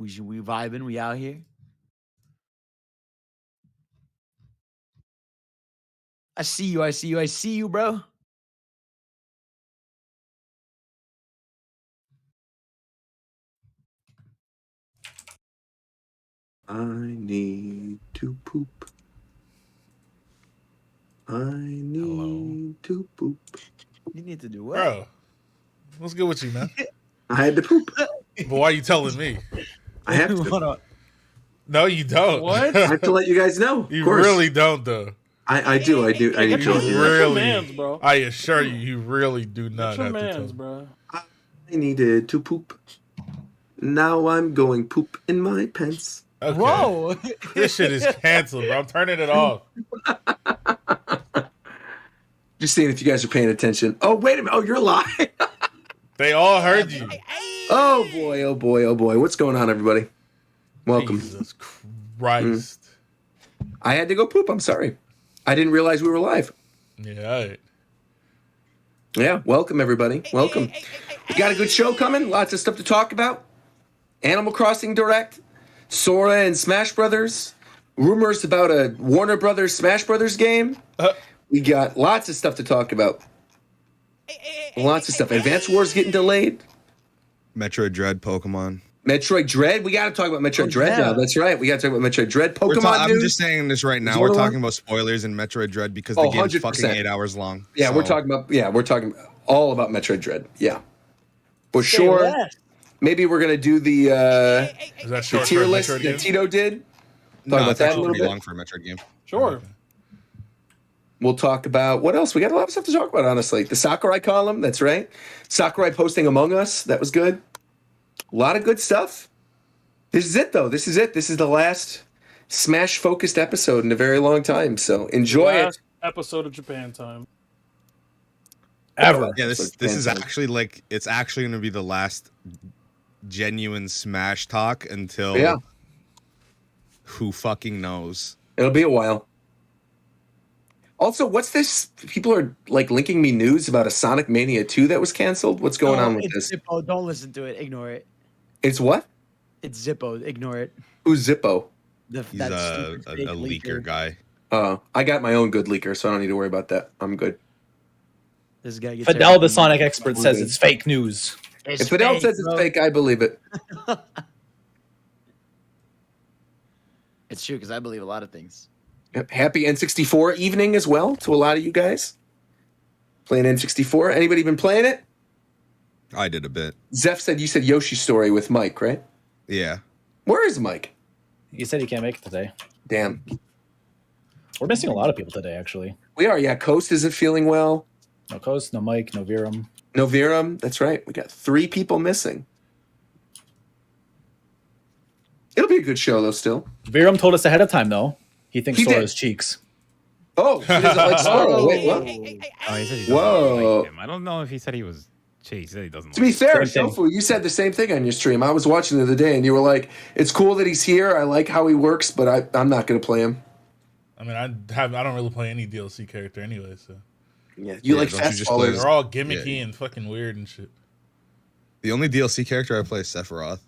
We vibing. We out here. I see you. I see you. I see you, bro. I need to poop. I need to poop. You need to do what? Bro, what's good with you, man? I had to poop. But why are you telling me? I have to. Hold on. No, you don't. What? I have to let you guys know. You of course. really don't, though. I do. I do. I Get your, do. You get really- your mans, bro. I assure you, you really do not Get your have to mans, tell. bro. I needed to poop. Now I'm going poop in my pants. Okay. Whoa. This shit is canceled, bro. I'm turning it off. Just seeing if you guys are paying attention. Oh, wait a minute. Oh, you're live. They all heard you. Oh, boy. Oh, boy. Oh, boy. What's going on, everybody? Welcome. Jesus Christ. I had to go poop. I'm sorry. I didn't realize we were live. Yeah, all right. Yeah, welcome, everybody. Welcome. We got a good show coming. Lots of stuff to talk about. Animal Crossing Direct. Sora and Smash Brothers. Rumors about a Warner Brothers Smash Brothers game. We got lots of stuff to talk about. Lots of stuff. Advance Wars getting delayed. Metroid Dread Pokemon. Metroid Dread. We got to talk about Metroid Dread now. That's right. We got to talk about Metroid Dread. Pokemon I'm news. just saying this right now. Is We're what talking about spoilers in Metroid Dread because the game's 100%. fucking 8 hours long. Yeah, So, we're talking all about Metroid Dread. Yeah. For sure. West. Maybe we're going to do the Is that the short tier for a list Metroid that game? Tito did. No, about it's that a actually little pretty bit. long for a Metroid game. Sure. We'll talk about what else? We got a lot of stuff to talk about, honestly. The Sakurai column, that's right. Sakurai posting Among Us, that was good. A lot of good stuff. This is it, though. This is it. This is the last Smash-focused episode in a very long time, so enjoy it. Last episode of Japan time. Ever. Yeah, this is actually it's actually going to be the last genuine Smash talk until Yeah. who fucking knows. It'll be a while. Also, what's this? People are linking me news about a Sonic Mania 2 that was canceled. What's going on with it's this? Zippo. Don't listen to it. Ignore it. It's what? It's Zippo. Ignore it. Who's Zippo? He's That a stupid fake leaker guy. I got my own good leaker, so I don't need to worry about that. I'm good. This guy gets Fidel, the everything. Sonic expert, says it's fake news. It's If Fidel fake, says it's bro. fake, I believe it. It's true because I believe a lot of things. Yep. Happy N64 evening as well to a lot of you guys. Playing N64. Anybody been playing it? I did a bit. Zeph said you said Yoshi's Story with Mike, right? Yeah. Where is Mike? He said he can't make it today. Damn. We're missing a lot of people today, actually. We are, yeah. Coast isn't feeling well. No Coast, no Mike, no Virum. No Virum. That's right. We got 3 people missing. It'll be a good show, though, still. Virum told us ahead of time, though. He thinks He did. Sora's cheeks. Oh, he doesn't like Sora. Wait, what? Oh, he said he doesn't Whoa. like him. I don't know if he said he was. He said he doesn't. To be like fair, Same thing. Shofu, you said the same thing on your stream. I was watching the other day, and you were like, it's cool that he's here. I like how he works, but I'm not going to play him. I mean, I don't really play any DLC character anyway, so Yeah, you like don't you fast just play ballers. they're all gimmicky and fucking weird and shit. The only DLC character I play is Sephiroth.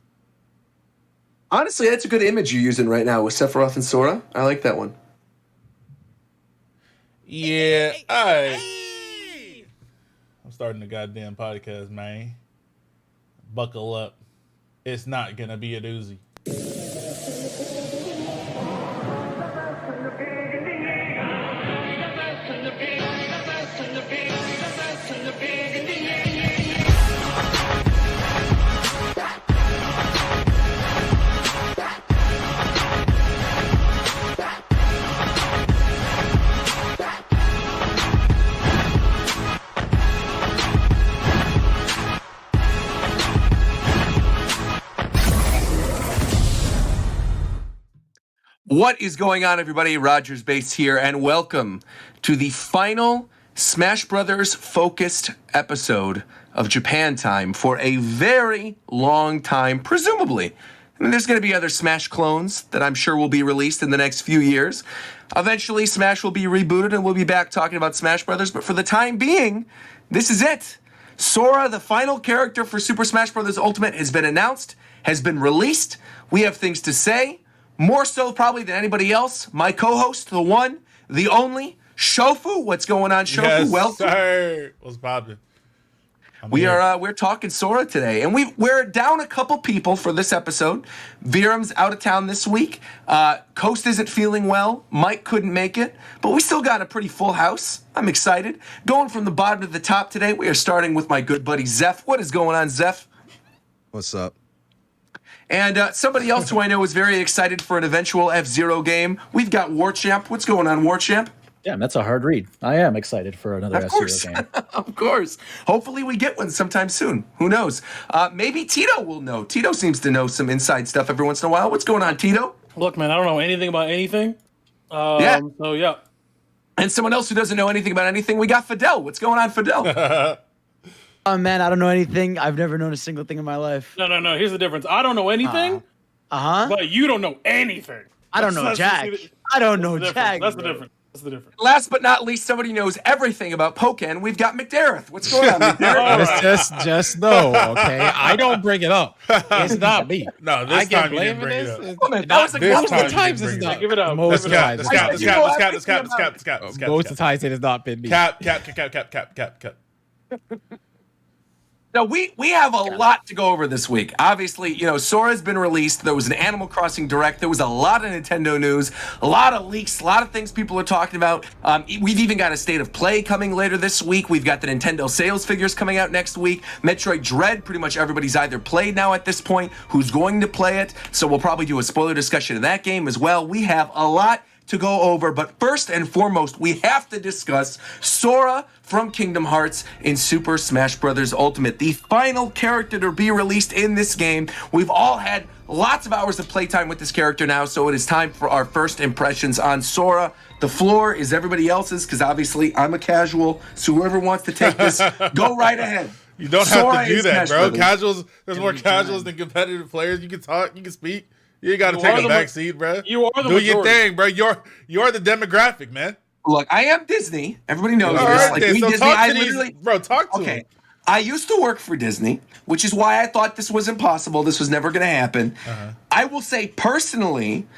Honestly, that's a good image you're using right now with Sephiroth and Sora. I like that one. Yeah, alright. I'm starting the goddamn podcast, man. Buckle up. It's not gonna be a doozy. What is going on, everybody? Rogers Base here, and welcome to the final Smash Brothers focused episode of Japan Time for a very long time, presumably. I mean, there's going to be other Smash clones that I'm sure will be released in the next few years. Eventually, Smash will be rebooted, and we'll be back talking about Smash Brothers, but for the time being, this is it. Sora, the final character for Super Smash Bros. Ultimate, has been announced, has been released. We have things to say, more so probably than anybody else. My co-host, the one, the only, Shofu. What's going on, Shofu? Yes, Welcome. sir. What's poppin'? We're talking Sora today, and we're down a couple people for this episode. Virum's out of town this week. Coast isn't feeling well. Mike couldn't make it, but we still got a pretty full house. I'm excited. Going from the bottom to the top today, we are starting with my good buddy Zeph. What is going on, Zeph? What's up? And somebody else who I know is very excited for an eventual F-Zero game. We've got Warchamp. What's going on, Warchamp? Damn, that's a hard read. I am excited for another Of course. F-Zero game. Of course. Hopefully we get one sometime soon. Who knows? Maybe Tito will know. Tito seems to know some inside stuff every once in a while. What's going on, Tito? Look, man, I don't know anything about anything. Yeah. So, yeah. And someone else who doesn't know anything about anything, we got Fidel. What's going on, Fidel? Oh man, I don't know anything. I've never known a single thing in my life. No. Here's the difference. I don't know anything, but you don't know anything. I don't know Jack. I don't know Jack. That's the bro. difference. That's the difference. Last but not least, somebody who knows everything about Pokken. We've got McDareth. What's going on, McDareth? Just know, okay? I don't bring it up. It's not me. No, this I get time you didn't blamed for bring it this. up. It's Oh, man, that not- was like this one of time the you times didn't it's bring not. it Give it up. Most Let's of the cap, times. let's it's cap, not let's me. cap, let's cap, let's cap, let's cap, let's cap, let's cap. Most of the times it has not been me. Cap. Now, we have a lot to go over this week. Obviously, Sora's been released. There was an Animal Crossing Direct. There was a lot of Nintendo news, a lot of leaks, a lot of things people are talking about. We've even got a State of Play coming later this week. We've got the Nintendo sales figures coming out next week. Metroid Dread, pretty much everybody's either played now at this point, who's going to play it. So we'll probably do a spoiler discussion of that game as well. We have a lot to go over, but first and foremost, we have to discuss Sora from Kingdom Hearts in Super Smash Bros. Ultimate, the final character to be released in this game. We've all had lots of hours of playtime with this character now, so it is time for our first impressions on Sora. The floor is everybody else's, because obviously I'm a casual, so whoever wants to take this, go right ahead. You don't Sora have to do in that, Smash bro. Brothers. Casuals, there's more casuals than competitive players. You can talk, you can speak. You ain't got to You take are a the back ma- seat, bro. You are the Do your majority. thing, bro. You're the demographic, man. Look, I am Disney. Everybody knows All this. right, Like, then. we So Disney, talk I to literally... these, bro. Talk to Okay. them. I used to work for Disney, which is why I thought this was impossible. This was never going to happen. I will say personally,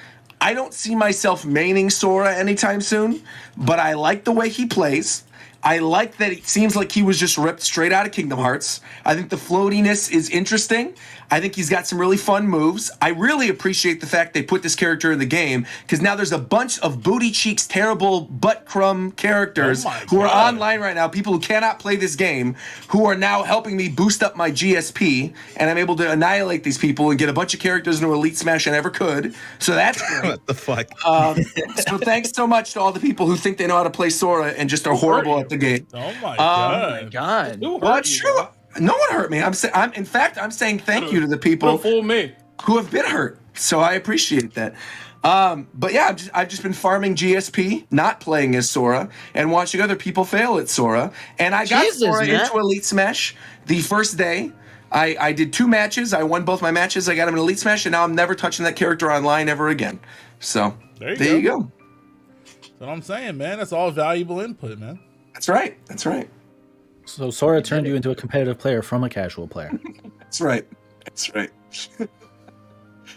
I don't see myself maining Sora anytime soon, but I like the way he plays. I like that it seems like he was just ripped straight out of Kingdom Hearts. I think the floatiness is interesting. I think he's got some really fun moves. I really appreciate the fact they put this character in the game, because now there's a bunch of booty cheeks, terrible butt crumb characters Oh my who are God. online right now, people who cannot play this game, who are now helping me boost up my GSP, and I'm able to annihilate these people and get a bunch of characters into Elite Smash I never could. So that's great. What the fuck? So thanks so much to all the people who think they know how to play Sora and just are horrible at the game. Oh my Oh my god. god. Who hurt Well, you, sure. bro? No one hurt me. In fact, I'm saying thank you to the people Don't fool me. who have been hurt. So I appreciate that. But yeah, I've just been farming GSP, not playing as Sora, and watching other people fail at Sora. And I got Jesus, Sora man. into Elite Smash the first day. I did 2 matches. I won both my matches. I got him in Elite Smash, and now I'm never touching that character online ever again. So There there you you go. That's what I'm saying, man. That's all valuable input, man. That's right. That's right. So Sora turned you into a competitive player from a casual player. That's right. That's right.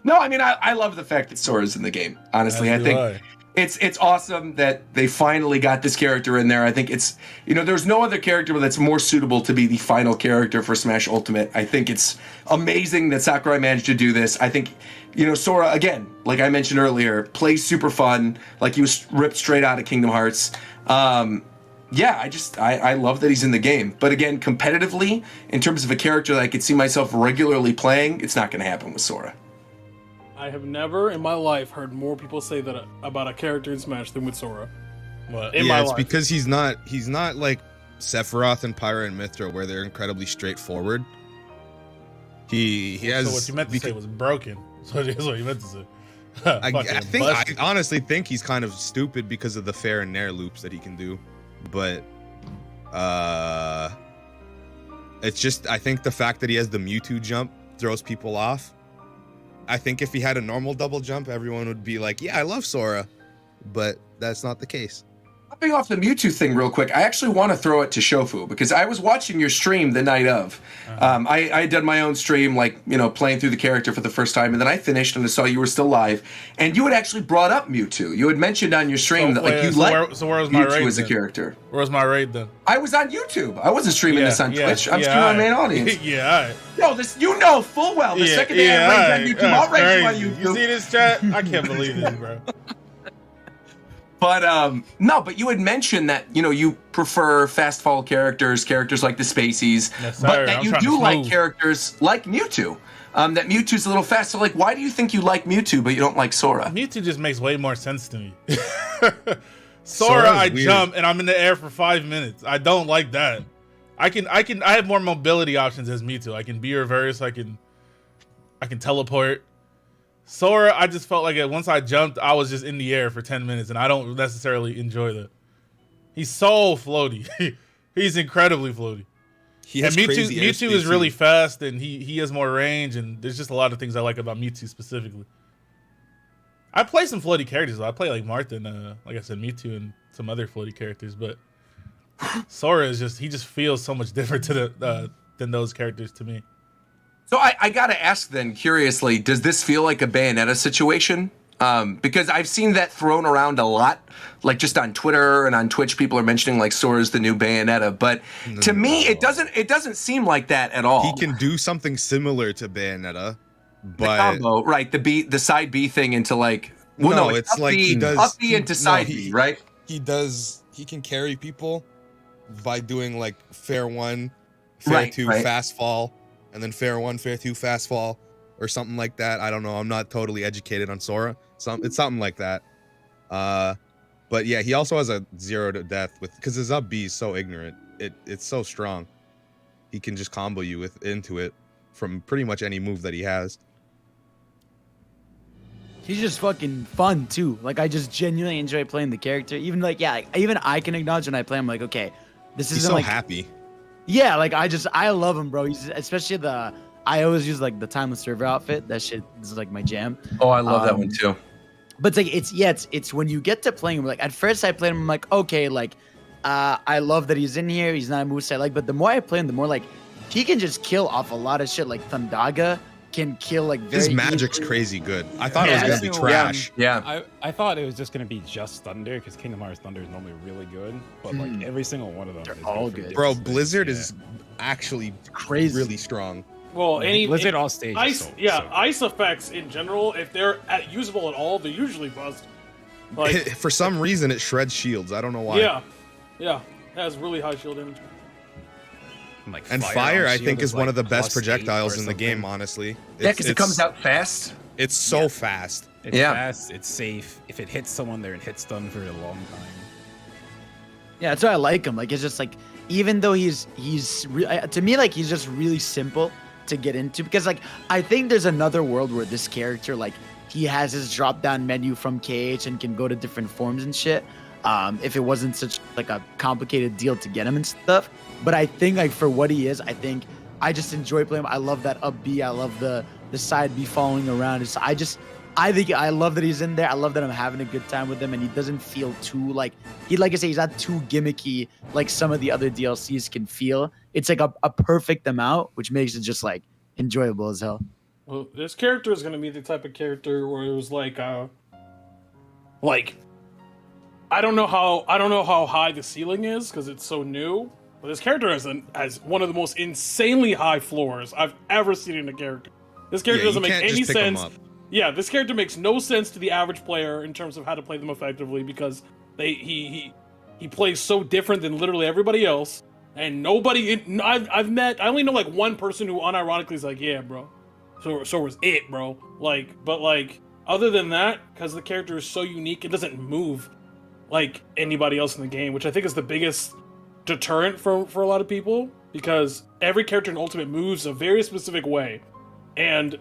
No, I mean, I love the fact that Sora's in the game. Honestly, As I do think it's awesome that they finally got this character in there. I think it's, there's no other character that's more suitable to be the final character for Smash Ultimate. I think it's amazing that Sakurai managed to do this. I think, Sora, again, like I mentioned earlier, plays super fun. Like he was ripped straight out of Kingdom Hearts. Yeah, I love that he's in the game. But again, competitively, in terms of a character that I could see myself regularly playing, it's not going to happen with Sora. I have never in my life heard more people say that about a character in Smash than with Sora. What? In my It's life. because he's not like Sephiroth and Pyra and Mithra, where they're incredibly straightforward. He has. So what you meant to say was broken. So that's what you meant to say. I honestly think he's kind of stupid because of the fair and nair loops that he can do, but it's just, I think the fact that he has the Mewtwo jump throws people off. I think if he had a normal double jump, everyone would be like, "Yeah, I love Sora," but that's not the case. Hopping off the Mewtwo thing real quick, I actually want to throw it to Shofu because I was watching your stream the night of. I did my own stream, like, playing through the character for the first time, and then I finished and I saw you were still live, and you had actually brought up Mewtwo. You had mentioned on your stream that like you like Mewtwo as a character. Where was my raid then? I was on YouTube. I wasn't streaming this on Twitch. I'm streaming on main audience. Yeah, No, this full well. The second day I raid on YouTube, I'll raid you on YouTube. You see this chat? I can't believe this, bro. But no, but you had mentioned that you prefer fast fall characters like the Spaceys, yes, but that you do like characters like Mewtwo. That Mewtwo's a little fast. So like, why do you think you like Mewtwo but you don't like Sora? Mewtwo just makes way more sense to me. Sora, I jump and I'm in the air for 5 minutes. I don't like that. I have more mobility options as Mewtwo. I can be reverse. I can teleport. Sora, I just felt like once I jumped, I was just in the air for 10 minutes, and I don't necessarily enjoy that. He's so floaty. He's incredibly floaty. Mewtwo is really fast, and he has more range, and there's just a lot of things I like about Mewtwo specifically. I play some floaty characters, though. I play like Marth and, like I said, Mewtwo and some other floaty characters, but Sora is he just feels so much different than those characters to me. So I gotta ask then, curiously, does this feel like a Bayonetta situation? Because I've seen that thrown around a lot, like just on Twitter and on Twitch, people are mentioning like Sora's the new Bayonetta, but to me, it doesn't seem like that at all. He can do something similar to Bayonetta, but the combo, right? The side B thing into like it's like he does up B into side B, right? He can carry people by doing like fair 1, fair 2, fast fall. And then fair 1, fair 2, fast fall, or something like that. I don't know. I'm not totally educated on Sora. It's something like that. But yeah, he also has a 0 to death because his up B is so ignorant. It's so strong. He can just combo you into it from pretty much any move that he has. He's just fucking fun too. Like I just genuinely enjoy playing the character. Even even I can acknowledge when I play. I'm like, okay, this isn't He's so like happy. Yeah, like I love him, bro. He's especially I always use like the Timeless Server outfit. That shit is like my jam. Oh, I love that one too. But it's like it's when you get to playing him. Like at first I played him, I'm like, okay, like I love that he's in here. He's not a moveset I like, but the more I play him, the more like he can just kill off a lot of shit. Like Thundaga can kill like very his magic's easily. crazy good. I thought it was gonna be trash. Yeah. I thought it was just gonna be just Thunder because Kingdom Hearts Thunder is normally really good, but like every single one of them is all good. good. Bro, Blizzard is actually crazy, really strong. Well, Blizzard all stages. Ice effects in general, if they're usable at all, they're usually bust. Like For some reason, it shreds shields. I don't know why. Yeah, it has really high shield damage. And fire, I think, is one of the best projectiles in the game, honestly. Yeah, because it comes out fast. It's so fast. It's fast, it's safe. If it hits someone, they're in hit stun for a long time. Yeah, that's why I like him. Like it's just like even though to me like he's just really simple to get into because like I think there's another world where this character like he has his drop down menu from KH and can go to different forms and shit. If it wasn't such like a complicated deal to get him and stuff. But I think like for what he is, I think I just enjoy playing him. I love that up B. I love the side B following around. I think I love that he's in there. I love that I'm having a good time with him, and he doesn't feel too like I say, he's not too gimmicky like some of the other DLCs can feel. It's like a perfect amount, which makes it just like enjoyable as hell. Well, this character is gonna be the type of character where it was like I don't know how high the ceiling is because it's so new. But this character has one of the most insanely high floors I've ever seen in a character. This character doesn't make any sense. Yeah, this character makes no sense to the average player in terms of how to play them effectively because he plays so different than literally everybody else. And nobody I only know like one person who unironically is like, yeah, bro. So was it, bro. But other than that, because the character is so unique, it doesn't move like anybody else in the game, which I think is the biggest deterrent for a lot of people, because every character in Ultimate moves a very specific way, and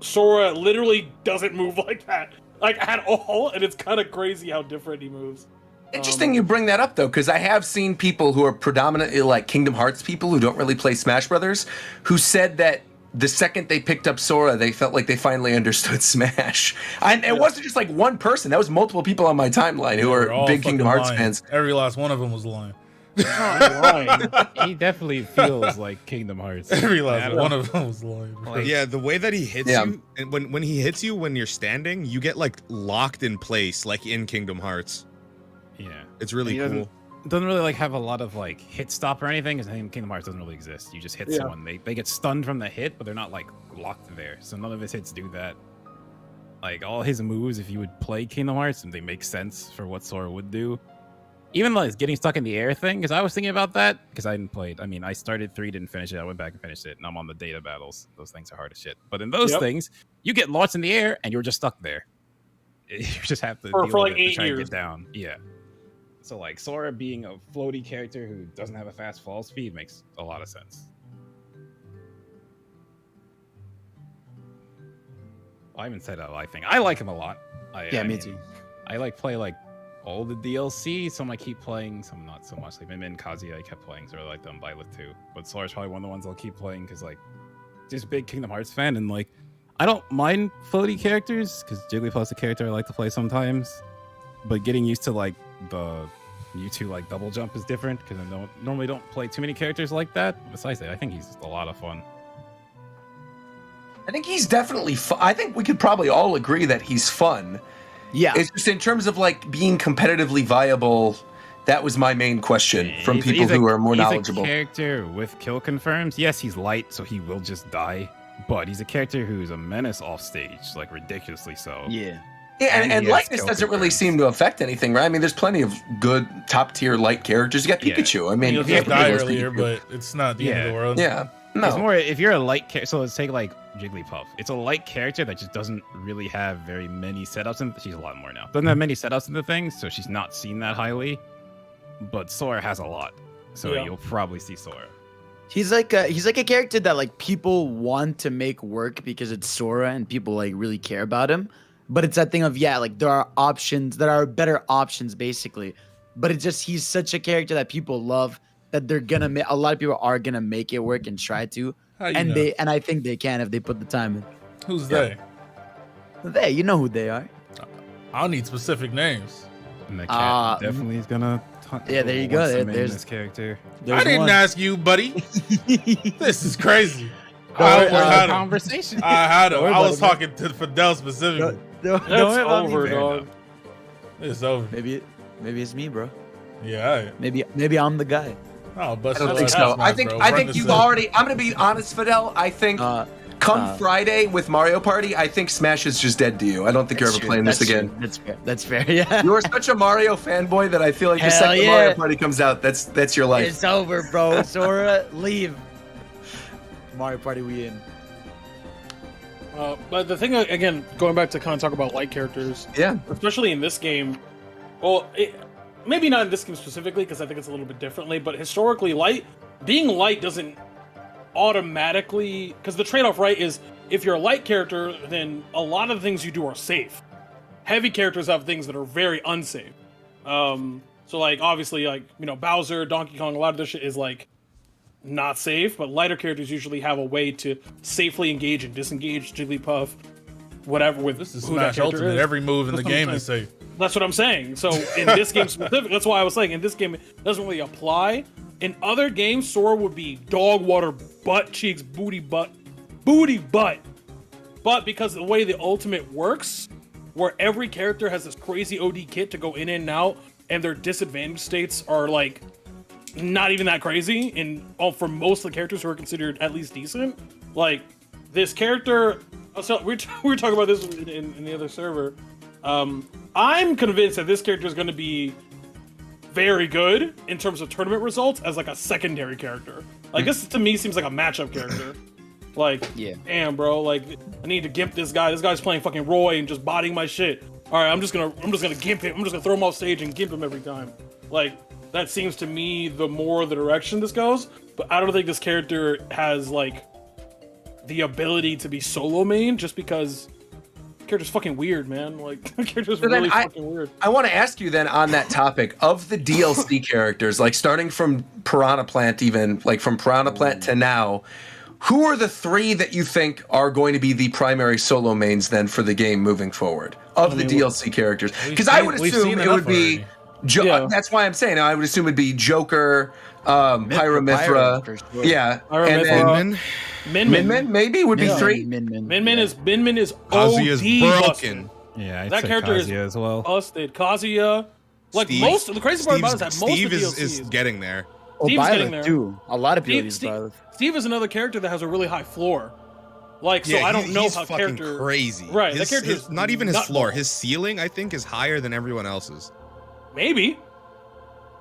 Sora literally doesn't move like that, like at all, and it's kind of crazy how different he moves. Interesting you bring that up though, because I have seen people who are predominantly like Kingdom Hearts people who don't really play Smash Brothers, who said that the second they picked up Sora, they felt like they finally understood Smash. And it wasn't just like one person; that was multiple people on my timeline who are big Kingdom Hearts fans. Every last one of them was lying. He definitely feels like Kingdom Hearts. Every last one of them was lying. Like, yeah, the way that he hits you, and when he hits you when you're standing, you get like locked in place, like in Kingdom Hearts. Yeah, it's really cool. Doesn't really like have a lot of like hit stop or anything, because Kingdom Hearts doesn't really exist. You just hit someone, they get stunned from the hit, but they're not like locked there. So none of his hits do that. Like all his moves, if you would play Kingdom Hearts, and they make sense for what Sora would do. Even like getting stuck in the air thing, because I was thinking about that, because I didn't play it. I mean, I started 3, didn't finish it. I went back and finished it, and I'm on the data battles. Those things are hard as shit. But in those things, you get launched in the air, and you're just stuck there. You just have to deal for with like it 8 to try years. and get down. Yeah. So like Sora being a floaty character who doesn't have a fast fall speed makes a lot of sense. Well, I haven't said a thing. I like him a lot. Me too. I like play like all the DLC. Some I keep playing, some not so much. Like Min and Kazuya I kept playing, so I like them. Byleth too. But Sora's probably one of the ones I'll keep playing because like just big Kingdom Hearts fan, and like I don't mind floaty characters because Jigglypuff's a character I like to play sometimes. But getting used to like the Mewtwo like double jump is different because I normally don't play too many characters like that. Besides that, I think he's a lot of fun. I think he's definitely fun. I think we could probably all agree that he's fun. Yeah. It's just in terms of like being competitively viable, that was my main question from people who are more knowledgeable. He's a character with kill confirms. Yes, he's light, so he will just die. But he's a character who's a menace off stage, like ridiculously so. Yeah. Yeah, and lightness doesn't really seem to affect anything, right? I mean, there's plenty of good top-tier light characters. You got Pikachu. I mean, he'll just die earlier, but it's not the end of the world. Yeah. No. It's more if you're a light character. So let's take like Jigglypuff. It's a light character that just doesn't really have very many setups, and she's a lot more now. Doesn't have many setups into things, so she's not seen that highly. But Sora has a lot, so you'll probably see Sora. He's like a character that like people want to make work because it's Sora and people like really care about him. But it's that thing of like there are options that are better options basically. But it's just he's such a character that people love that they're gonna a lot of people are gonna make it work and try to. And I think they can if they put the time in. Who's they? They, you know who they are. I'll need specific names. And the cat definitely is gonna. Yeah, there you go. There's this character. I didn't ask you, buddy. This is crazy. Conversation. I had him. I was talking to Fidel specifically. It's over, dog. It's over. Maybe it's me, bro. Yeah. Maybe I'm the guy. Oh, but I don't think so. I think you've already. I'm gonna be honest, Fidel. I think come Friday with Mario Party, I think Smash is just dead to you. I don't think you're ever playing this again. That's fair. Yeah. You are such a Mario fanboy that I feel like the second Mario Party comes out, that's your life. It's over, bro. Sora, leave. Mario Party, we in. But the thing, again, going back to kind of talk about light characters, especially in this game, well, maybe not in this game specifically because I think it's a little bit differently, but historically, being light doesn't automatically, because the trade-off, right, is if you're a light character, then a lot of the things you do are safe. Heavy characters have things that are very unsafe. So, like, obviously, like, you know, Bowser, Donkey Kong, a lot of this shit is, like, not safe, but lighter characters usually have a way to safely engage and disengage Jigglypuff, whatever, with this is Smash Ultimate. Every move in the game is safe. That's what I'm saying. So in this game specific, that's why I was saying in this game it doesn't really apply. In other games, Sora would be dog water, butt cheeks, booty butt. But because of the way the Ultimate works, where every character has this crazy OD kit to go in and out, and their disadvantage states are like not even that crazy, and for most of the characters who are considered at least decent, like this character. So we were talking about this in the other server. I'm convinced that this character is going to be very good in terms of tournament results as like a secondary character. Like this to me seems like a matchup character. Like, damn, bro. Like, I need to gimp this guy. This guy's playing fucking Roy and just bodying my shit. All right, I'm just gonna gimp him. I'm just gonna throw him off stage and gimp him every time. Like, that seems to me the more the direction this goes. But I don't think this character has like the ability to be solo main just because the character's fucking weird, man. Like, the character's really fucking weird. I want to ask you then on that topic of the DLC characters, like starting from Piranha Plant, even like from Piranha Plant to now, who are the 3 that you think are going to be the primary solo mains then for the game moving forward of the DLC characters? Because I would assume it would be. That's why I'm saying I would assume it'd be Joker, Pyra/Mythra, sure. yeah, Min Min maybe would be 3. Min Min is Kazuya's OD broken. busted. Yeah, I'd That say character is Kazuya as well. busted. Kazuya, like Steve. most of the crazy part about it is that most Steve of the is DLCs, getting there. Steve's getting Byleth there. too. A lot of people use Steve, Byleth. Steve is another character that has a really high floor. Like, so I don't know he's how fucking character crazy. Right, that His, character his, is not even his nut floor. ball. His ceiling, I think, is higher than everyone else's Maybe.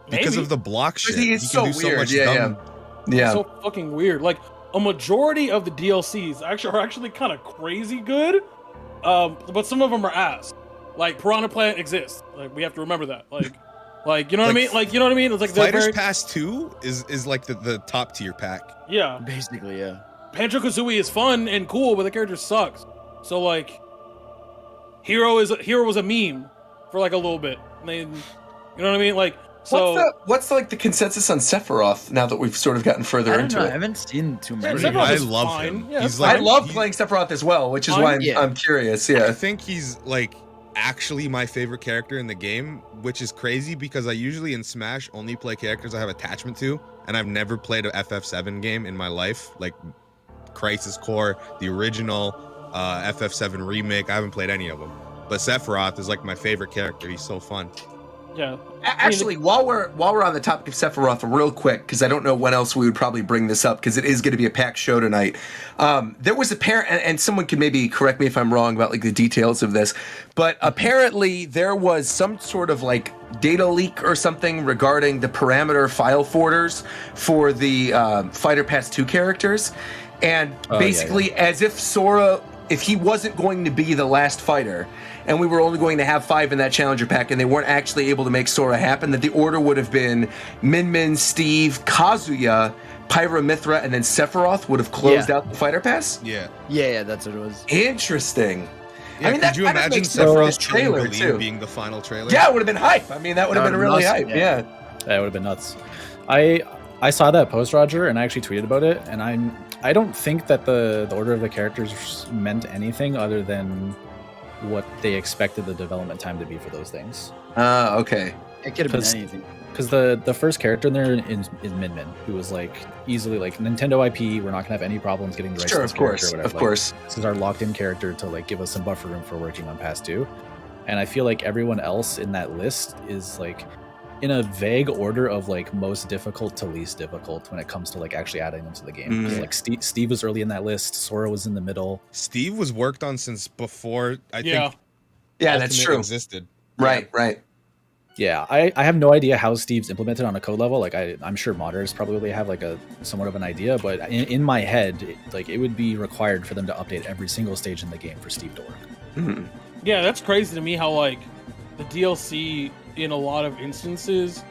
because of the block shit. He is can so do so weird. much Yeah. dumb. Yeah. So fucking weird. Like a majority of the DLCs are actually kind of crazy good, but some of them are ass. Like Piranha Plant exists. Like we have to remember that. Like you know what I mean? Like you know what I mean? It's like they're Fighters very, Pass 2 is like the top tier pack. yeah. Basically, yeah. Banjo-Kazooie is fun and cool, but the character sucks. So like, Hero was a meme for like a little bit. And then, you know what I mean? Like, so What's like the consensus on Sephiroth now that we've sort of gotten further I don't into know. I it? haven't seen too Yeah, many. Sephiroth I is love fine. him. Yeah, He's it's like, I love playing Sephiroth as well, which is why I'm curious. Yeah. I think he's like actually my favorite character in the game, which is crazy because I usually in Smash only play characters I have attachment to, and I've never played a FF7 game in my life, like Crisis Core, the original, FF7 remake. I haven't played any of them, but Sephiroth is like my favorite character. He's so fun. yeah. Actually, while we're on the topic of Sephiroth, real quick, because I don't know when else we would probably bring this up, because it is going to be a packed show tonight. There was and someone can maybe correct me if I'm wrong about like the details of this, but apparently there was some sort of like data leak or something regarding the parameter file forwarders for the Fighter Pass 2 characters, and basically as if Sora, if he wasn't going to be the last fighter, and we were only going to have 5 in that challenger pack, and they weren't actually able to make Sora happen, that the order would have been Min Min, Steve, Kazuya, Pyra/Mythra, and then Sephiroth would have closed out the fighter pass. Yeah. Yeah, that's what it was. Interesting. Yeah, I mean, could that you kind of imagine makes sense for this Sephiroth's trailer trailer too. being the final trailer? Yeah, it would have been hype. I mean, that would have been really hype. Yeah. That would have been nuts. I saw that post, Roger, and I actually tweeted about it. And I don't think that the order of the characters meant anything other than what they expected the development time to be for those things. Okay. It could have been 'Cause- anything. Because the first character in there is Min Min, who was like easily like Nintendo IP. We're not gonna have any problems getting the rights Sure, to this of character. course, Or whatever. of Like, course. this is our locked-in character to like give us some buffer room for working on Pass 2. And I feel like everyone else in that list is like in a vague order of like most difficult to least difficult when it comes to like actually adding them to the game. 'Cause, like Steve was early in that list, Sora was in the middle. Steve was worked on since before I think Yeah, that's Ultimate true. existed. Right, right. Yeah, I have no idea how Steve's implemented on a code level. Like I'm sure modders probably have like a somewhat of an idea, but in my head, it would be required for them to update every single stage in the game for Steve to work. Yeah, that's crazy to me how like the DLC in a lot of instances,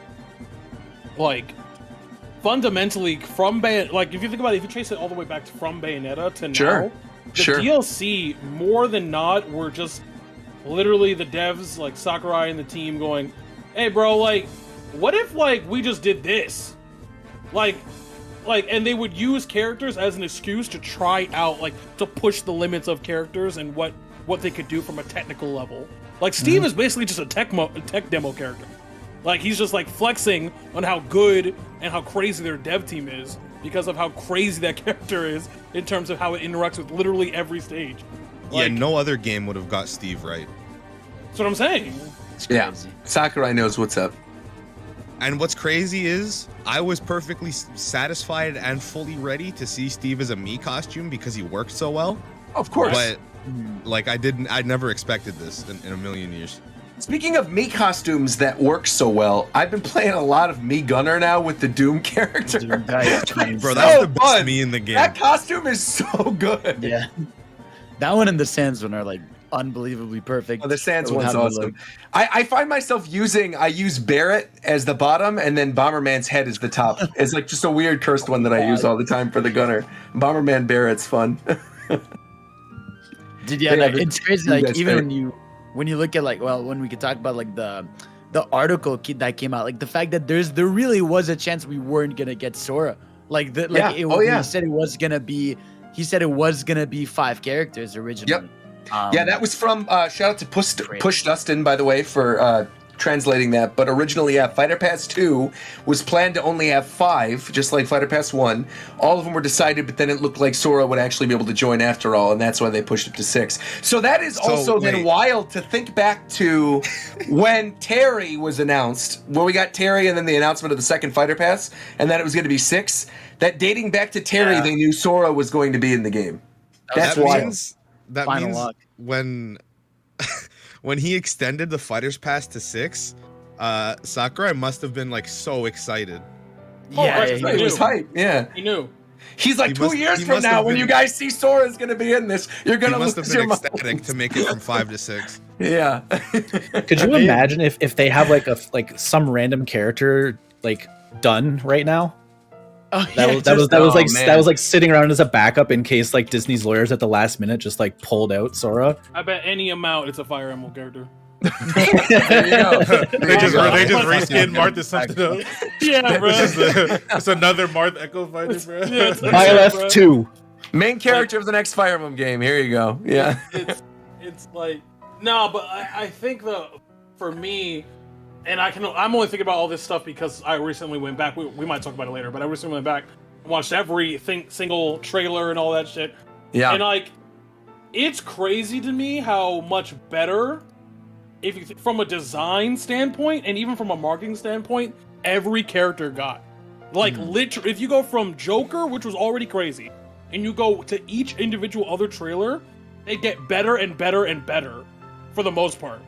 like fundamentally from like if you think about it, if you trace it all the way back from Bayonetta to now, the DLC more than not were just literally the devs like Sakurai and the team going, "Hey, bro, like, what if like we just did this?" Like, and they would use characters as an excuse to try out, like, to push the limits of characters and what they could do from a technical level. Like, Steve is basically just a tech demo character. Like, he's just like flexing on how good and how crazy their dev team is because of how crazy that character is in terms of how it interacts with literally every stage. Like, Yeah, no other game would have got Steve right. That's what I'm saying. Yeah. Sakurai knows what's up. And what's crazy is I was perfectly satisfied and fully ready to see Steve as a Mii costume because he worked so well. Of course. But like I never expected this in a million years. Speaking of Mii costumes that work so well, I've been playing a lot of Mii Gunner now with the Doom character. Doom guy, Bro, So that's the best fun. Mii in the game. That costume is so good. Yeah. That one and the Sans one are like unbelievably perfect. Oh, the Sans It would one's have the awesome. look. I find myself I use Barrett as the bottom and then Bomberman's head is the top. It's like just a weird cursed one that I use all the time for the gunner. Bomberman Barrett's fun. It's crazy. Like That's even great. when you look at like when we could talk about like the article that came out, like the fact that there really was a chance we weren't gonna get Sora Like the Yeah. like it, Oh, yeah. he said it was gonna be 5 characters originally. Yeah, that was from shout out to Push Dustin, by the way, for translating that. But originally, yeah, Fighter Pass 2 was planned to only have 5, just like Fighter Pass 1. All of them were decided, but then it looked like Sora would actually be able to join after all, and that's why they pushed it to 6. So that is also then wild to think back to when Terry was announced, where we got Terry and then the announcement of the second Fighter Pass, and that it was going to be 6. That dating back to Terry, they knew Sora was going to be in the game. That's wild. That means when when he extended the Fighters Pass to 6, Sakurai must have been like so excited. Yeah, it was hype. Yeah, he knew. He's like, 2 years from now, when you guys see Sora's going to be in this, you're going to lose your mind. Must have been ecstatic to make it from 5 to 6. Yeah. Could you imagine if they have like some random character like done right now? Oh, that was like sitting around as a backup in case like Disney's lawyers at the last minute just like pulled out Sora. I bet any amount it's a Fire Emblem character. There you go. They just reskin Marth to something else. Yeah, bro. It's another Marth Echo Fighter, bro. Yeah, ILF 2. Main character of the next Fire Emblem game. Here you go. Yeah. It's like no, but I think for me. And I'm only thinking about all this stuff because I recently went back. We might talk about it later, but I recently went back and watched every single trailer and all that shit. Yeah. And like, it's crazy to me how much better, if you from a design standpoint and even from a marketing standpoint, every character got. Like literally, if you go from Joker, which was already crazy, and you go to each individual other trailer, they get better and better and better, for the most part.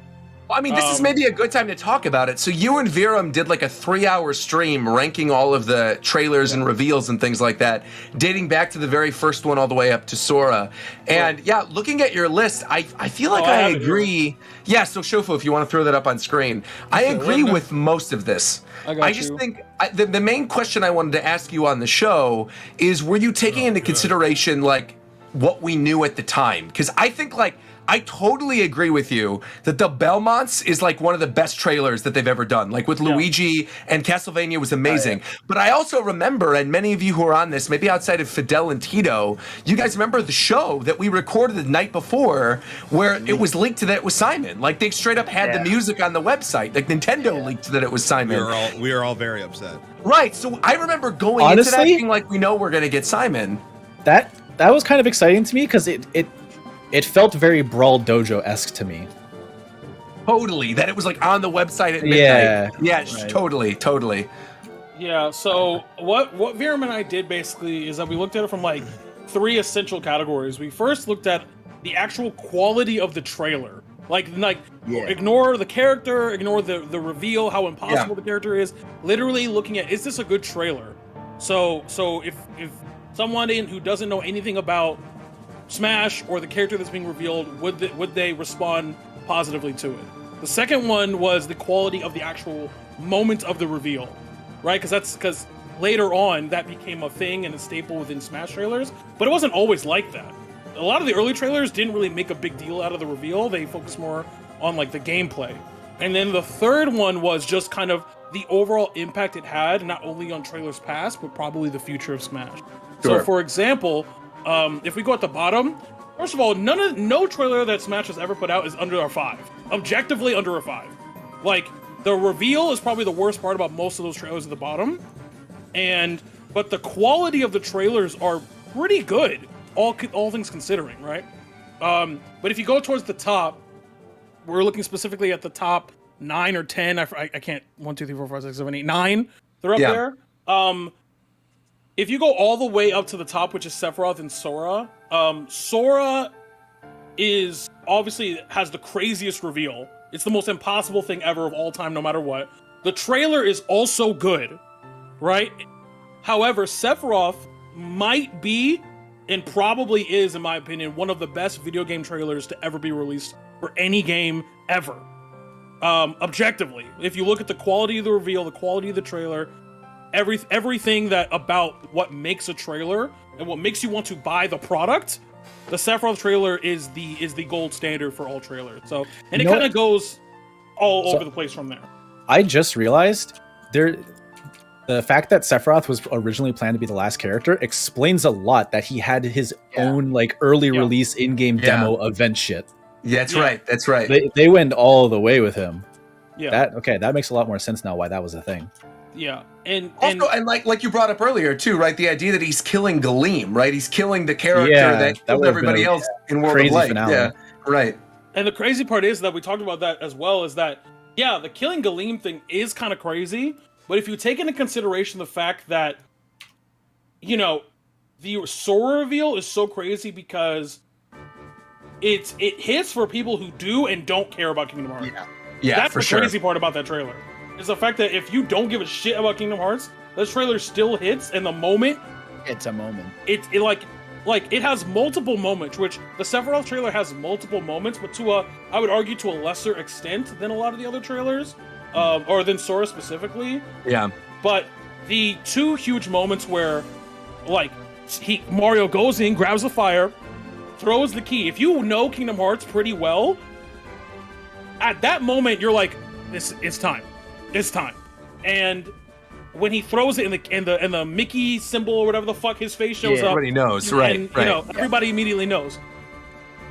I mean, this is maybe a good time to talk about it. So you and Viram did like a 3-hour stream ranking all of the trailers and reveals and things like that, dating back to the very first one all the way up to Sora. And yeah, looking at your list, I feel like I agree. Yeah, so Shofu, if you want to throw that up on screen. I agree with most of this. I just think the main question I wanted to ask you on the show is, were you taking into consideration like what we knew at the time? Because I think like, I totally agree with you that the Belmonts is like one of the best trailers that they've ever done. Like with Luigi and Castlevania was amazing. But I also remember, and many of you who are on this, maybe outside of Fidel and Tito, you guys remember the show that we recorded the night before where it was linked to that it was Simon. Like they straight up had the music on the website. Like Nintendo leaked that it was Simon. We were all very upset. Right. So I remember going into that being like, we know we're going to get Simon. That was kind of exciting to me because it felt very Brawl Dojo-esque to me. Totally. That it was like on the website at midnight. Yeah, right. Totally. Yeah, so what Viram and I did basically is that we looked at it from like 3 essential categories. We first looked at the actual quality of the trailer. Ignore the character, ignore the reveal, how impossible the character is. Literally looking at, is this a good trailer? So if someone who doesn't know anything about Smash or the character that's being revealed, would they respond positively to it? The second one was the quality of the actual moment of the reveal, right? Because later on that became a thing and a staple within Smash trailers, but it wasn't always like that. A lot of the early trailers didn't really make a big deal out of the reveal. They focused more on like the gameplay. And then the third one was just kind of the overall impact it had, not only on trailers past, but probably the future of Smash. Sure. So for example, if we go at the bottom, first of all, no trailer that Smash has ever put out is under a 5. Objectively under a 5. Like, the reveal is probably the worst part about most of those trailers at the bottom. But the quality of the trailers are pretty good, all things considering, right? But if you go towards the top, we're looking specifically at the top 9 or 10. I can't, 1, 2, 3, 4, 5, 6, 7, 8, 9. They're up there. If you go all the way up to the top, which is Sephiroth and Sora, Sora is obviously has the craziest reveal. It's the most impossible thing ever of all time, no matter what. The trailer is also good, right? However, Sephiroth might be, and probably is, in my opinion, one of the best video game trailers to ever be released for any game ever. Objectively, if you look at the quality of the reveal, the quality of the trailer, everything that about what makes a trailer and what makes you want to buy the product, the Sephiroth trailer is the gold standard for all trailers. So, and it kind of goes all over the place from there. I just realized The fact that Sephiroth was originally planned to be the last character explains a lot that he had his own like early release in-game demo event shit. Yeah, that's right. That's right. They went all the way with him. Yeah. That makes a lot more sense now why that was a thing. Yeah. And like you brought up earlier too, right? The idea that he's killing Galeem, right? He's killing the character that killed everybody else in World of Light. Finale. Yeah, right. And the crazy part is that we talked about that as well, is that the killing Galeem thing is kind of crazy, but if you take into consideration the fact that, you know, the Sora reveal is so crazy because it hits for people who do and don't care about Kingdom Hearts. Yeah, that's for the sure. crazy part about that trailer. Is the fact that if you don't give a shit about Kingdom Hearts, this trailer still hits, and the moment it's a moment. It it has multiple moments, which the Sephiroth trailer has multiple moments, but I would argue to a lesser extent than a lot of the other trailers, or than Sora specifically. Yeah. But the two huge moments where, like, Mario goes in, grabs the fire, throws the key. If you know Kingdom Hearts pretty well, at that moment you're like, it's time. It's time. And when he throws it in the Mickey symbol or whatever the fuck, his face shows up. Everybody knows, right? And, you know, everybody immediately knows.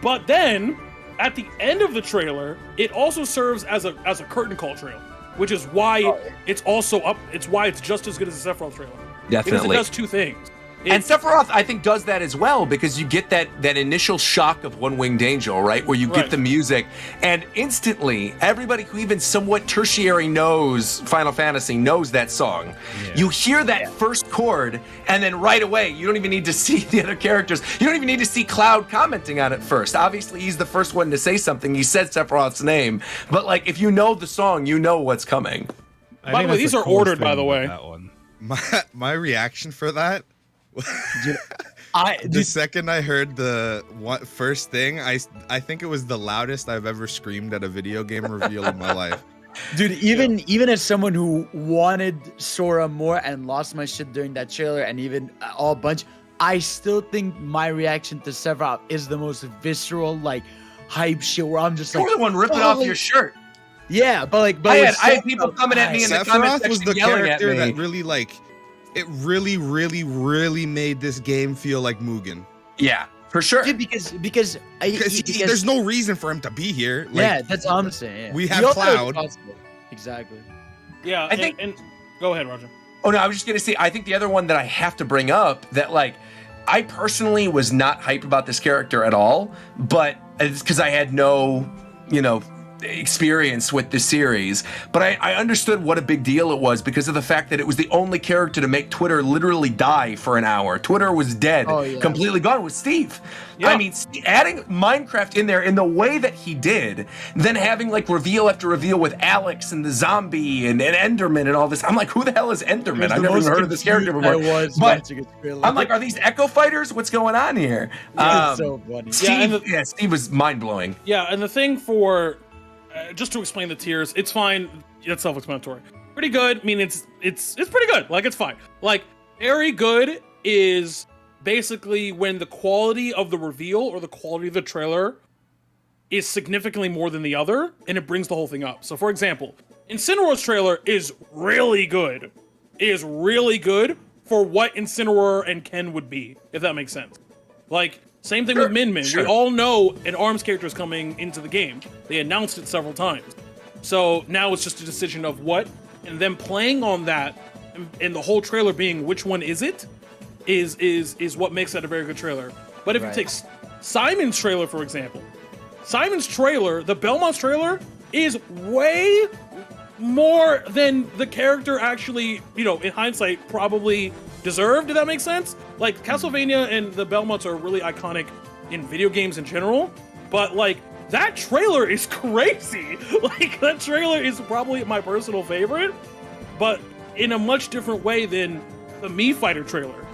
But then, at the end of the trailer, it also serves as a curtain call trailer, which is why it's also up. It's why it's just as good as the Sephiroth trailer. Definitely, because it does two things. And Sephiroth, I think, does that as well, because you get that initial shock of One Winged Angel, right? Where you get the music, and instantly, everybody who even somewhat tertiary knows Final Fantasy knows that song. Yeah. You hear that first chord, and then right away, you don't even need to see the other characters. You don't even need to see Cloud commenting on it first. Obviously, he's the first one to say something. He said Sephiroth's name. But, like, if you know the song, you know what's coming. By the way, these are ordered, by the way. That one. My reaction for that... the second I heard the first thing, I think it was the loudest I've ever screamed at a video game reveal in my life. Dude, even as someone who wanted Sora more and lost my shit during that trailer, and even all bunch, I still think my reaction to Sephiroth is the most visceral, like, hype shit where I'm just like, you're the one ripping off your shirt. Yeah, but I had people coming at me in the comment section was the yelling at character me. that really like. It really, really, really made this game feel like Mugen. Yeah, for sure. Dude, because there's no reason for him to be here. Like, yeah, that's what I'm saying. Yeah. We have Cloud. Exactly. Yeah, I think. And go ahead, Roger. Oh no, I was just gonna say. I think the other one that I have to bring up that, like, I personally was not hyped about this character at all, but it's because I had no, experience with the series, but I understood what a big deal it was because of the fact that it was the only character to make Twitter literally die for an hour. Twitter was dead, completely gone with Steve. Yeah. I mean, adding Minecraft in there in the way that he did, then having like reveal after reveal with Alex and the zombie and Enderman and all this. I'm like, who the hell is Enderman? I've never even heard of this character before. But I'm like, are these Echo Fighters? What's going on here? So funny. Steve was mind blowing. Yeah, and the thing for just to explain the tiers, it's fine. It's self-explanatory. Pretty good. I mean, it's pretty good. Like, it's fine. Like, very good is basically when the quality of the reveal or the quality of the trailer is significantly more than the other, and it brings the whole thing up. So, for example, Incineroar's trailer is really good. It is really good for what Incineroar and Ken would be, if that makes sense. Like, same thing with Min Min. Sure. We all know an ARMS character is coming into the game. They announced it several times. So now it's just a decision of what, and then playing on that, and the whole trailer being which one is it, is what makes that a very good trailer. But if you take Simon's trailer, for example, Simon's trailer, the Belmont's trailer, is way more than the character actually, in hindsight, probably deserved. Did that make sense? Like, Castlevania and the Belmonts are really iconic in video games in general, but like, that trailer is crazy. Like, that trailer is probably my personal favorite, but in a much different way than the Mii Fighter trailer.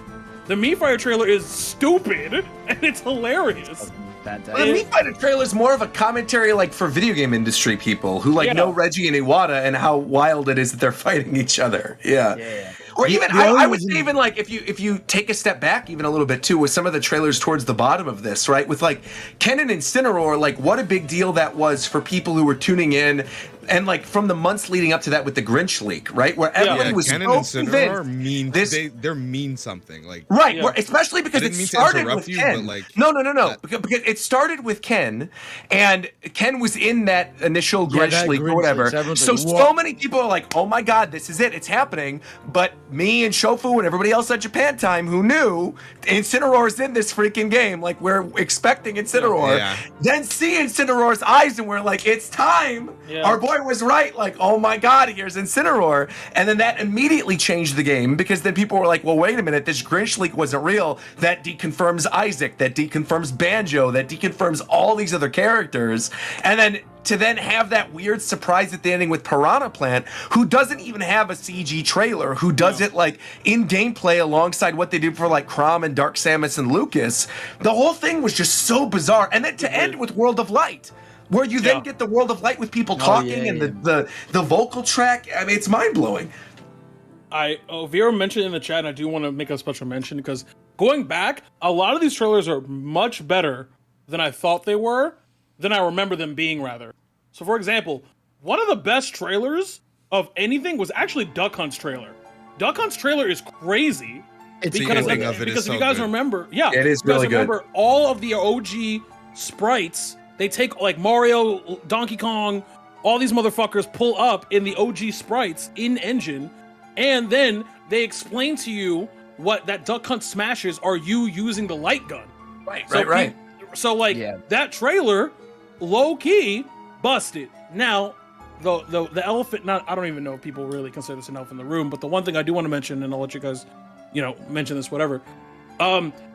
The Mii Fighter trailer is stupid, and it's hilarious. Fantastic. Well, the Mii Fighter trailer is more of a commentary, like, for video game industry people who know Reggie and Iwata and how wild it is that they're fighting each other. Yeah. Or even I would say even like if you take a step back even a little bit too with some of the trailers towards the bottom of this, right? With like Ken and Incineroar, like what a big deal that was for people who were tuning in and like from the months leading up to that with the Grinch leak, right, where everybody was Ken and Incineroar are mean. They're mean something like right, where, especially because it started with you, Ken. But like, no, because it started with Ken, and Ken was in that initial Grinch leak or whatever. So many people are like, "Oh my God, this is it! It's happening!" But me and Shofu and everybody else at Japan Time who knew Incineroar's in this freaking game, like we're expecting Incineroar, then see Incineroar's eyes, and we're like, "It's time!" Our boy was right. Like, oh my God, here's Incineroar. And then that immediately changed the game because then people were like, well, wait a minute, this Grinch leak wasn't real. That deconfirms Isaac, that deconfirms Banjo, that deconfirms all these other characters. And then to then have that weird surprise at the ending with Piranha Plant, who doesn't even have a CG trailer, who does it like in gameplay alongside what they do for like Chrom and Dark Samus and Lucas. The whole thing was just so bizarre. And then to end with World of Light, where you then get the World of Light with people talking and the vocal track. I mean, it's mind-blowing. Vera mentioned in the chat, and I do want to make a special mention, because going back, a lot of these trailers are much better than I thought they were, than I remember them being, rather. So, for example, one of the best trailers of anything was actually Duck Hunt's trailer. Duck Hunt's trailer is crazy. Because if you guys remember, it is really good. Remember all of the OG sprites. They take like Mario, Donkey Kong, all these motherfuckers pull up in the OG sprites in engine, and then they explain to you what that Duck Hunt smashes are you using the light gun. Right. So like that trailer, low key busted. Now, the elephant. I don't even know if people really consider this an elephant in the room, but the one thing I do want to mention, and I'll let you guys, mention this, whatever.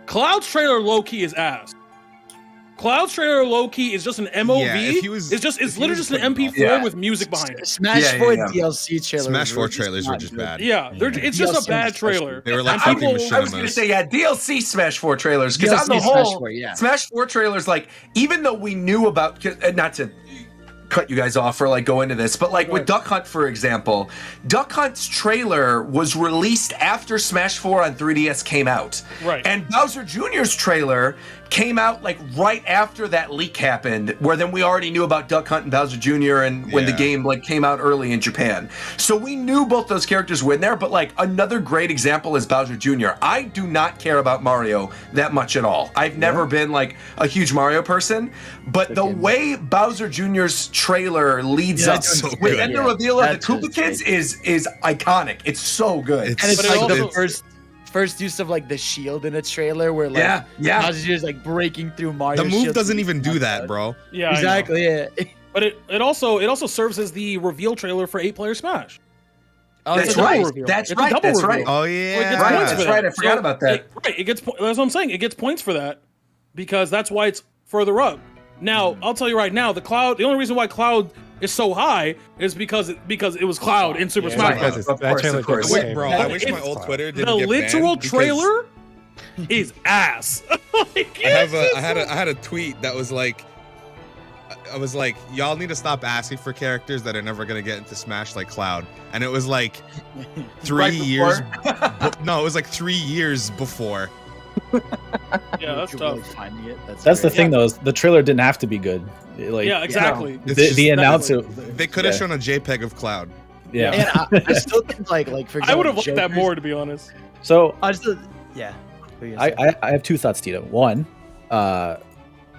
Cloud's trailer low key is ass. Cloud's trailer low key is just an MOV. It's literally just an MP4 with music behind it. Smash 4 DLC trailers. Smash 4 trailers were just bad. It's just a bad trailer. They were like I was going to say DLC Smash 4 trailers, because on the whole, Smash 4 trailers, like, even though we knew about, not to cut you guys off or like go into this, but like with Duck Hunt, for example, Duck Hunt's trailer was released after Smash 4 on 3DS came out. Right. And Bowser Jr.'s trailer came out like right after that leak happened, where then we already knew about Duck Hunt and Bowser Jr. and when the game like came out early in Japan. So we knew both those characters were in there, but like another great example is Bowser Jr. I do not care about Mario that much at all. I've never been like a huge Mario person, but the way Bowser Jr.'s trailer leads up with the reveal of the Koopa Kids is iconic. It's so good. And it's like the first use of like the shield in a trailer where like Bowser is like breaking through Mario. The move doesn't even do that, bro. Yeah, exactly. Yeah. But it also serves as the reveal trailer for 8-player Smash. Oh, that's right. That's right. Oh yeah, that's right. I forgot about that. It gets. That's what I'm saying. It gets points for that because that's why it's further up. Now, I'll tell you right now, the only reason why Cloud is so high is because it was Cloud in Super Smash Bros. Of course. Wait, bro, I wish my old Twitter didn't the get literal banned trailer is ass. I had a tweet that was like, I was like, y'all need to stop asking for characters that are never gonna get into Smash like Cloud, and it was like 3 years. No, it was like 3 years before. Yeah, that's tough. Finding it. That's the thing, though. Is the trailer didn't have to be good. Like, exactly. The announcer. They could have shown a JPEG of Cloud. Yeah. And I still think like for example, I would have liked that more, to be honest. So I have two thoughts, Tito. One, I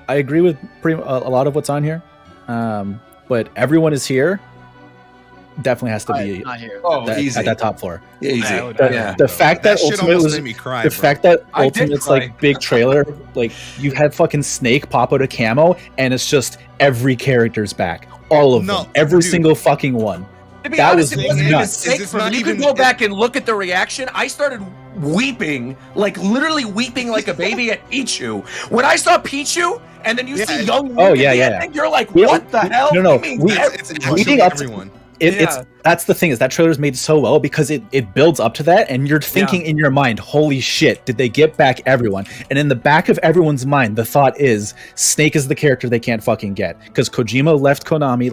agree with a lot of what's on here, but everyone is here. Definitely has to be at that top floor. Easy. The fact that Ultimate was made me cry, the fact that Ultimate's like big trailer, like you had fucking Snake pop out a camo, and it's just every character's back, all of them, every single fucking one. To be honest, it wasn't even Snake for me. You can go back and look at the reaction. I started weeping, like literally weeping like a baby at Pichu. When I saw Pichu, and then you see young Luke you're like, what the hell? No, it's actually everyone. It's that's the thing, is that trailer's made so well because it builds up to that, and you're thinking in your mind, holy shit, did they get back everyone? And in the back of everyone's mind, the thought is Snake is the character they can't fucking get because Kojima left Konami.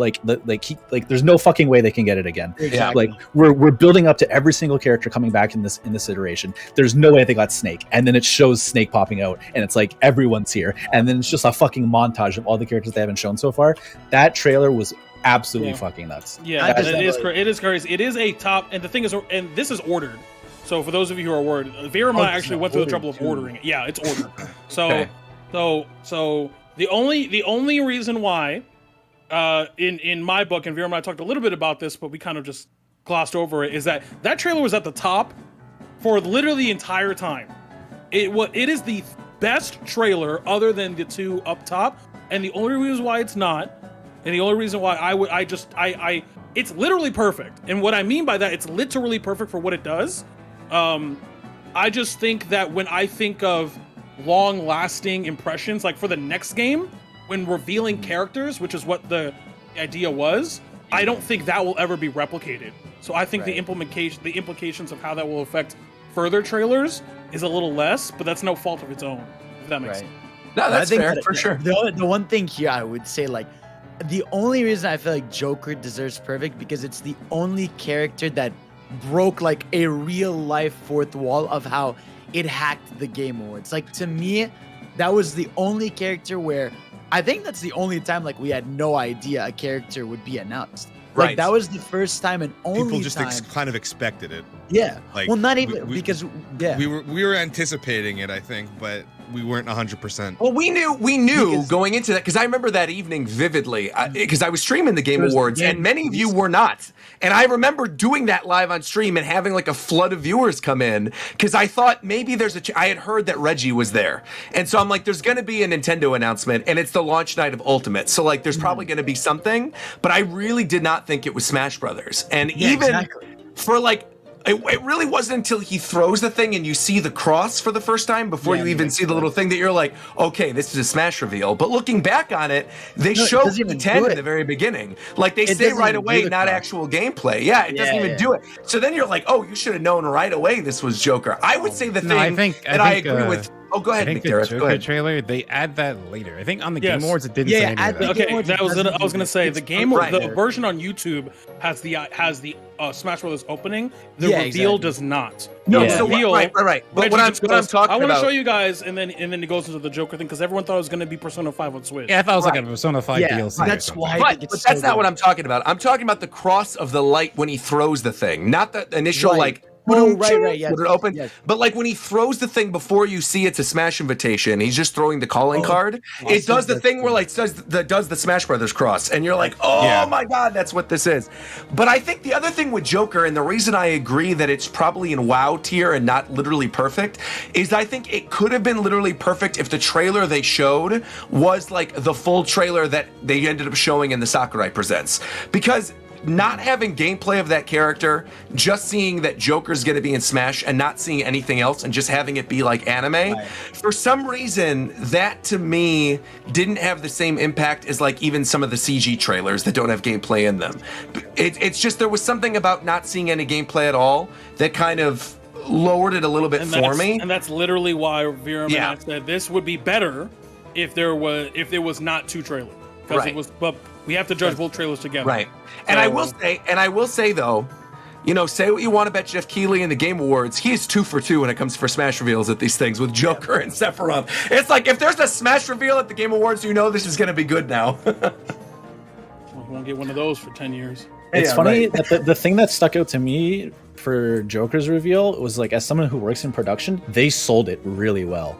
There's no fucking way they can get it again. Exactly. Like we're building up to every single character coming back in this iteration. There's no way they got Snake, and then it shows Snake popping out, and it's like everyone's here, and then it's just a fucking montage of all the characters they haven't shown so far. That trailer was absolutely fucking nuts. Yeah, it is crazy. It is a top, and the thing is, and this is ordered. So for those of you who are worried, Vera and I actually went through the trouble of ordering it. Yeah, it's ordered. So, Okay. so the only reason why, in my book, and Vera and I talked a little bit about this, but we kind of just glossed over it, is that trailer was at the top for literally the entire time. It is the best trailer other than the two up top, and the only reason why it's not, and the only reason why it's literally perfect. And what I mean by that, it's literally perfect for what it does. I just think that when I think of long-lasting impressions, like for the next game, when revealing characters, which is what the idea was, I don't think that will ever be replicated. So I think the implications of how that will affect further trailers is a little less, but that's no fault of its own, if that makes sense. No, that's fair, for sure. The one thing here I would say, like, the only reason I feel like Joker deserves perfect because it's the only character that broke like a real life fourth wall of how it hacked the Game Awards. Like, to me, that was the only character where I think that's the only time like we had no idea a character would be announced. Like, that was the first time and only people just kind of expected it. Yeah. Like, well, not even because we were anticipating it, I think, but we weren't 100%. Well, we knew going into that, because I remember that evening vividly, because I was streaming the Game Awards, and many of you were not. And I remember doing that live on stream and having like a flood of viewers come in, because I thought maybe I had heard that Reggie was there. And so I'm like, there's going to be a Nintendo announcement, and it's the launch night of Ultimate. So like, there's probably going to be something, but I really did not think it was Smash Brothers. And for like, it really wasn't until he throws the thing and you see the cross for the first time before you even see the little thing that you're like, okay, this is a Smash reveal. But looking back on it, they showed the 10 at the very beginning. Like, they say right away, not actual gameplay. Yeah, it doesn't even do it. So then you're like, oh, you should have known right away this was Joker. I would say the thing I agree with. Oh, go ahead, I think the Joker trailer, they add that later. I think on the Game Awards it didn't say any of that. Okay, I was gonna say the version on YouTube has the Smash Brothers opening. The reveal does not. No, right. But what I'm talking about, I want to show you guys, and then it goes into the Joker thing, because everyone thought it was gonna be Persona 5 on Switch. Yeah, I thought it was like a Persona 5 DLC. That's why. But that's not what I'm talking about. I'm talking about the cross of the light when he throws the thing, not the initial like. Oh, right, yes. Would it open? Yes. But like when he throws the thing before you see it's a Smash invitation, he's just throwing the calling card. It does the thing where like does the Smash Brothers cross, and you're like, oh my god, that's what this is. But I think the other thing with Joker, and the reason I agree that it's probably in WoW tier and not literally perfect, is I think it could have been literally perfect if the trailer they showed was like the full trailer that they ended up showing in the Sakurai Presents, because not having gameplay of that character, just seeing that Joker's going to be in Smash and not seeing anything else and just having it be like anime, for some reason, that to me didn't have the same impact as like even some of the CG trailers that don't have gameplay in them. It's just there was something about not seeing any gameplay at all that kind of lowered it a little bit for me. And that's literally why Vera said this would be better if there was not two trailers. Because it was, but we have to judge both trailers together. Right. And I will say though, you know, say what you want about Jeff Keighley in the Game Awards, he is 2 for 2 when it comes for Smash reveals at these things with Joker and Sephiroth. It's like, if there's a Smash reveal at the Game Awards, you know this is going to be good now. We won't get one of those for 10 years. It's funny that the thing that stuck out to me for Joker's reveal was like, as someone who works in production, they sold it really well.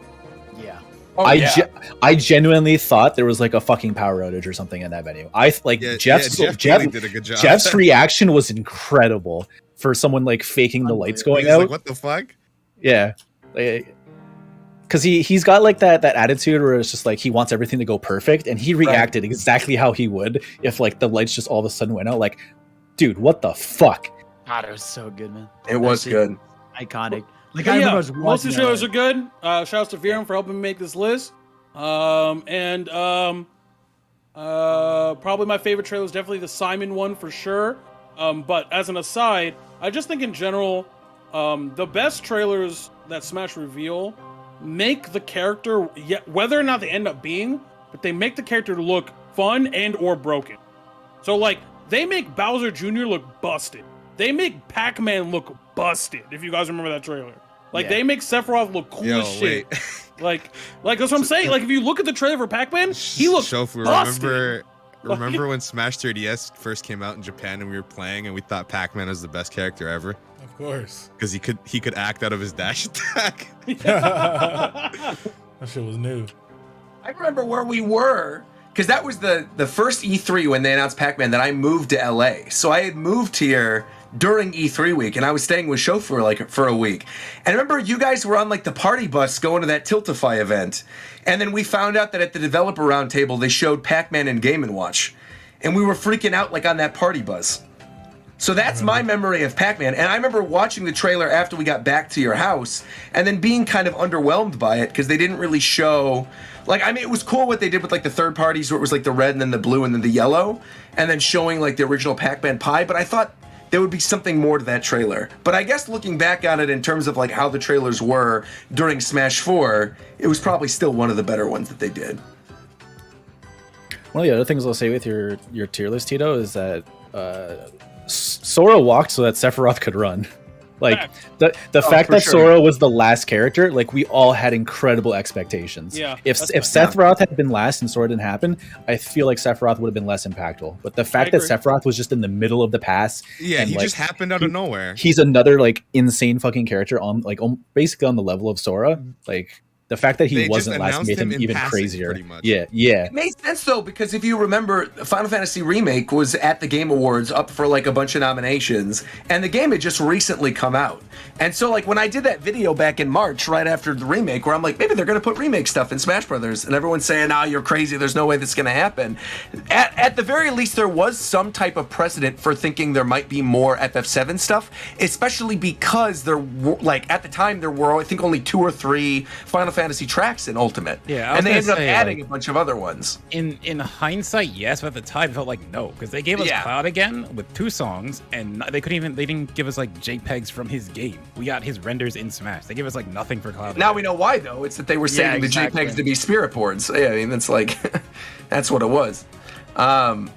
I genuinely thought there was like a fucking power outage or something in that venue. Jeff did a good job. Jeff's reaction was incredible for someone like faking the lights going out. Like, what the fuck? Yeah, because he's got like that attitude where it's just like he wants everything to go perfect, and he reacted exactly how he would if like the lights just all of a sudden went out. Like, dude, what the fuck? God, it was so good, man. It was good. Iconic. Like, most of the trailers are good. Shout out to Viren for helping me make this list. Probably my favorite trailer is definitely the Simon one for sure. But as an aside, I just think in general, the best trailers that Smash reveal make the character, whether or not they end up being, but they make the character look fun and or broken. So like, they make Bowser Jr. look busted. They make Pac-Man look busted, if you guys remember that trailer. Like, they make Sephiroth look cool as shit. Like that's what I'm saying. Like, if you look at the trailer for Pac-Man, he looks busted. Remember when Smash 3DS first came out in Japan and we were playing and we thought Pac-Man was the best character ever? Of course. Because he could act out of his dash attack. That shit was new. I remember where we were, because that was the first E3 when they announced Pac-Man that I moved to LA. So I had moved here during E3 week, and I was staying with Show for a week. And I remember you guys were on like the party bus going to that Tiltify event, and then we found out that at the developer roundtable they showed Pac-Man and Game & Watch, and we were freaking out like on that party bus. So that's my memory of Pac-Man, and I remember watching the trailer after we got back to your house, and then being kind of underwhelmed by it because they didn't really show. Like, I mean, it was cool what they did with like the third parties, where it was like the red and then the blue and then the yellow, and then showing like the original Pac-Man pie. But I thought there would be something more to that trailer. But I guess looking back on it in terms of like how the trailers were during Smash 4, it was probably still one of the better ones that they did. One of the other things I'll say with your tier list, Tito, is that Sora walked so that Sephiroth could run. Like the fact that Sora was the last character, like we all had incredible expectations. Yeah. If Sephiroth had been last and Sora didn't happen, I feel like Sephiroth would have been less impactful. But the fact that Sephiroth was just in the middle of the pass, yeah, and, he just happened out of nowhere. He's another like insane fucking character on like basically on the level of Sora. Like the fact that he wasn't last made him even crazier. Yeah. It made sense though, because if you remember, Final Fantasy Remake was at the Game Awards up for like a bunch of nominations, and the game had just recently come out. And so like when I did that video back in March, right after the remake, where I'm like, maybe they're gonna put remake stuff in Smash Brothers, and everyone's saying, you're crazy, there's no way that's gonna happen. At the very least, there was some type of precedent for thinking there might be more FF7 stuff, especially because there were, like at the time there were I think only 2 or 3 Final Fantasy tracks in Ultimate. Yeah, and they ended up adding a bunch of other ones. In hindsight, yes, but at the time it felt like no, because they gave us Cloud again with 2 songs, and they didn't give us like JPEGs from his game. We got his renders in Smash. They gave us like nothing for Cloud. Now we know why though. It's that they were saving the JPEGs to be spirit boards. Yeah, I mean that's like that's what it was. The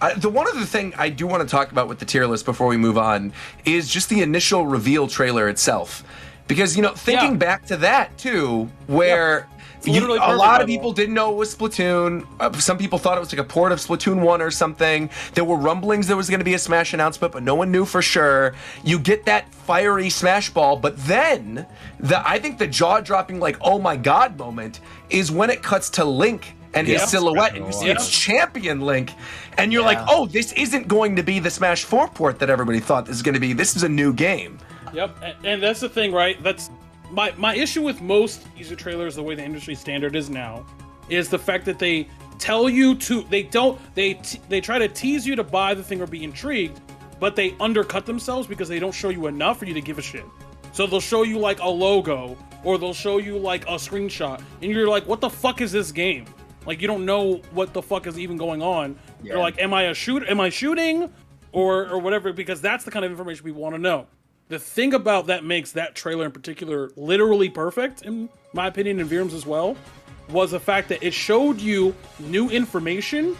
one other thing I do want to talk about with the tier list before we move on is just the initial reveal trailer itself. Because, thinking back to that, too, where a lot of people didn't know it was Splatoon. Some people thought it was like a port of Splatoon 1 or something. There were rumblings there was going to be a Smash announcement, but no one knew for sure. You get that fiery Smash Ball, but then I think the jaw-dropping, like, oh my god moment is when it cuts to Link and his silhouette, and you see it's Champion Link, and you're like, oh, this isn't going to be the Smash 4 port that everybody thought this was going to be. This is a new game. Yep, and that's the thing, right? That's my issue with most teaser trailers, the way the industry standard is now, is the fact that they tell you to, they try to tease you to buy the thing or be intrigued, but they undercut themselves because they don't show you enough for you to give a shit. So they'll show you like a logo, or they'll show you like a screenshot, and you're like, what the fuck is this game? Like, you don't know what the fuck is even going on. Yeah. You're like, am I shooting? Or whatever, because that's the kind of information we want to know. The thing about that makes that trailer in particular literally perfect, in my opinion, and Virum's as well, was the fact that it showed you new information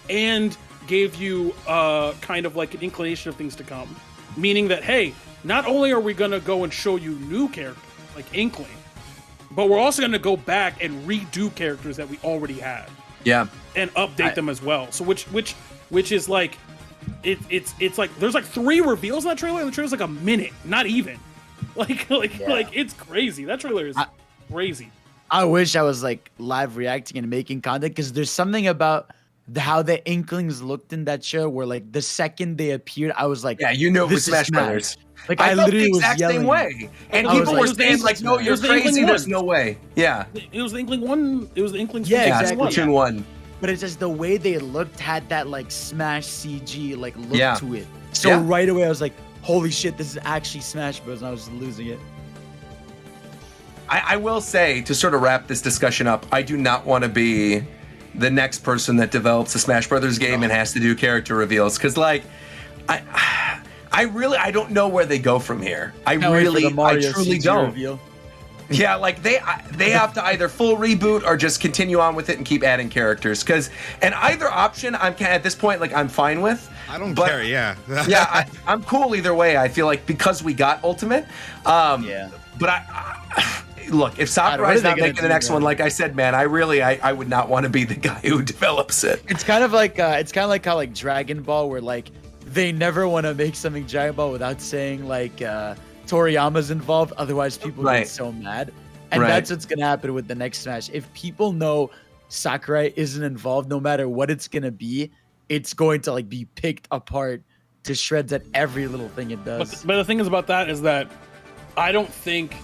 and gave you kind of like an inclination of things to come. Meaning that, hey, not only are we going to go and show you new characters, like Inkling, but we're also going to go back and redo characters that we already had. Yeah. And update them as well. So which is like, it's like there's like 3 reveals in that trailer, and the trailer's like a minute, not even. Like it's crazy. That trailer is crazy. I wish I was like live reacting and making content, because there's something about how the Inklings looked in that show where like the second they appeared, I was like, it was Smash Brothers. Like I literally felt the exact was yelling. Same way, and people were saying like, "No, you're crazy. There's no way." Yeah, it was the Inkling 1. It was the Inkling. Yeah, exactly. Splatoon 1. But it's just the way they looked had that like Smash CG like look to it. So right away I was like, holy shit, this is actually Smash Bros. And I was losing it. I will say, to sort of wrap this discussion up, I do not want to be the next person that develops a Smash Brothers game and has to do character reveals, because like I don't know where they go from here. I truly don't. Reveal. Yeah, like they have to either full reboot or just continue on with it and keep adding characters. And either option, I'm at this point like I'm fine with. I don't care. Yeah. I'm cool either way. I feel like because we got Ultimate. But look, if Sakurai's not making the next one, like I said, man, I would not want to be the guy who develops it. It's kind of like how like Dragon Ball, where like they never want to make something Dragon Ball without saying like Toriyama's involved, otherwise people get so mad. And that's what's gonna happen with the next Smash. If people know Sakurai isn't involved, no matter what it's gonna be, it's going to like be picked apart to shreds at every little thing it does. But the thing is about that is that I don't think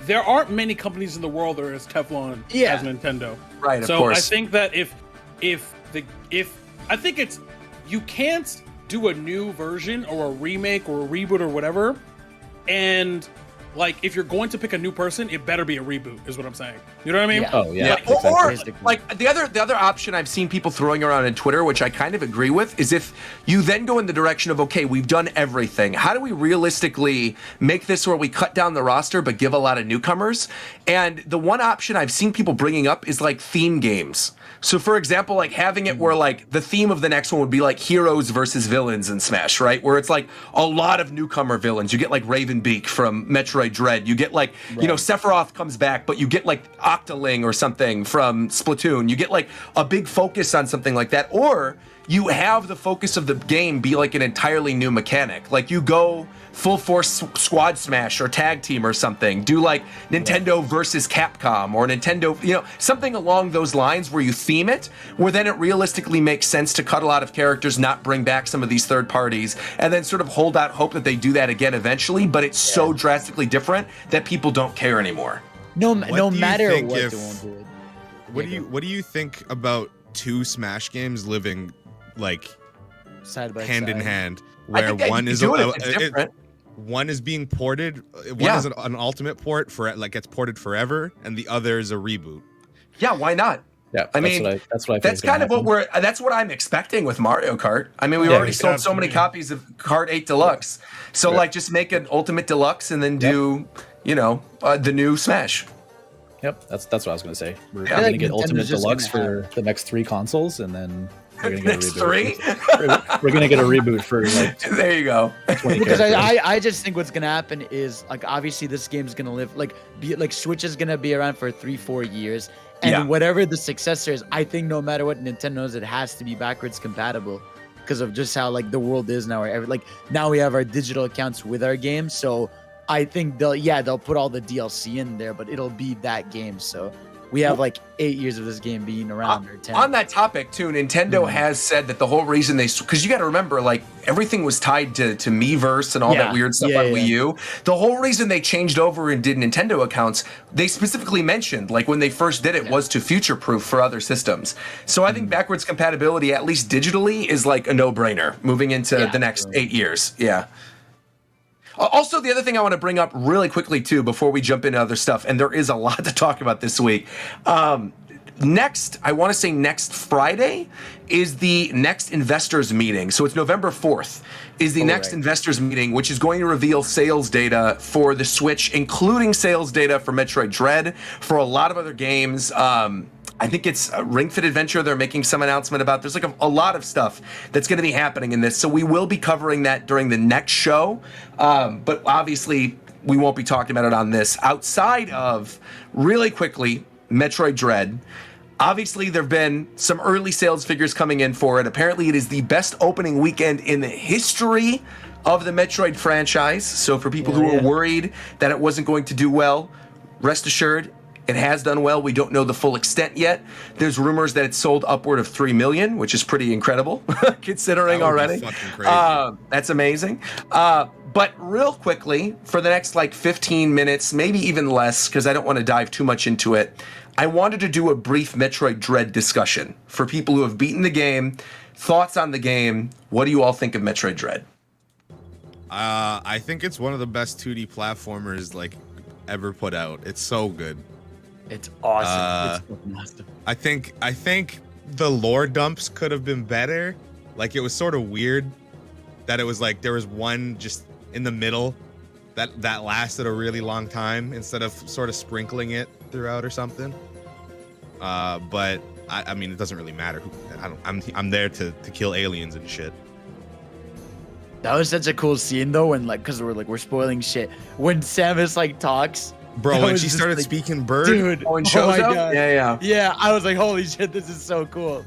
there aren't many companies in the world that are as Teflon as Nintendo. Right, so of course. I think that if I think it's, you can't do a new version or a remake or a reboot or whatever, and like if you're going to pick a new person, it better be a reboot, is what I'm saying. You know what I mean? Yeah. Oh yeah. Or like the other option I've seen people throwing around on Twitter, which I kind of agree with, is if you then go in the direction of, okay, we've done everything. How do we realistically make this where we cut down the roster but give a lot of newcomers? And the one option I've seen people bringing up is like theme games. So for example, like having it where like the theme of the next one would be like heroes versus villains in Smash, right? Where it's like a lot of newcomer villains. You get like Ravenbeak from Metroid Dread. You get like, you know, Sephiroth comes back, but you get like Octoling or something from Splatoon. You get like a big focus on something like that. Or you have the focus of the game be like an entirely new mechanic. Like you go full force squad smash or tag team or something. Do like Nintendo versus Capcom or Nintendo, you know, something along those lines where you theme it, where then it realistically makes sense to cut a lot of characters, not bring back some of these third parties, and then sort of hold out hope that they do that again eventually, but it's so drastically different that people don't care anymore. No matter what, they won't do it. What do you think about two Smash games living like side by hand side in hand, where one is one is being ported, one is an ultimate port for like gets ported forever, and the other is a reboot? Yeah, why not? Yeah, I mean, that's kind of what that's what I'm expecting with Mario Kart. I mean, we already sold so many copies of Kart 8 Deluxe, so like just make an Ultimate Deluxe and then do you know the new Smash. Yep, that's what I was gonna say. We're gonna get Ultimate Deluxe for the next 3 consoles, and then we're gonna get a reboot. We're gonna get a reboot for like. There you go. Because I just think what's gonna happen is like obviously this game's gonna live like Switch is gonna be around for 3-4 years, and whatever the successor is, I think no matter what Nintendo knows, it has to be backwards compatible because of just how like the world is now. Where now we have our digital accounts with our games, so I think they'll put all the DLC in there, but it'll be that game. So we have like 8 years of this game being around, or 10. On that topic too, Nintendo has said that the whole reason because you got to remember, like everything was tied to Miiverse and all that weird stuff on Wii U. The whole reason they changed over and did Nintendo accounts, they specifically mentioned, like when they first did it, was to future-proof for other systems. So I think backwards compatibility, at least digitally, is like a no-brainer moving into the next 8 years. Yeah. Also, the other thing I want to bring up really quickly, too, before we jump into other stuff, and there is a lot to talk about this week. Next Friday is the next investors meeting. So it's November 4th is the next investors meeting, which is going to reveal sales data for the Switch, including sales data for Metroid Dread, for a lot of other games. I think it's Ring Fit Adventure they're making some announcement about. There's like a lot of stuff that's going to be happening in this. So we will be covering that during the next show. But obviously, we won't be talking about it on this. Outside of, really quickly, Metroid Dread. Obviously, there have been some early sales figures coming in for it. Apparently, it is the best opening weekend in the history of the Metroid franchise. So for people who were worried that it wasn't going to do well, rest assured, it has done well. We don't know the full extent yet. There's rumors that it's sold upward of 3 million, which is pretty incredible, considering already. That's amazing. But real quickly, for the next like 15 minutes, maybe even less, because I don't want to dive too much into it, I wanted to do a brief Metroid Dread discussion for people who have beaten the game. Thoughts on the game. What do you all think of Metroid Dread? I think it's one of the best 2D platformers like ever put out. It's so good. It's awesome. It's awesome. I think the lore dumps could have been better. Like it was sort of weird that it was like there was one just in the middle that lasted a really long time instead of sort of sprinkling it throughout or something. But I mean, it doesn't really matter. I'm there to kill aliens and shit. That was such a cool scene though, when like, cause we're spoiling shit. When Samus like talks Bro, That when was she just started like, speaking bird, dude. Oh, and Oh my Chozo? God. Yeah. Yeah, I was like, holy shit, this is so cool.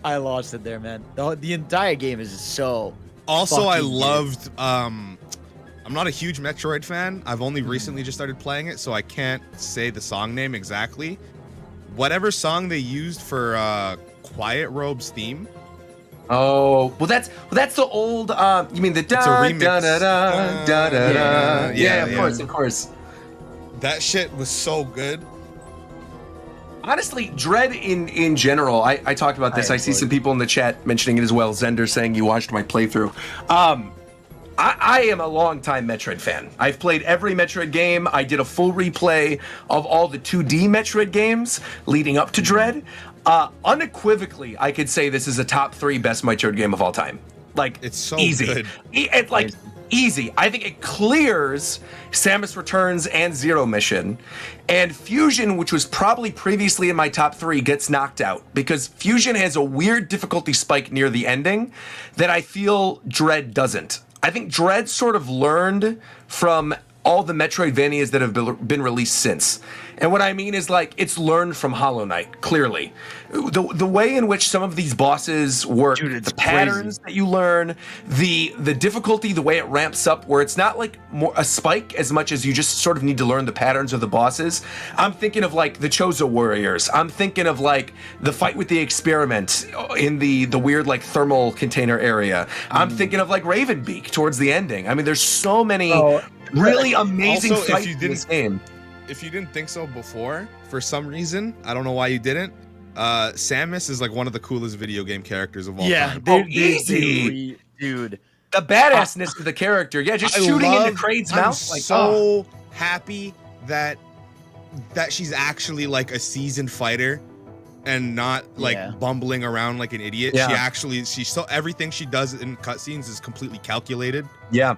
I lost it there, man. The entire game is so. also I fucking good. loved I'm not a huge Metroid fan. I've only recently just started playing it, so I can't say the song name exactly. Whatever song they used for Quiet Robe's theme. Oh, well, that's the old. You mean the da It's a remix. da da da da da da? Yeah, Of course, of course. That shit was so good. Honestly, Dread in general, I talked about this. I see some people in the chat mentioning it as well. Zender saying you watched my playthrough. I am a longtime Metroid fan. I've played every Metroid game. I did a full replay of all the 2D Metroid games leading up to Dread. Unequivocally, I could say this is a top 3 best Metroid game of all time. Like, It's so easy. good. It's like easy. I think it clears Samus Returns and Zero Mission. And Fusion, which was probably previously in my top 3, gets knocked out because Fusion has a weird difficulty spike near the ending that I feel Dread doesn't. I think Dread sort of learned from all the Metroidvanias that have been released since. And what I mean is, like, it's learned from Hollow Knight, clearly. The way in which some of these bosses work, Dude, it's the patterns that you learn, the difficulty, the way it ramps up, where it's not like more a spike as much as you just sort of need to learn the patterns of the bosses. I'm thinking of like the Chozo Warriors. I'm thinking of like the fight with the Experiment in the weird like thermal container area. I'm thinking of like Ravenbeak towards the ending. I mean, there's so many really amazing Also, fights in this game. If you didn't think so before, for some reason, I don't know why you didn't. Samus is like one of the coolest video game characters of all time. Easy. Dude. The badassness of the character. Yeah, just shooting into Kraid's I'm mouth. Like, so happy that she's actually like a seasoned fighter and not like bumbling around like an idiot. Yeah. She's so everything she does in cutscenes is completely calculated. Yeah.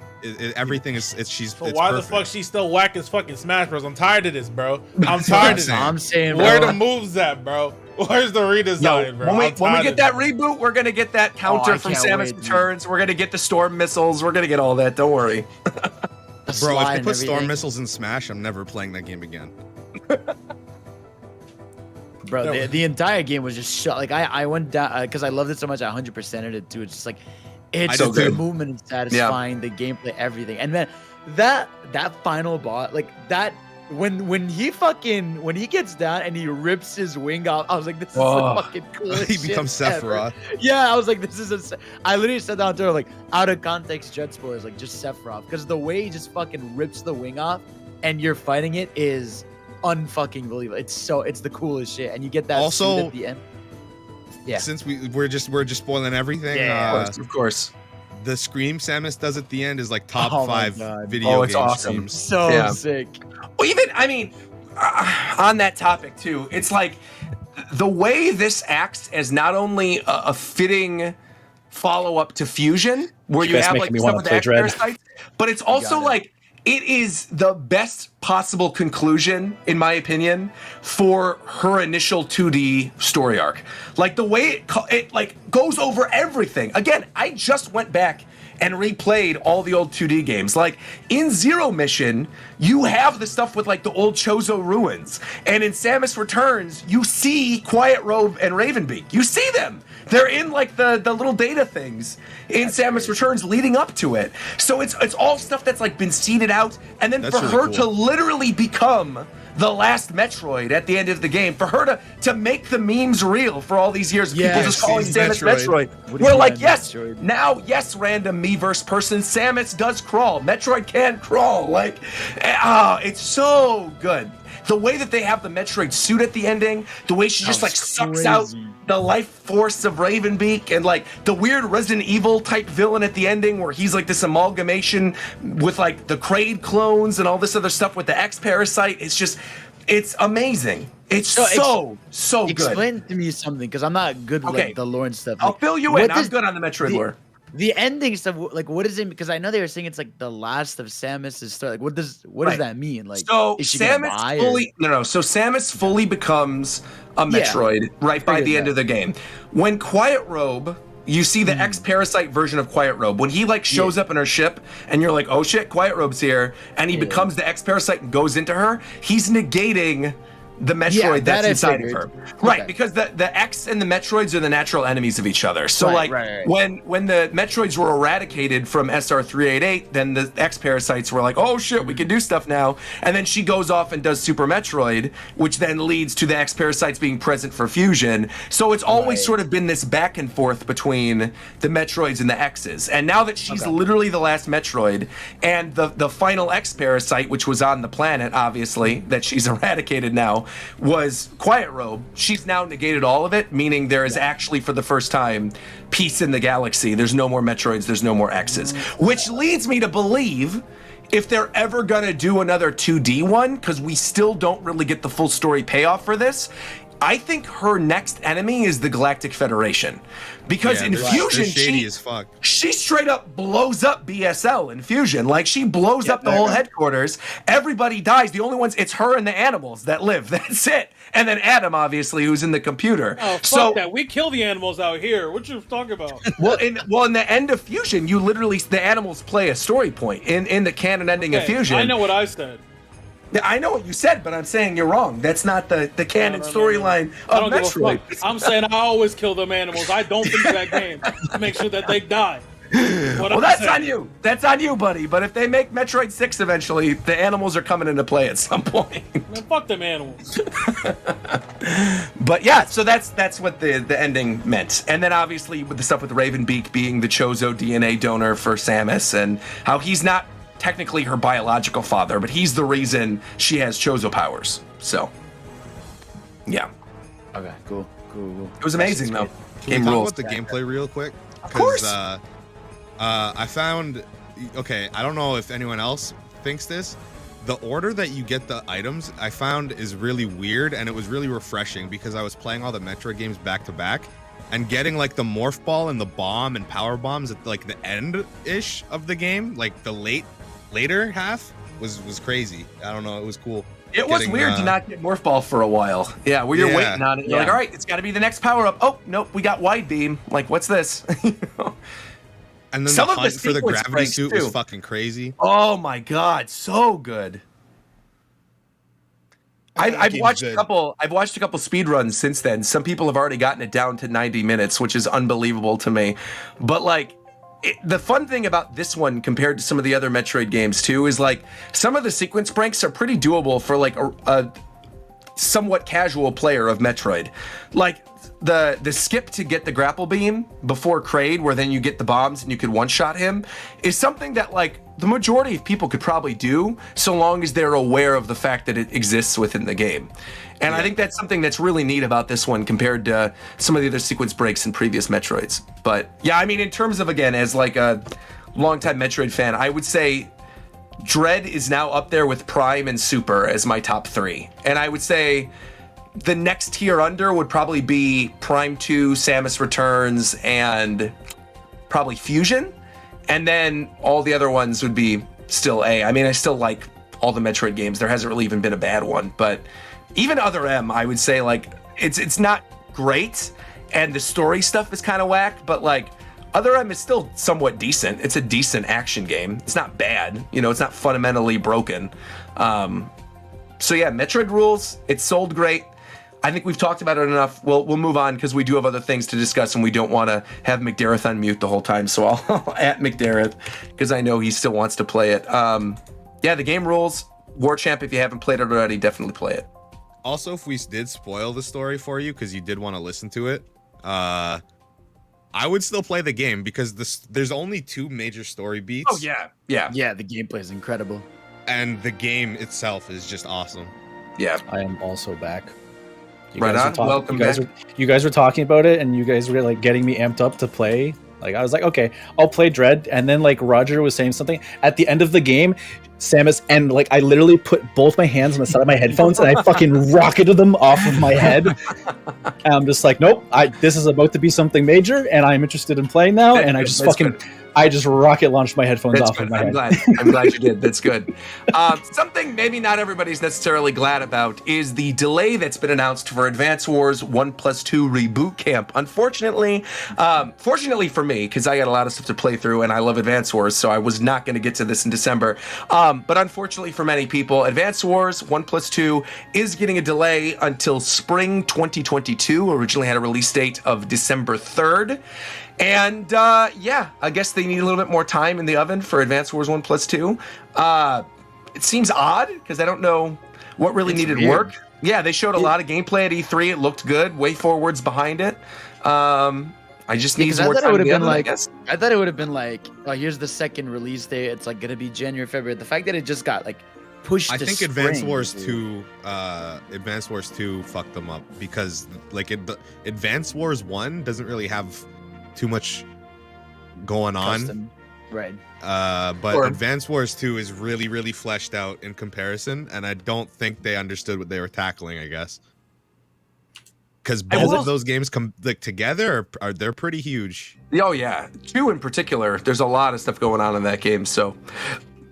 Everything is she's. So it's why perfect. the fuck she's still whacking fucking Smash Bros? I'm tired of this, bro. I'm tired of this. saying. I'm saying, bro. Where the moves at, bro? Where's the redesign, bro? When we I'm tired get of that this. reboot, we're gonna get that counter I from can't Samus wait, dude. Returns. We're gonna get the storm missiles. We're gonna get all that. Don't worry. Bro, if they put storm missiles in Smash, I'm never playing that game again. Bro, the entire game was just shut. Like I went down because I loved it so much. I 100%ed it too. It's just like it's So the good. movement is satisfying, the gameplay, everything. And then that final boss, like that when he gets down and he rips his wing off, I was like, this is the fucking coolest He shit becomes ever. Sephiroth. Yeah, I was like, this is I literally said down to like out of context jet spoilers, like just Sephiroth, because the way he just fucking rips the wing off and you're fighting it is unfucking believable. It's the coolest shit, and you get that Also, suit at the end. Yeah. Since we're just spoiling everything. Yeah, Of course. The scream Samus does at the end is like top Oh my 5 God. video it's game awesome. screams. So Yeah. sick. Well, even I mean, on that topic too, it's like the way this acts as not only a fitting follow-up to Fusion, where you guys have making like me some wanna of the play X Dread. parasites, but it's also it. like it is the best possible conclusion, in my opinion, for her initial 2D story arc. Like the way it like goes over everything. Again, I just went back and replayed all the old 2D games. Like in Zero Mission, you have the stuff with like the old Chozo ruins, and in Samus Returns, you see Quiet Robe and Ravenbeak. You see them. They're in like the little data things in Samus Returns leading up to it. So it's all stuff that's like been seeded out, and then That's for really her cool. to literally become the last Metroid at the end of the game, for her to make the memes real for all these years, people just calling Samus Metroid. What do We're you like, mean, yes, Metroid? now, yes, random Miiverse person, Samus does crawl. Metroid can crawl. Like, it's so good. The way that they have the Metroid suit at the ending, the way she just like sucks out the life force of Ravenbeak, and like the weird Resident Evil type villain at the ending where he's like this amalgamation with like the Kraid clones and all this other stuff with the X parasite. It's amazing. It's so good. Explain to me something, because I'm not good with like, the lore and stuff. I'll Like, fill you what in. I'm does good on the Metroid lore. The ending stuff, like, what is it? Because I know they were saying it's like the last of Samus's story. Like, what does that mean? Like, so is she gonna Samus die, or- fully So Samus fully becomes a Metroid right by the end of the game. When Quiet Robe You see the X-Parasite version of Quiet Robe. When he like shows up in her ship and you're like, oh shit, Quiet Robe's here, and he becomes the X-Parasite and goes into her, he's negating the Metroid that's inside of her. Right, because the X and the Metroids are the natural enemies of each other. So when the Metroids were eradicated from SR388, then the X-Parasites were like, oh shit, we can do stuff now. And then she goes off and does Super Metroid, which then leads to the X-Parasites being present for fusion. So it's always sort of been this back and forth between the Metroids and the X's. And now that she's literally the last Metroid, and the final X-Parasite, which was on the planet, obviously, that she's eradicated now, was Quiet Robe, she's now negated all of it, meaning there is actually, for the first time, peace in the galaxy. There's no more Metroids, there's no more X's. Which leads me to believe, if they're ever gonna do another 2D one, because we still don't really get the full story payoff for this, I think her next enemy is the Galactic Federation. Because in Fusion, she straight up blows up BSL in Fusion. Like, she blows up the whole headquarters. Everybody dies. The only ones, it's her and the animals that live. That's it. And then Adam, obviously, who's in the computer. Oh, fuck that. We kill the animals out here. What you talking about? Well, in the end of Fusion, you literally, the animals play a story point in the canon ending of Fusion. I know what I said. I know what you said, but I'm saying you're wrong. That's not the canon storyline of Metroid. I'm saying I always kill them animals. I don't finish that game to make sure that they die. Well, that's on you. That's on you, buddy. But if they make Metroid 6 eventually, the animals are coming into play at some point. Man, fuck them animals. But yeah, so that's what the ending meant. And then obviously with the stuff with Ravenbeak being the Chozo DNA donor for Samus, and how he's not technically her biological father, but he's the reason she has Chozo powers. So, yeah. Okay, cool. It was amazing, though. Can we talk about the gameplay real quick? Of course. I found, okay, I don't know if anyone else thinks this, the order that you get the items, I found is really weird, and it was really refreshing because I was playing all the Metroid games back to back, and getting like the Morph Ball and the bomb and power bombs at like the end-ish of the game, like the later half was crazy. I don't know, it was cool. It was weird to not get Morph Ball for a while. Yeah, where you're waiting on it. You're like, all right, it's got to be the next power up. Oh, nope, we got Wide Beam. Like, what's this? And then the hunt for the gravity suit was fucking crazy. Oh my god, so good. I've watched a couple speedruns since then. Some people have already gotten it down to 90 minutes, which is unbelievable to me. But like, the fun thing about this one compared to some of the other Metroid games too is like some of the sequence breaks are pretty doable for like a somewhat casual player of Metroid. Like the skip to get the grapple beam before Kraid, where then you get the bombs and you could one-shot him, is something that like the majority of people could probably do so long as they're aware of the fact that it exists within the game. And I think that's something that's really neat about this one compared to some of the other sequence breaks in previous Metroids. But yeah, I mean, in terms of, again, as like a longtime Metroid fan, I would say Dread is now up there with Prime and Super as my top 3. And I would say the next tier under would probably be Prime 2, Samus Returns, and probably Fusion. And then all the other ones would be still A. I mean, I still like all the Metroid games. There hasn't really even been a bad one. But even Other M, I would say, like, it's not great, and the story stuff is kind of whack, but like Other M is still somewhat decent. It's a decent action game. It's not bad. You know, it's not fundamentally broken. So yeah, Metroid rules. It sold great. I think we've talked about it enough. We'll move on because we do have other things to discuss, and we don't want to have McDareth on mute the whole time. So I'll at McDareth because I know he still wants to play it. Yeah, the game rules. War Champ, if you haven't played it already, definitely play it. Also, if we did spoil the story for you because you did want to listen to it, I would still play the game because there's only 2 major story beats. Oh yeah. The gameplay is incredible, and the game itself is just awesome. Yeah, I am also back. Welcome back. You guys were talking about it, and you guys were like getting me amped up to play. Like, I was like, okay, I'll play Dread, and then like Roger was saying something at the end of the game, Samus, and like I literally put both my hands on the side of my headphones and I fucking rocketed them off of my head. And I'm just like, nope, this is about to be something major, and I'm interested in playing now. And I just fucking I just rocket launched my headphones That's off good. of my I'm head. glad you did. That's good. Something maybe not everybody's necessarily glad about is the delay that's been announced for Advance Wars 1+2 Reboot Camp. Unfortunately, fortunately for me, because I got a lot of stuff to play through and I love Advance Wars, so I was not going to get to this in December. But unfortunately for many people, Advance Wars 1+2 is getting a delay until spring 2022. Originally had a release date of December 3rd. And yeah, I guess they need a little bit more time in the oven for Advance Wars 1+2. It seems odd because I don't know what really needed work. Yeah, they showed a lot of gameplay at E3. It looked good. Way forwards behind it. I just need more time. I thought it would have been like, oh, here's the second release date. It's like gonna be January, February. The fact that it just got like pushed. I to think spring, Advance Wars dude. 2, Advance Wars 2 fucked them up because like Advance Wars 1 doesn't really have too much going on. Custom. Right. But Advance Wars 2 is really, really fleshed out in comparison, and I don't think they understood what they were tackling, I guess. Because both of those games come like together are they're pretty huge. Oh yeah, 2 in particular. There's a lot of stuff going on in that game. So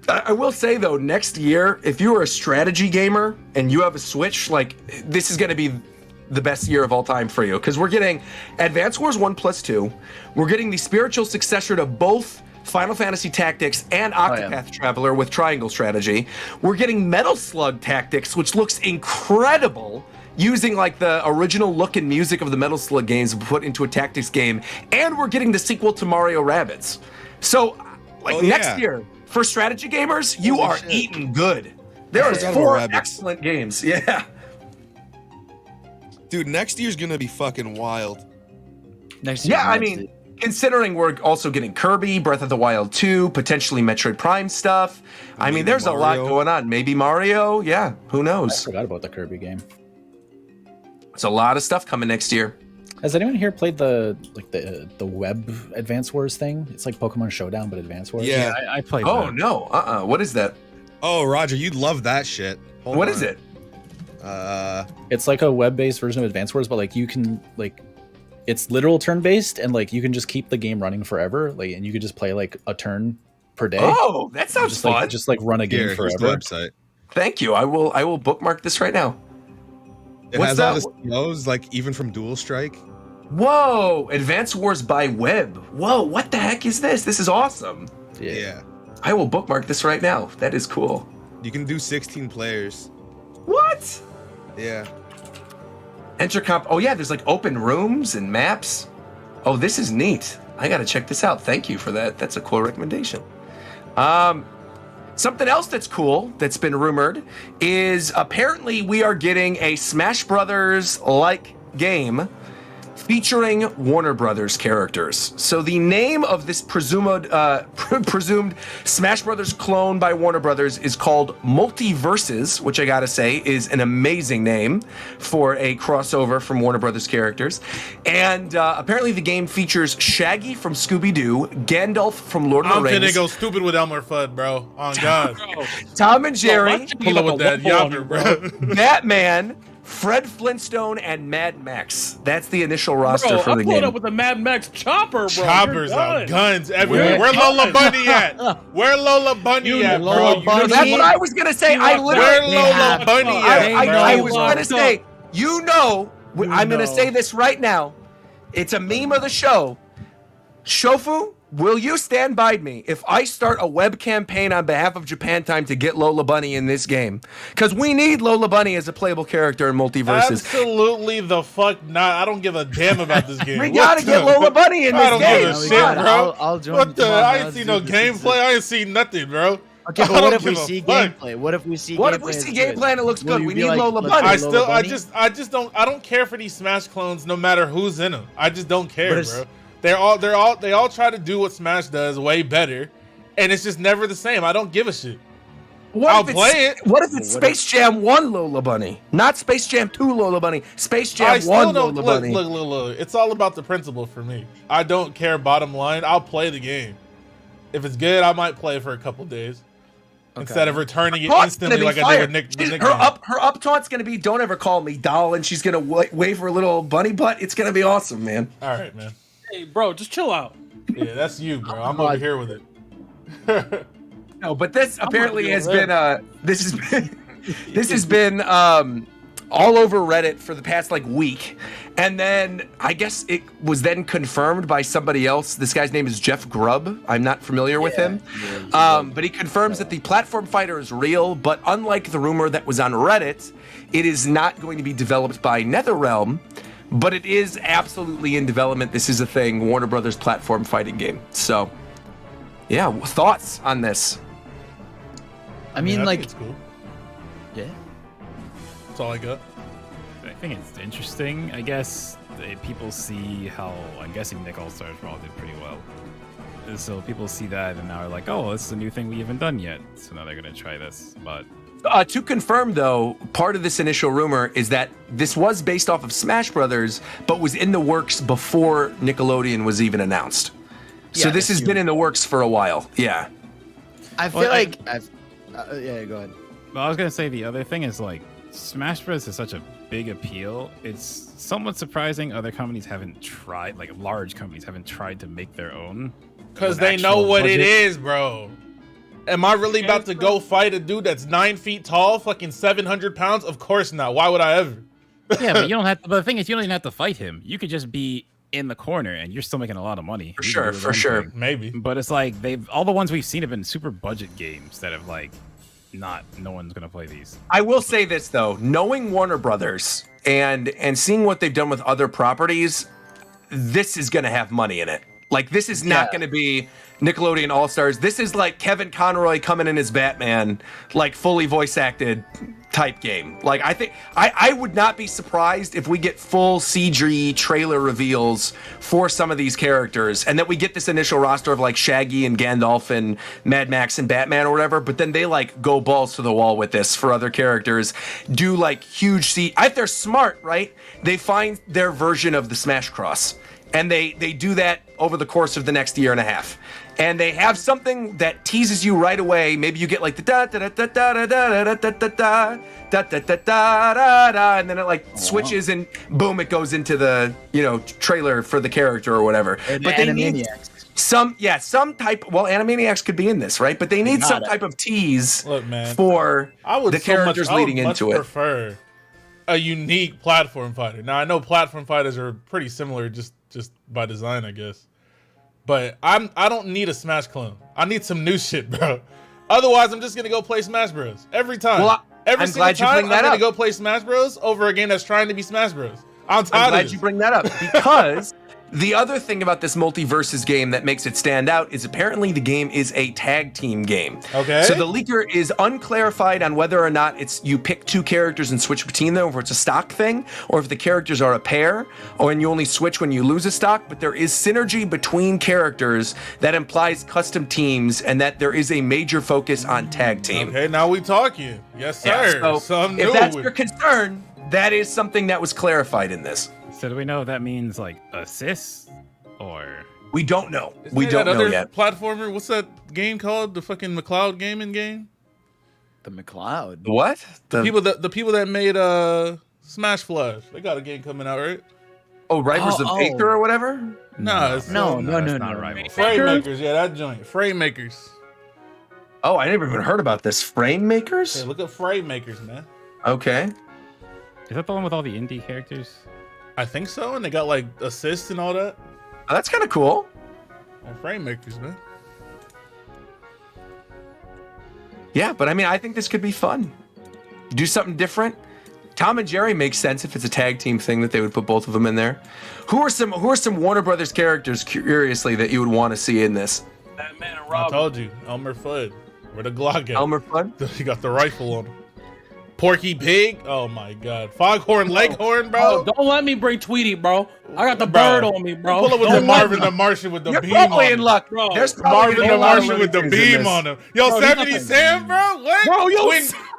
I will say though, next year, if you are a strategy gamer and you have a Switch, like this is going to be the best year of all time for you, because we're getting Advance Wars 1+2. We're getting the spiritual successor to both Final Fantasy Tactics and Octopath Traveler with Triangle Strategy. We're getting Metal Slug Tactics, which looks incredible, using like the original look and music of the Metal Slug games put into a tactics game. And we're getting the sequel to Mario Rabbids. So like next year, for strategy gamers, you are eating good. There are 4 excellent games. Yeah. Dude, next year's gonna be fucking wild. Next year, I mean, considering we're also getting Kirby, Breath of the Wild 2, potentially Metroid Prime stuff. I mean, there's Mario. A lot going on. Maybe Mario. Yeah, who knows? I forgot about the Kirby game. It's a lot of stuff coming next year. Has anyone here played the web Advance Wars thing? It's like Pokemon Showdown, but Advance Wars. Yeah, I played. Oh that. no, what is that? Oh, Roger, you'd love that shit. What is it? It's like a web-based version of Advance Wars, but like you can like, it's literal turn-based, and like you can just keep the game running forever. Like, and you could just play like a turn per day. Oh, that sounds just fun. Like, just like run a game forever. The website. Thank you. I will bookmark this right now. It has all the COs, like even from Dual Strike. Whoa! Advance Wars by Web. Whoa! What the heck is this? This is awesome. Yeah. I will bookmark this right now. That is cool. You can do 16 players. What? Yeah. Enter comp. Oh yeah, there's like open rooms and maps. Oh, this is neat. I gotta check this out. Thank you for that. That's a cool recommendation. Something else that's cool that's been rumored is apparently we are getting a Smash Brothers like game featuring Warner Brothers characters. So the name of this presumed Smash Brothers clone by Warner Brothers is called Multiverses, which I gotta say is an amazing name for a crossover from Warner Brothers characters. And apparently the game features Shaggy from Scooby-Doo, Gandalf from Lord of the Rings. I'm finna go stupid with Elmer Fudd, bro. On God. Tom and Jerry. Pull up with that yonder, bro. Batman, Fred Flintstone, and Mad Max. That's the initial roster for the game. I'm pulling up with the Mad Max chopper, bro. Choppers out, guns everywhere. Where Lola Bunny at? Where Lola Bunny at, bro? That's what I was gonna say. Where Lola Bunny at? I was gonna say. You know, I'm gonna say this right now. It's a meme of the show. Shofu, will you stand by me if I start a web campaign on behalf of Japan Time to get Lola Bunny in this game? Because we need Lola Bunny as a playable character in Multiverses. Absolutely the fuck not. I don't give a damn about this game. We gotta get Lola Bunny in this game. I don't give a shit, bro. I'll join. What the? I ain't seen no gameplay. I ain't seen nothing, bro. Okay, but what if we see gameplay? What if we see gameplay and it looks good? We need Lola Bunny. I just don't care for these Smash clones no matter who's in them. I just don't care, bro. They all try to do what Smash does way better, and it's just never the same. I don't give a shit. I'll play it. What if it's Space Jam 1 Lola Bunny? Not Space Jam 2 Lola Bunny. Space Jam 1 Lola Bunny. Look. It's all about the principle for me. I don't care bottom line. I'll play the game. If it's good, I might play for a couple days. Okay. Instead of returning it instantly like I did with Nick. Her up taunt's going to be, don't ever call me doll, and she's going to wave her little bunny butt. It's going to be awesome, man. All right, man. Hey, bro, just chill out. Yeah, that's you, bro. I'm over here with it. No, but this apparently has been this has been all over Reddit for the past like week, and then I guess it was then confirmed by somebody else. This guy's name is Jeff Grubb. I'm not familiar with him, but he confirms that the platform fighter is real. But unlike the rumor that was on Reddit, it is not going to be developed by NetherRealm, but it is absolutely in development. This is a thing, Warner Brothers platform fighting game. So, yeah, thoughts on this? I mean, like, it's cool. Yeah. That's all I got. I think it's interesting. I guess people see how, I'm guessing Nick All-Stars Brawl did pretty well. So people see that and now are like, oh, this is a new thing we haven't done yet. So now they're going to try this. But to confirm, though, part of this initial rumor is that this was based off of Smash Brothers, but was in the works before Nickelodeon was even announced. So this has been in the works for a while. Yeah. I feel like yeah, go ahead. Well, I was gonna say the other thing is like Smash Bros. Has such a big appeal. It's somewhat surprising other companies haven't tried, like large companies haven't tried to make their own. Because they know what it is, bro. Am I really about to go fight a dude that's 9 feet tall, fucking 700 pounds? Of course not. Why would I ever? Yeah, but you don't have to. But the thing is, you don't even have to fight him. You could just be in the corner and you're still making a lot of money. For sure. Maybe. But it's like all the ones we've seen have been super budget games that have like no one's gonna play these. I will say this though, knowing Warner Brothers and seeing what they've done with other properties, this is gonna have money in it. Like this is not gonna be Nickelodeon All-Stars. This is like Kevin Conroy coming in as Batman, like fully voice acted type game. Like I think I would not be surprised if we get full CG trailer reveals for some of these characters, and that we get this initial roster of like Shaggy and Gandalf and Mad Max and Batman or whatever, but then they like go balls to the wall with this for other characters, do like huge if they're smart, right? They find their version of the Smash Cross. And they do that over the course of the next year and a half. And they have something that teases you right away. Maybe you get like the da da da da da da da da da da da da da da da, and then it like switches and boom, it goes into the trailer for the character or whatever. But they need some type. Well, Animaniacs could be in this, right? But they need some type of tease for the characters leading into it. I would prefer a unique platform fighter. Now I know platform fighters are pretty similar, just by design, I guess. But I don't need a Smash clone. I need some new shit, bro. Otherwise, I'm just gonna go play Smash Bros. Every time. Well, every single time, I'm gonna go play Smash Bros. Over a game that's trying to be Smash Bros. I'm glad you bring that up because the other thing about this multiverses game that makes it stand out is apparently the game is a tag team game. Okay. So the leaker is unclarified on whether or not it's you pick two characters and switch between them, or if it's a stock thing, or if the characters are a pair, or and you only switch when you lose a stock. But there is synergy between characters that implies custom teams, and that there is a major focus on tag team. Okay, now we talking. Yes, sir. Yeah, so if that's your concern, that is something that was clarified in this. So do we know if that means like assists or? We don't know. We don't know yet. Platformer, what's that game called? The fucking McCloud gaming game? The McCloud. What? The people that made Smash Flash. They got a game coming out, right? Oh, Rivals of Aether or whatever? No, no, not Rivals. Frame Makers, yeah, that joint. Frame Makers. Oh, I never even heard about this. Frame Makers? Yeah, look up Frame Makers, man. Okay. Is that the one with all the indie characters? I think so, and they got like assists and all that. Oh, that's kind of cool. And Frame Makers, man. Yeah, but I mean, I think this could be fun. Do something different. Tom and Jerry makes sense if it's a tag team thing that they would put both of them in there. Who are some Warner Brothers characters, curiously, that you would want to see in this? Batman and Robin. I told you, Elmer Fudd. Where the Glock at? Elmer Fudd? He got the rifle on him. Porky Pig? Oh my god. Foghorn Leghorn, bro? Oh, don't let me bring Tweety, bro. I got the bird on me, bro. Pull up with the Marvin the Martian with the You're beam on him. probably in luck, bro. There's Marvin the Martian with the beam on him. Yo, bro, 70 Sam, bro? What? Bro,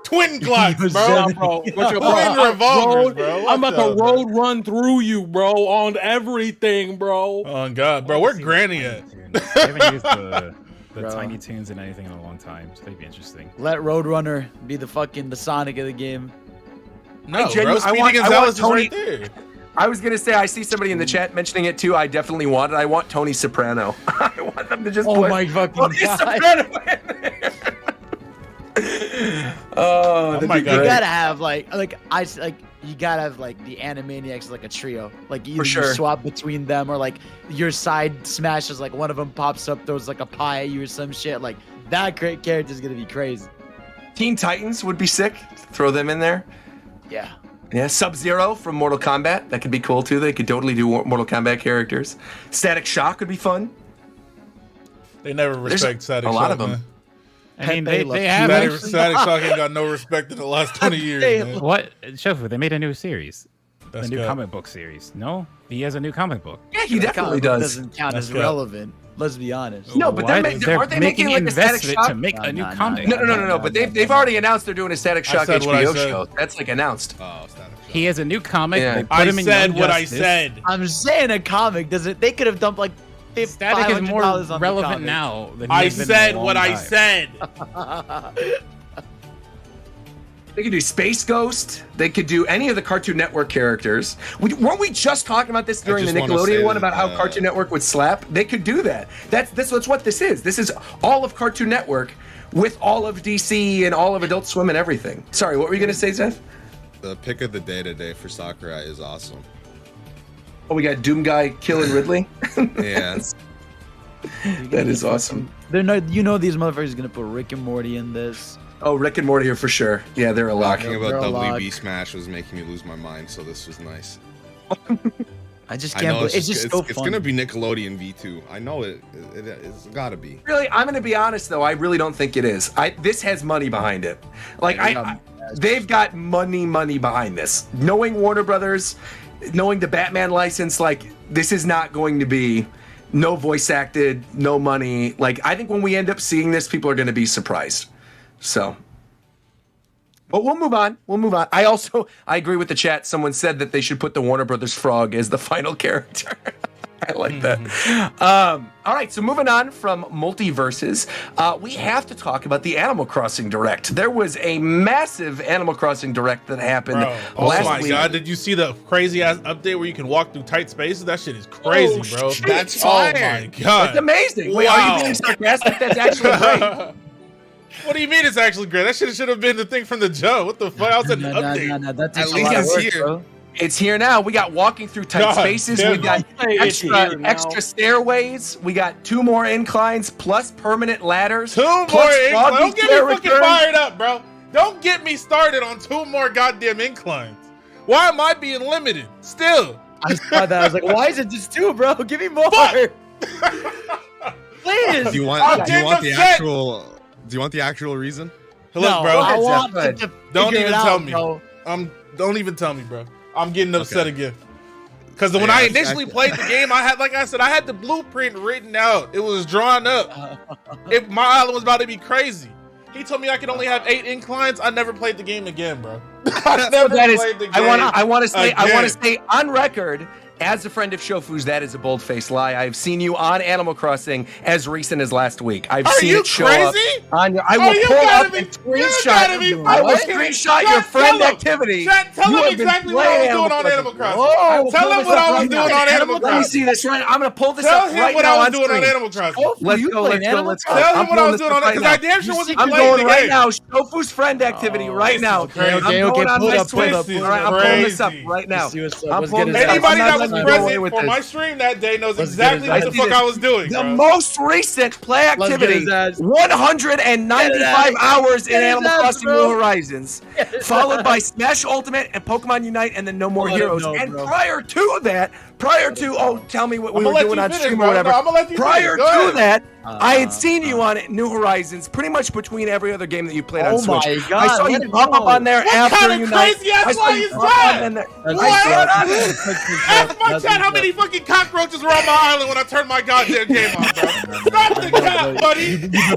twin Glocks, bro. Twin revolvers, bro. I'm about to road run through you, bro, on everything, bro. Oh god, bro. Where Granny at? I haven't used the Tiny Toons in anything in a long time. So that'd be interesting. Let Roadrunner be the Sonic of the game. No, bro. Speedy Gonzalez is right there. I was gonna say I see somebody in the chat mentioning it too. I definitely want it. I want Tony Soprano. I want them to just put my fucking Tony God. Soprano in there. Oh my God. You gotta have you gotta have like the Animaniacs like a trio. Like either sure. you swap between them or like your side smashes, like one of them pops up, throws like a pie at you or some shit. Like that great character is gonna be crazy. Teen Titans would be sick. Throw them in there. Yeah. Yeah, Sub-Zero from Mortal Kombat. That could be cool too. They could totally do Mortal Kombat characters. Static Shock would be fun. They never respect Static Shock. A lot of them. Man. I mean, Pepe they have Static Shock ain't got no respect in the last 20 years. Man. what Shofu? They made a new series, That's a new good. comic book series. No, he has a new comic book. Yeah, he definitely Comic does. Doesn't count That's as good. relevant. Let's be honest. No, but Why? aren't they making like a Static investment Shock? to make a new No, no, comic. No. But they've already announced they're doing a Static Shock said what I HBO said. show. That's like announced. Oh, Static Shock. He has a new comic. Yeah. They put I him in said Young what I Justice. said. I'm saying a comic doesn't. They could have dumped like Static is more $500 on the relevant comic. now than he I has been in a said long what I time. said. They could do Space Ghost. They could do any of the Cartoon Network characters. Weren't we just talking about this during the just wanna say Nickelodeon one that, about how Cartoon Network would slap? They could do that. That's what this is. This is all of Cartoon Network with all of DC and all of Adult Swim and everything. Sorry, what were you gonna say, Zeph? The pick of the day today for Sakurai is awesome. Oh, we got Doom Guy killing Ridley. Yeah. That is awesome. They're not. You know these motherfuckers gonna put Rick and Morty in this. Oh, Rick and Morty here for sure. Yeah, they're a lock. Talking They're about a lock. WB Smash was making me lose my mind, so this was nice. I just I can't. know Believe, it's just so it's fun. gonna be Nickelodeon V2. I know it's gotta be. Really, I'm gonna be honest though. I really don't think it is. This has money behind it. Like they've got money behind this. Knowing Warner Brothers, knowing the Batman license, like this is not going to be no voice acted, no money. Like I think when we end up seeing this, people are gonna be surprised. So. But we'll move on. I agree with the chat. Someone said that they should put the Warner Brothers frog as the final character. I like that. All right, so moving on from multiverses, we have to talk about the Animal Crossing Direct. There was a massive Animal Crossing Direct that happened last Oh my week. God, did you see the crazy ass update where you can walk through tight spaces? That shit is crazy, bro. shit. That's Oh fire. my God. That's amazing. Wait, are you being sarcastic? That's actually great. What do you mean it's actually great? That should have been the thing from the jump. What the fuck? That was an update. No, that At takes a least lot of it's work, here. bro. It's here now. We got walking through tight God spaces. damn We got It's here now. extra stairways. We got 2 more inclines plus permanent ladders. 2 more plus inclines. Froggy's Don't get me Fair fucking Return. fired up, bro. Don't get me started on 2 more goddamn inclines. Why am I being limited? Still. I saw that. I was like, why is it just 2, bro? Give me more. Please. Do you want I'm getting upset. Do you want the actual reason? Look, No, bro. I want Go ahead. to Don't figure even it out, tell me. bro. Don't even tell me, bro. I'm getting upset Okay. again. Because when Yeah, I initially played the game, I had the blueprint written out. It was drawn up. My island was about to be crazy. He told me I could only have 8 inclines. I never played the game again, bro. I never That is, played the game. I want to say again. on record, as a friend of Shofu's, that is a bold-faced lie. I've seen you on Animal Crossing as recent as last week. I've Are seen you it show crazy? up on your. I Oh, will you pull gotta up be- and you gotta be screenshot. I will fucking- screenshot Chat, your friend tell him. activity. Chat, tell You him have been exactly what I was playing doing on Animal Crossing. Whoa, Tell him what I was right doing now. on Animal Let me Crossing. see this right. I'm gonna pull this Tell up him right what now I was on doing on screen. Animal Crossing. Let's You go. playing Let's go. Animal Let's go. Tell I'm him what I pulling was this doing on up it, because right I now. damn sure wasn't I'm playing going the right game. now. Shofu's friend activity right now. Okay, I'm going on pull my it up, pull it Switch. up, pull it All right, up. I'm pulling this up Crazy. right now. See what's up. I'm Let's pulling get this it up. Anybody I'm that not was letting you get away present with for this. my stream that day knows Let's exactly get what his the fuck ass. I was doing, The bro. most recent play Let's get activity, his ass. 195 hours in Get his Animal ass, Crossing bro. New Horizons, followed by Smash Ultimate and Pokemon Unite, and then No More Let him Heroes. know, And bro. prior to that, tell me what we I'ma were let doing you on finish, stream bro. or whatever. No, I'ma let you Prior finish. Go to ahead. that, I had seen you on New Horizons pretty much between every other game that you played on Oh Switch. my God, I saw you let him pop up know. on there What after kind of Unite. crazy ass I saw lie you is pop that? on there. That's I saw it on there. Ask my chat how many fucking cockroaches were on my island when I turned my goddamn game on, bro. Stop the cap, buddy.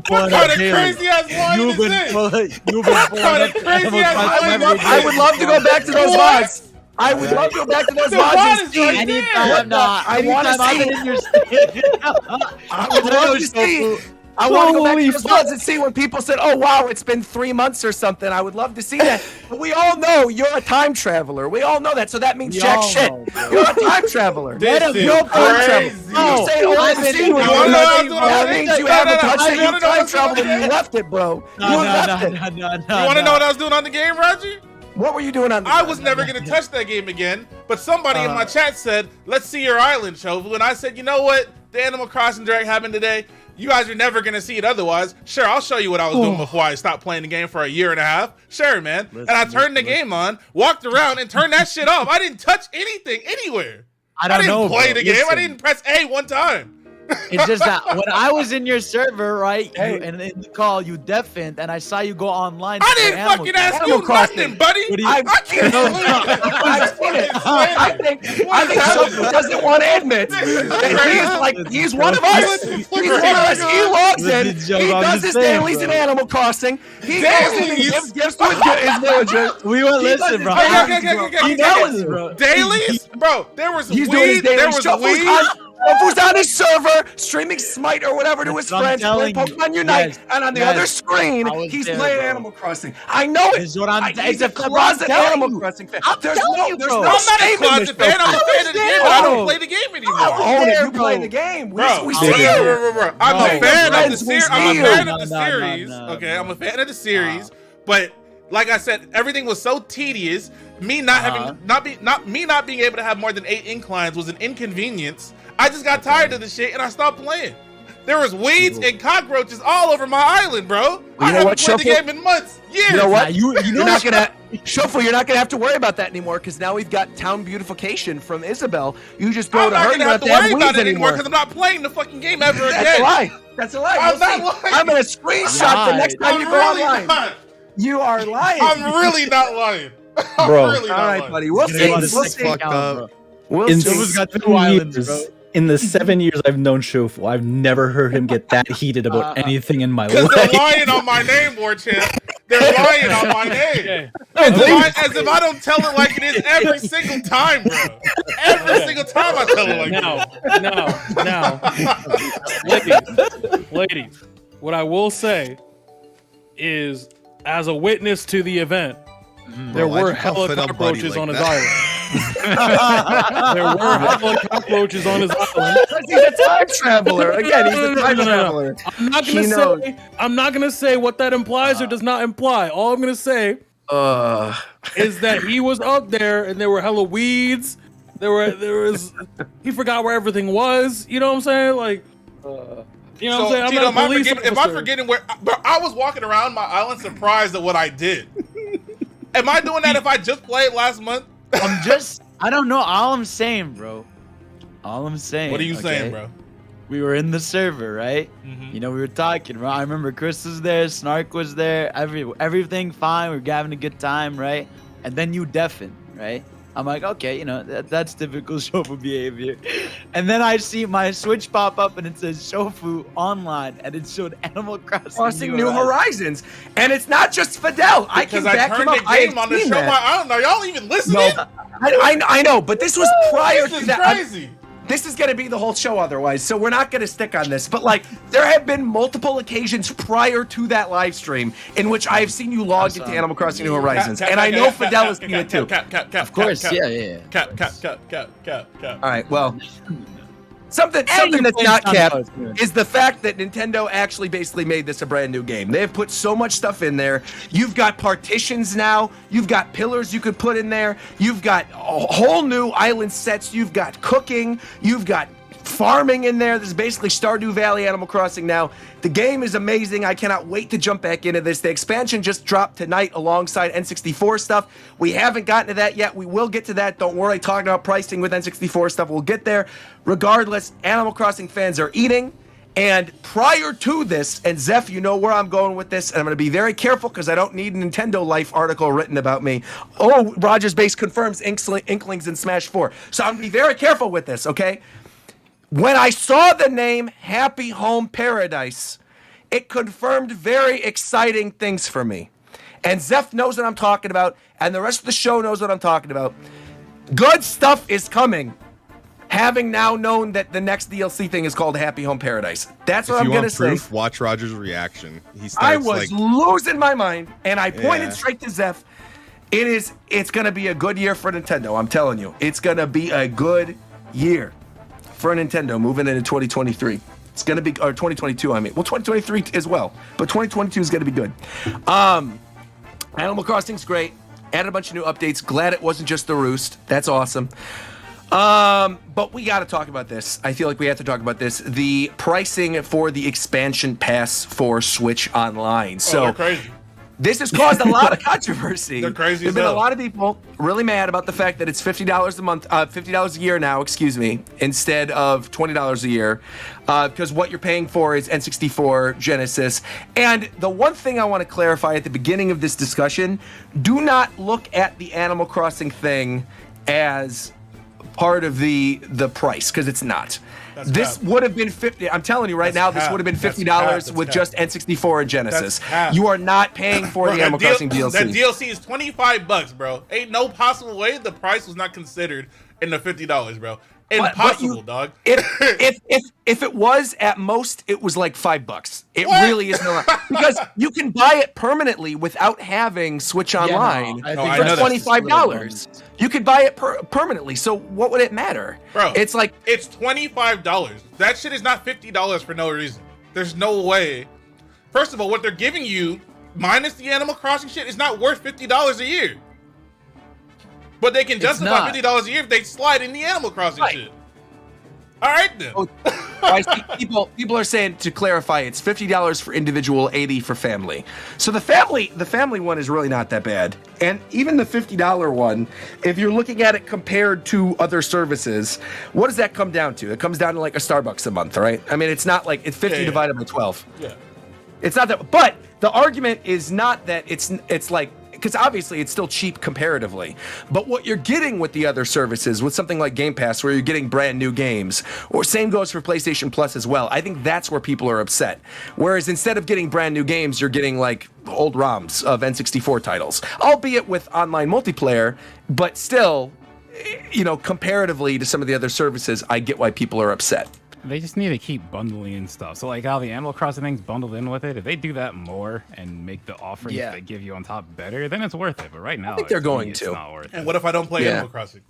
What kind of crazy ass lie You've is been this? pulling kind of crazy ass I would love to go back to those What? VODs. I would love to go back to those The VODs VOD and is see. right Anytime, What nah. I wanna Anytime I've see. been in your state. I would love to see. I want to go back to those odds and see when people said, "Oh wow, it's been 3 months or something." I would love to see that. But we all know you're a time traveler. We all know that, so that means jack shit. You're a time traveler. This is You're a time traveler. crazy. You say, "Oh, I've been in that means you haven't touched it. You time traveled and you left it, bro. You left it. You want to know what I was doing on the game, Raji? What were you doing on the I was never going to touch that game again, but somebody in my chat said, let's see your island, Shofu. And I said, you know what? The Animal Crossing Direct happened today. You guys are never going to see it otherwise. Sure, I'll show you what I was doing before I stopped playing the game for a year and a half. Sure, man. And I turned the game on, walked around, and turned that shit off. I didn't touch anything anywhere. I didn't play the game. I didn't press A one time. It's just that when I was in your server, right, and in the call, you deafened, and I saw you go online. I didn't fucking ask you nothing, buddy. I can't believe it. I've seen it. I think Shofu doesn't want to admit that he's one of us. He's one of us. He logs in. He does his dailies in Animal Crossing. He goes in and gives gifts to his villagers. We won't listen, bro. He knows, bro. Dailies? Bro, there was He's doing his weed. There dailies. was Shofu's weed. Shofu's on his server, streaming Smite or whatever to his friends, playing Pokemon Unite, and on the other screen, he's playing Animal Crossing. I know it. He's a closet Animal Crossing fan. There's no I'm not a closet fan. I'm a fan of the game, but I don't play the game anymore. Own it. You play the game. We see you. I'm a fan of the series. I'm a fan of the series. Okay, I'm a fan of the series, but like I said, everything was so tedious. Me not being able to have more than 8 inclines was an inconvenience. I just got tired of the shit and I stopped playing. There was weeds and cockroaches all over my island, bro. I haven't played the game in months, years. You know what? You're not gonna, Shofu, you're not gonna have to worry about that anymore because now we've got town beautification from Isabel. You just go to her. You don't have to worry about it anymore because I'm not playing the fucking game ever again. That's a lie. That's a lie. I'm not lying. I'm gonna screenshot the next time you go online. You are lying. I'm really not lying. Bro. Really all right, buddy. We'll see. We'll see. Shofu's got 2 islands, bro. In the 7 years I've known Shofu, I've never heard him get that heated about anything in my life. Because they're lying on my name, War Champ. They're lying on my name. As if I don't tell it like it is every single time, bro. Every single time I tell it like Now, ladies, what I will say is, as a witness to the event, there were hella cockroaches on his island. There were hella cockroaches on his island. He's a time traveler. Again, he's a time traveler. I'm not gonna say what that implies or does not imply. All I'm gonna say is that he was up there and there were hella weeds. There was he forgot where everything was. You know what I'm saying? Like you know what I'm saying? I'm not if I'm forgetting where, bro, I was walking around my island surprised at what I did. Am I doing that if I just played last month? I don't know. All I'm saying, bro. All I'm saying. What are you saying, bro? We were in the server, right? Mm-hmm. You know, we were talking, right? I remember Chris was there, Snark was there, everything fine. We were having a good time, right? And then you deafen, right? I'm like, okay, you know, that's typical Shofu behavior. And then I see my Switch pop up and it says Shofu online and it showed Animal Crossing New Horizons. And it's not just Fidel. I can back him up. I turned the game on to show I don't know. Y'all even listening? No, I know, but this was prior to that. Crazy. This is going to be the whole show otherwise, so we're not going to stick on this. But, like, there have been multiple occasions prior to that live stream in which I have seen you logged into Animal Crossing New Horizons. And I know Fidel has seen it too. Of course, yeah. All right, well, something that's not capped is the fact that Nintendo actually basically made this a brand new game. They have put so much stuff in there. You've got partitions now. You've got pillars you could put in there. You've got a whole new island sets. You've got cooking. You've got farming in there. This is basically Stardew Valley Animal Crossing now. The game is amazing. I cannot wait to jump back into this. The expansion just dropped tonight alongside N64 stuff. We haven't gotten to that yet. We will get to that. Don't worry, talking about pricing with N64 stuff. We'll get there. Regardless, Animal Crossing fans are eating. And prior to this, and Zeph, you know where I'm going with this, and I'm going to be very careful because I don't need a Nintendo Life article written about me. Oh, Rogers Base confirms Inklings in Smash 4. So I'm going to be very careful with this, okay? When I saw the name Happy Home Paradise, it confirmed very exciting things for me. And Zeph knows what I'm talking about, and the rest of the show knows what I'm talking about. Good stuff is coming. having now known that the next DLC thing is called Happy Home Paradise. That's what I'm going to say. Watch Roger's reaction. He starts, I was losing my mind, and I pointed straight to Zeph. It's going to be a good year for Nintendo. I'm telling you. It's going to be a good year for Nintendo moving into 2023. It's going to be, or 2022, I mean. Well, 2023 as well, but 2022 is going to be good. Animal Crossing's great. Added a bunch of new updates. Glad it wasn't just the roost. That's awesome. But we got to talk about this. I feel like we have to talk about this. The pricing for the expansion pass for Switch Online. So crazy. This has caused a lot of controversy. They're crazy. There's been a lot of people really mad about the fact that it's $50 a month, $50 a year now, instead of $20 a year, because what you're paying for is N64, Genesis. And the one thing I want to clarify at the beginning of this discussion: do not look at the Animal Crossing thing as part of the price, because it's not. This would have been $50. I'm telling you right now, this would have been $50 with just N64 and Genesis. You are not paying for the Animal Crossing DLC. That DLC is $25, bro. Ain't no possible way the price was not considered in the $50, bro. Impossible, dog. If it was, at most, it was like $5. It really is not, because you can buy it permanently without having Switch Online for $25. You could buy it permanently. So what would it matter, bro? It's like it's $25. That shit is not $50 for no reason. There's no way. First of all, what they're giving you, minus the Animal Crossing shit, is not worth $50 a year. But they can justify $50 a year if they slide in the Animal Crossing shit. All right, then. I see people are saying, to clarify, it's $50 for individual, $80 for family. So the family one is really not that bad. And even the $50 one, if you're looking at it compared to other services, what does that come down to? It comes down to like a Starbucks a month, right? I mean, it's not like it's 50 divided by 12. Yeah. It's not that, but the argument is not that it's like, because obviously it's still cheap comparatively. But what you're getting with the other services, with something like Game Pass, where you're getting brand new games, or same goes for PlayStation Plus as well, I think that's where people are upset. Whereas instead of getting brand new games, you're getting like old ROMs of N64 titles, albeit with online multiplayer, but still, comparatively to some of the other services, I get why people are upset. They just need to keep bundling in stuff. So like how the Animal Crossing thing's bundled in with it, if they do that more and make the offerings they give you on top better, then it's worth it. But right now, I think they're going to. It's not worth it. And what if I don't play Animal Crossing?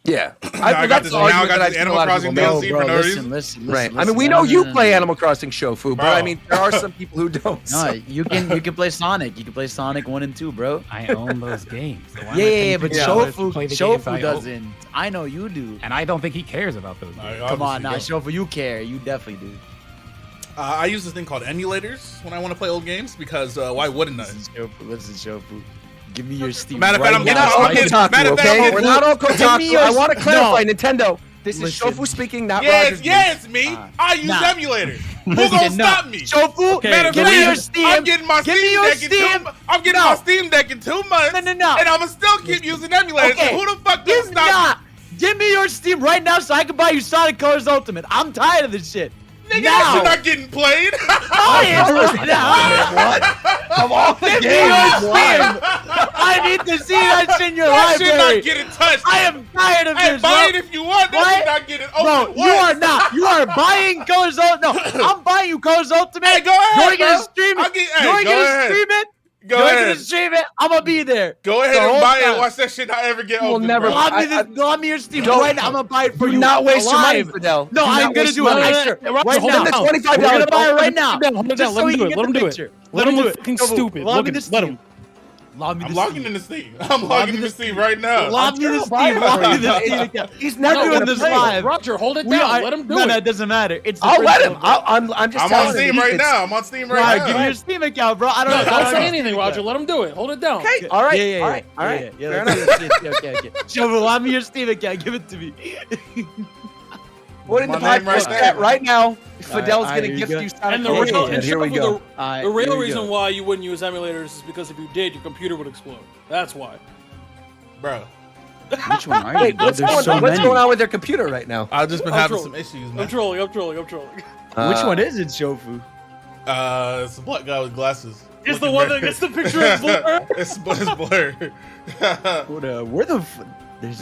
Yeah. I got this Animal Crossing DLC for no reason. Listen, right. I mean, we know you play Animal Crossing, Shofu, but I mean, there are some people who don't. No, you can play Sonic. You can play Sonic 1 and 2, bro. I own those games. Yeah, but Shofu doesn't. I know you do. And I don't think he cares about those games. Come on, now, Shofu, you care. You definitely do. I use this thing called emulators when I want to play old games, because why wouldn't I? Listen, Shofu. Give me your Steam. Matter of fact, we're not all Kotaku. I want to clarify, Nintendo. This is Shofu speaking, not Roger. Yeah, it's me. I use emulators. Who gonna stop me? Shofu, give me your Steam. I'm getting my Steam Deck in 2 months. No. And I'ma still keep using emulators. Okay. So who the fuck gonna stop me? Give me your Steam right now so I can buy you Sonic Colors Ultimate. I'm tired of this shit. Nigga, that shit not getting played. What? Of all the games, I need to see that shit in your library. That shit not getting touched. I am tired of this. Buy it if you want. That shit not getting open. Bro, you are not. You are buying Colors Ultimate. No, I'm buying you Colors Ultimate. Hey, go ahead, You're gonna stream it. You're gonna stream it. Go ahead. To stream it. I'm gonna be there. Go ahead and buy it. Watch that shit not ever get open. We'll never. Lob me your Steam right now. I'm gonna buy it for you. Not waste your money, Fidel. No, I'm gonna do it. Right now. The $25. We're gonna buy it right now. Let him do it. Let him do it. Let him look fucking stupid. Let him. I'm logging in the Steam. I'm logging in the Steam right now. Log me the Steam. He's never doing this live. Roger, hold it down. Let him do it. No, it doesn't matter. I'll let him. I'm just telling you. I'm on Steam right now. I'm on Steam right now. Give me your Steam account, bro. Don't say anything, Roger. Let him do it. Hold it down. Okay. All right. Yeah. Okay. Shovel, log me your Steam account. Give it to me. Put in the podcast right now. Fidel's gonna gift you Sonic. And here we go. The real reason why you wouldn't use emulators is because if you did, your computer would explode. That's why. Bro. Which one are you? What's going on with their computer right now? I've just been having some issues, man. I'm trolling. Which one is it, Shofu? It's a black guy with glasses. It's the one that gets the picture of Blur. It's Blur. Where the? There's.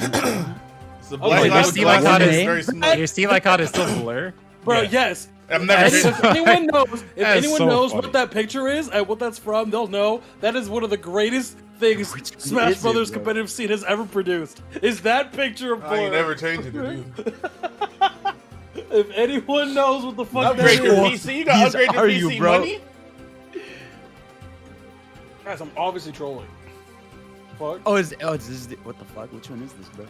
It's The black line with glasses is very smooth. Your Steve Icon is still blur. Bro, Yeah. yes. I've never If seen anyone knows, funny. what that picture is and what that's from, they'll know that is one of the greatest things Smash Brothers competitive scene has ever produced. Is that picture of I ain't Blur? never changed it, dude. If anyone knows what the fuck that Upgrade your is, PC. You got upgrade your are PC you, bro? money. guys, I'm obviously trolling. Fuck. Is this what the fuck? Which one is this, bro?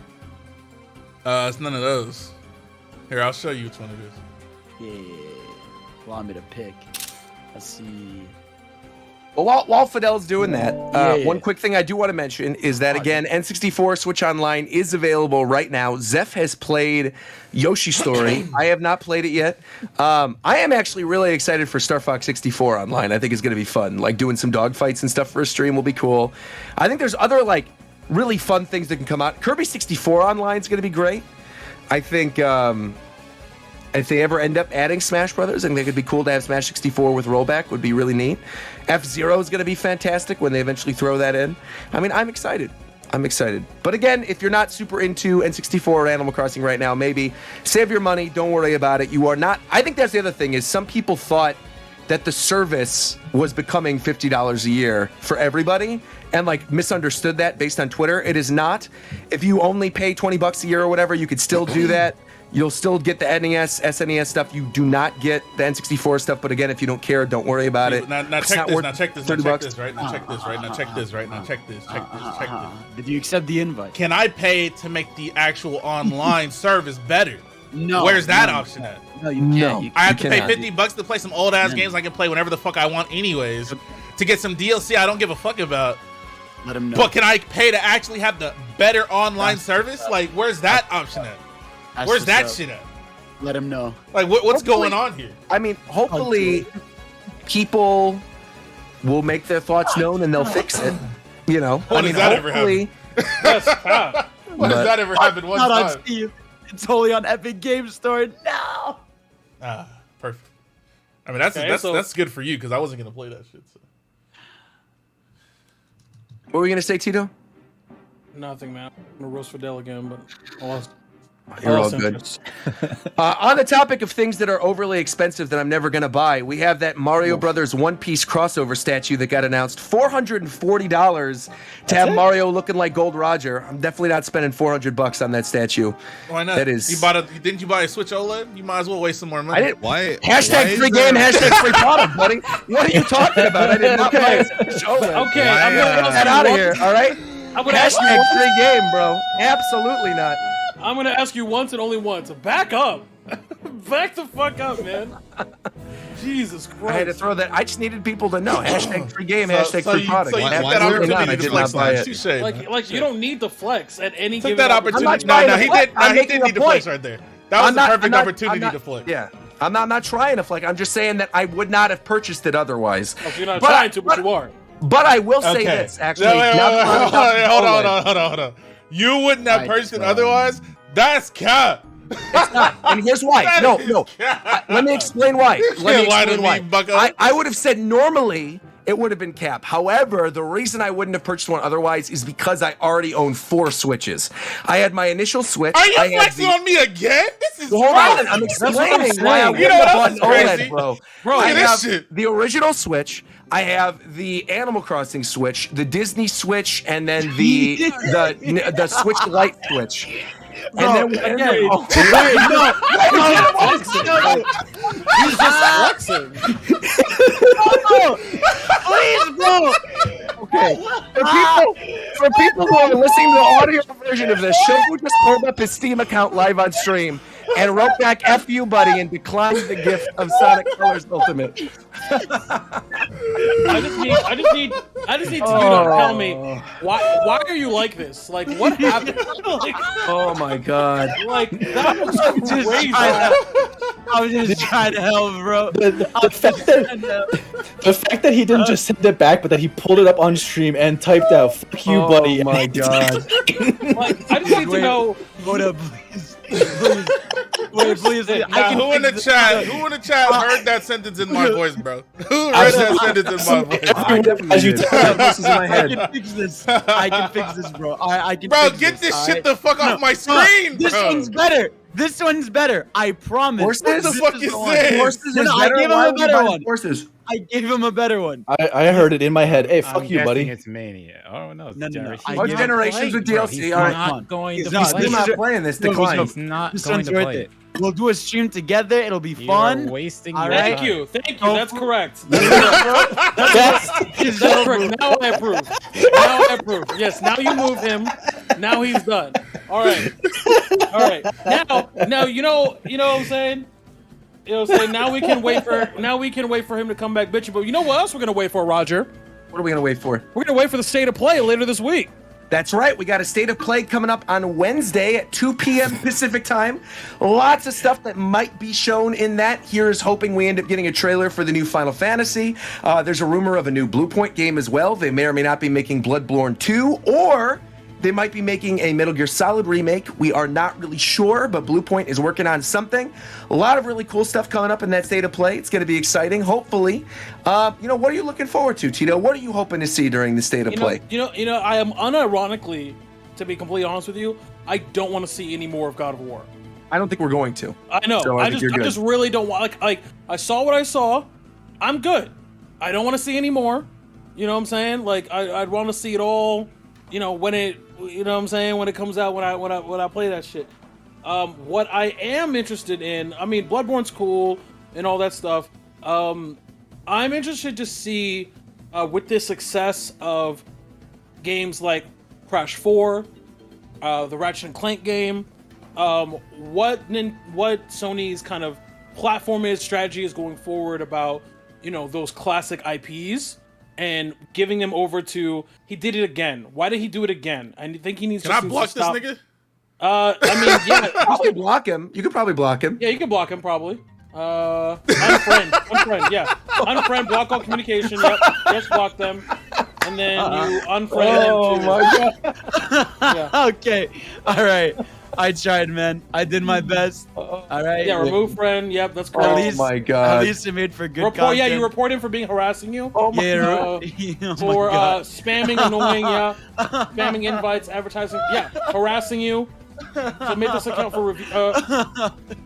It's none of those. Here, I'll show you which one it is. Yeah. Allow me to pick. Let's see. Well, while Fidel's doing that, Yeah. one quick thing I do want to mention is that, again, N64 Switch Online is available right now. Zeph has played Yoshi's Story. I have not played it yet. I am actually really excited for Star Fox 64 Online. I think it's going to be fun. Like, doing some dogfights and stuff for a stream will be cool. I think there's other, like, really fun things that can come out. Kirby 64 Online is going to be great. I think... if they ever end up adding Smash Brothers, I think it could be cool to have Smash 64 with rollback. Would be really neat. F-Zero is going to be fantastic when they eventually throw that in. I mean, I'm excited. I'm excited. But again, if you're not super into N64 or Animal Crossing right now, maybe save your money. Don't worry about it. You are not. I think that's the other thing is some people thought that the service was becoming $50 a year for everybody and like misunderstood that based on Twitter. It is not. If you only pay $20 a year or whatever, you could still do that. You'll still get the NES, SNES stuff. You do not get the N64 stuff. But again, if you don't care, don't worry about it. Now It's check not this. worth Now check this. $30. Now check this. Right now check this. Right now check this. Right now check this. Check this. Check this. Did you accept the invite? Can I pay to make the actual online service better? No. Where's that no, option at? No, you can't. No. You I have You to pay cannot. $50 to play some old ass Yeah. games I can play whenever the fuck I want, anyways. To get some DLC I don't give a fuck about. Let him know. But can I pay to actually have the better online service? Like, where's that option at? That's Where's what's that up. shit at? Let him know. Like, what's Hopefully- going on here? I mean, hopefully people will make their thoughts known and they'll fix it. You know, When I does mean, that ever hopefully. Yes, Pat. When does that ever happen one Not on time? Steam. It's only on Epic Game Store. No. Ah, perfect. I mean, that's good for you because I wasn't gonna play that shit. So. What were we gonna say, Tito? Nothing, man. I'm gonna roast Fidel again, but I lost. You're all good. On the topic of things that are overly expensive that I'm never going to buy, we have that Mario Brothers One Piece crossover statue that got announced. $440 to have Mario looking like Gold Roger. I'm definitely not spending $400 on that statue. Why not? That is. Didn't you buy a Switch OLED? You might as well waste some more money. I didn't. Why? Hashtag why free is there- game, hashtag free product, buddy. What are you talking about? I did not buy a Switch OLED. Okay, Why, I'm gonna Get that out of here, all right? I'm gonna ask you Hashtag once- free game, bro. Absolutely not. I'm gonna ask you once and only once. Back up. Back the fuck up, man. Jesus Christ. I had to throw that. I just needed people to know. Hashtag free game, hashtag free product. So you Why- took why that is there opportunity not? I to did flex not buy on it. it. Touche, Like man. you don't need to flex at any Took given that opportunity. opportunity. trying No, to he flex. did. I'm No, he making did a need to flex point. right there. That was the perfect opportunity to flex. Yeah. I'm not trying to flex. I'm just saying that I would not have purchased it otherwise. If you're not But trying to, but you are. But I will say Okay. this, actually. No, wait, now that we're hold talking on. You wouldn't have Right, purchased it bro. otherwise? That's cap. And here's why. That No. is cap. Let me explain why. Let me lie to explain me, why. bucko. I would have said normally it would have been cap. However, the reason I wouldn't have purchased one otherwise is because I already own 4 Switches. I had my initial Switch. Are you I had flexing on me again? This is Well, hold crazy. on, I'm what I'm explaining why I saying. wouldn't You know what have else bought is an crazy? OLED, bro. Bro, Look I at this have shit. the original Switch. I have the Animal Crossing Switch, the Disney Switch, and then the Switch Lite Switch. And then again, He's just flexing. Please, bro. Okay. For people who are listening to the audio version of this, Shogu just pulled up his Steam account live on stream and wrote back "F you, buddy" and declined the gift of Sonic Colors Ultimate. I just need you to tell me why are you like this? Like what happened? like, Oh my god. like that was Just crazy. I was just trying to help, bro. The fact that he didn't just send it back, but that he pulled it up on stream and typed out "fuck you, buddy." Oh my god. Like I just need to know. Hold up, please. please. Wait, please. Now, who in the chat heard that sentence in my voice, bro? Who heard that sentence in my voice? As you tell voices in my head. I can fix this. I can fix this, bro. I can. Bro, fix get this shit right? the fuck off my screen, This bro. one's better. This one's better. I promise. Horses? What the fuck is this? Horses is I better. gave him Why a would you better buy one. Horses. I gave him a better one. I heard it in my head. Hey, fuck I'm you, buddy. guessing It's Mania. Oh no, it's No, no, no. Generations. I Oh, give- Generations with Bro, DLC. he's All right. not going He's to not. play. He's it. not playing this. Decline. He's not This going one's to worth play it. We'll do a stream together. It'll be You fun. are wasting All your right. time. Thank you. That's correct. That's correct. That's correct. Now I approve. Now I approve. Yes. Now you move him. Now he's done. All right. All right. Now you know what I'm saying. You know what I'm saying. Now we can wait for him to come back bitching. But you know what else we're gonna wait for, Roger? What are we gonna wait for? We're gonna wait for the state of play later this week. That's right. We got a state of play coming up on Wednesday at 2 p.m. Pacific time. Lots of stuff that might be shown in that. Here's hoping we end up getting a trailer for the new Final Fantasy. There's a rumor of a new Bluepoint game as well. They may or may not be making Bloodborne 2, or they might be making a Metal Gear Solid remake. We are not really sure, but Bluepoint is working on something. A lot of really cool stuff coming up in that state of play. It's going to be exciting, hopefully. What are you looking forward to, Tito? What are you hoping to see during the state of play? I am unironically, to be completely honest with you, I don't want to see any more of God of War. I don't think we're going to. I know. So I think you're good. I just really don't want. Like I saw what I saw. I'm good. I don't want to see any more. You know what I'm saying? Like I'd want to see it all. When it. You know what I'm saying? When it comes out, when I play that shit. What I am interested in, I mean, Bloodborne's cool and all that stuff. I'm interested to see with the success of games like Crash 4, the Ratchet and Clank game, what Sony's kind of platform strategy is going forward about, those classic IPs and giving them over to. He did it again. Why did he do it again? I think he needs. Can I block this nigga? I mean, yeah, you could block him. You could probably block him. Yeah, you can block him probably. Unfriend, yeah. Unfriend, block all communication. Yep, just block them, and then you unfriend them too. Oh my god. Yeah. Okay. All right. I tried, man. I did my best. All right. Yeah, remove friend. Yep, that's correct. Oh my god. At least it made for good report. content. Yeah, you report him for being harassing you. Oh my god. For spamming, annoying. Yeah, spamming invites, advertising. Yeah, harassing you. Submit this account for review. No.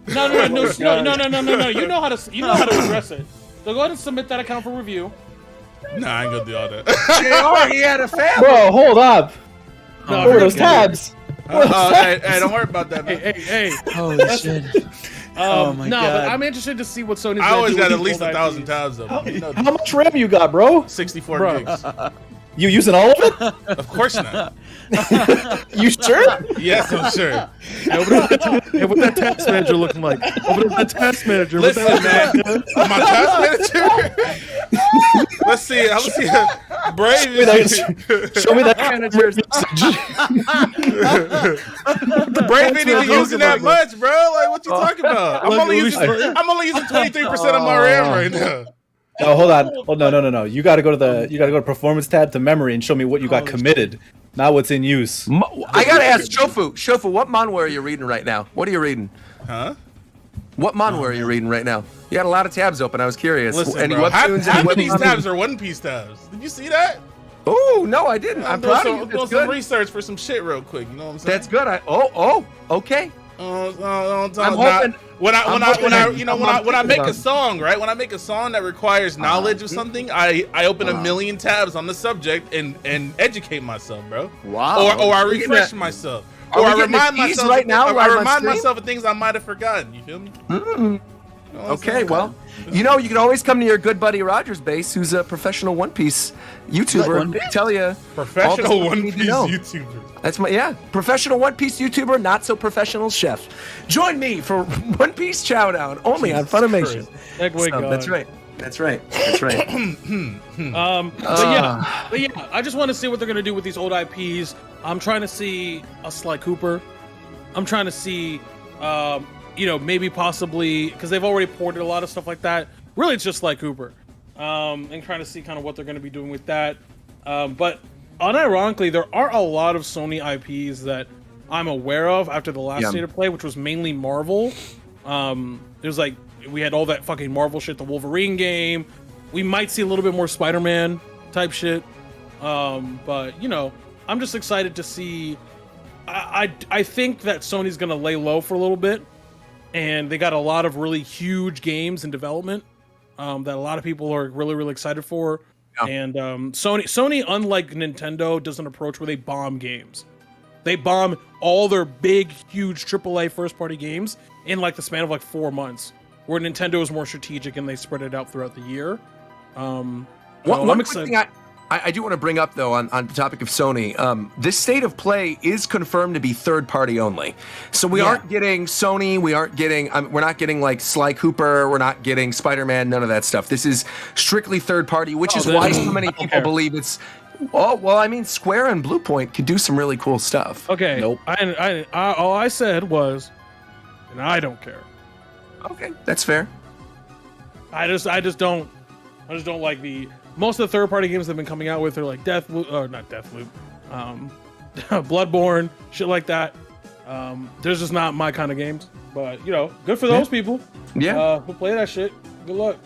You know how to address it. So go ahead and submit that account for review. Nah, I ain't gonna do all that. JR, he had a family. Bro, hold up. No, What were those tabs? Hey, don't worry about that, man. Hey. Holy shit. Oh my god. But I'm interested to see what Sony's I always got do at least with 1,000 IPs. tabs though. How much RAM you got, bro? 64 gigs. You using all of it? Of course not. You sure? Yes, I'm sure. What that task manager looking like? Open up that task manager. Listen, man. My task manager. Let's see. Brave. Show me that Managers. The Brave ain't even using that much, bro. Like, what you talking about? I'm only using 23% of my RAM right now. Oh, hold on. Oh, no. You gotta go to the performance tab to memory and show me what you got committed, not what's in use. I gotta ask Shofu, what manhwa are you reading right now? What are you reading? Huh? What manhwa are you reading right now? You got a lot of tabs open. I was curious. Listen, Any bro, webtoons? half of these tabs are One Piece tabs. Did you see that? Oh no, I didn't. I'm proud of you. Doing That's some good. research for some shit real quick. You know what I'm saying? That's good. Okay. I'm hoping- when I make about a song, right? When I make a song that requires knowledge of something, I open a million tabs on the subject and educate myself, bro. Wow. Or I We're getting refresh that- myself. Are Or we I getting remind the keys myself right now I live on remind stream? myself of things I might have forgotten. You feel me? You know what I'm Okay, saying? well, you can always come to your good buddy Rogers Base, who's a professional One Piece YouTuber. One They tell you Professional all the One stuff you need Piece to know. YouTuber. That's professional One Piece YouTuber, not so professional chef. Join me for One Piece Chowdown only on Funimation. That's right. That's right. But yeah, I just want to see what they're gonna do with these old IPs. I'm trying to see a Sly Cooper. I'm trying to see, maybe possibly because they've already ported a lot of stuff like that. Really, it's just Sly Cooper, and trying to see kind of what they're gonna be doing with that. But unironically, there are a lot of Sony IPs that I'm aware of after the last state of play, which was mainly Marvel. It was like we had all that fucking Marvel shit, the Wolverine game. We might see a little bit more Spider-Man type shit. But you know, I'm just excited to see. I think that Sony's gonna lay low for a little bit, and they got a lot of really huge games in development that a lot of people are really, really excited for. Yeah. And Sony, unlike Nintendo, doesn't approach where they bomb games. They bomb all their big, huge AAA first-party games in like the span of like 4 months, where Nintendo is more strategic and they spread it out throughout the year. One quick thing I do want to bring up, though, on the topic of Sony, this state of play is confirmed to be third-party only. So we aren't getting Sony, we're not getting like Sly Cooper, we're not getting Spider-Man, none of that stuff. This is strictly third-party, which is why so many people believe it's. Oh well, I mean, Square and Bluepoint could do some really cool stuff. Okay. Nope. I all I said was, and I don't care. Okay, that's fair. I just don't like the most of the third-party games they've been coming out with are like not Deathloop, Bloodborne, shit like that. There's just not my kind of games. But you know, good for those people. Yeah. Who play that shit. Good luck.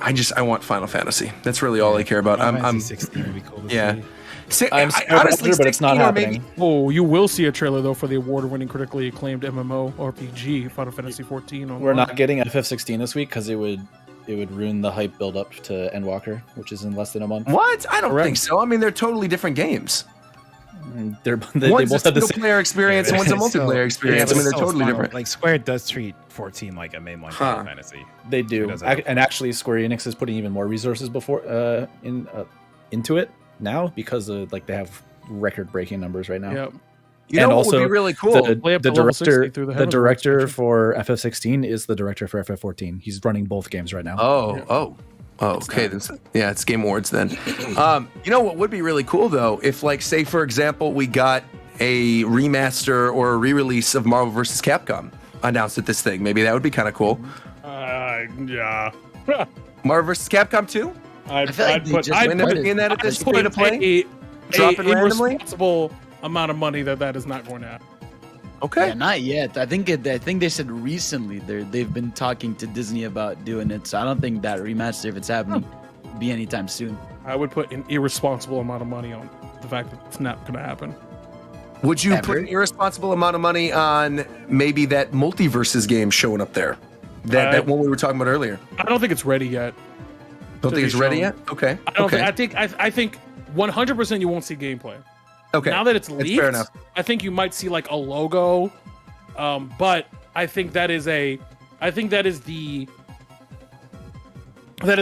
I want Final Fantasy. That's really all I care about. I'm 16 would be cool. I'm honestly, but it's not happening. Oh, you will see a trailer though for the award-winning, critically acclaimed MMORPG Final Fantasy 14. We're not getting FF16 this week because it would ruin the hype build up to Endwalker, which is in less than a month. What? I don't think so. I mean, they're totally different games. They one's both a have the single player experience and one's a multiplayer experience. I mean, they're totally different. Like Square does treat 14 like a mainline Final Fantasy. They do, and actually, Square Enix is putting even more resources into it now because like they have record-breaking numbers right now. Yep. You know what would be really cool? The director for FF16 is the director for FF14. He's running both games right now. Oh, okay. It's Game Awards then. You know what would be really cool though, if like say for example we got a remaster or a re-release of Marvel vs. Capcom announced at this thing. Maybe that would be kind of cool. Yeah. Marvel vs. Capcom 2? I'd put that at this point to play. Dropping randomly. Responsible amount of money that is not going to happen. Okay. Yeah, not yet. I think they said recently they've been talking to Disney about doing it. So I don't think that remaster, if it's happening, be anytime soon. I would put an irresponsible amount of money on the fact that it's not going to happen. Would you put an irresponsible amount of money on maybe that Multiverses game showing up there? That one we were talking about earlier. I don't think it's ready yet. Don't think it's ready yet? Okay. I think 100% you won't see gameplay. Okay. Now that it's leaked, fair enough. I think you might see like a logo, but I think that is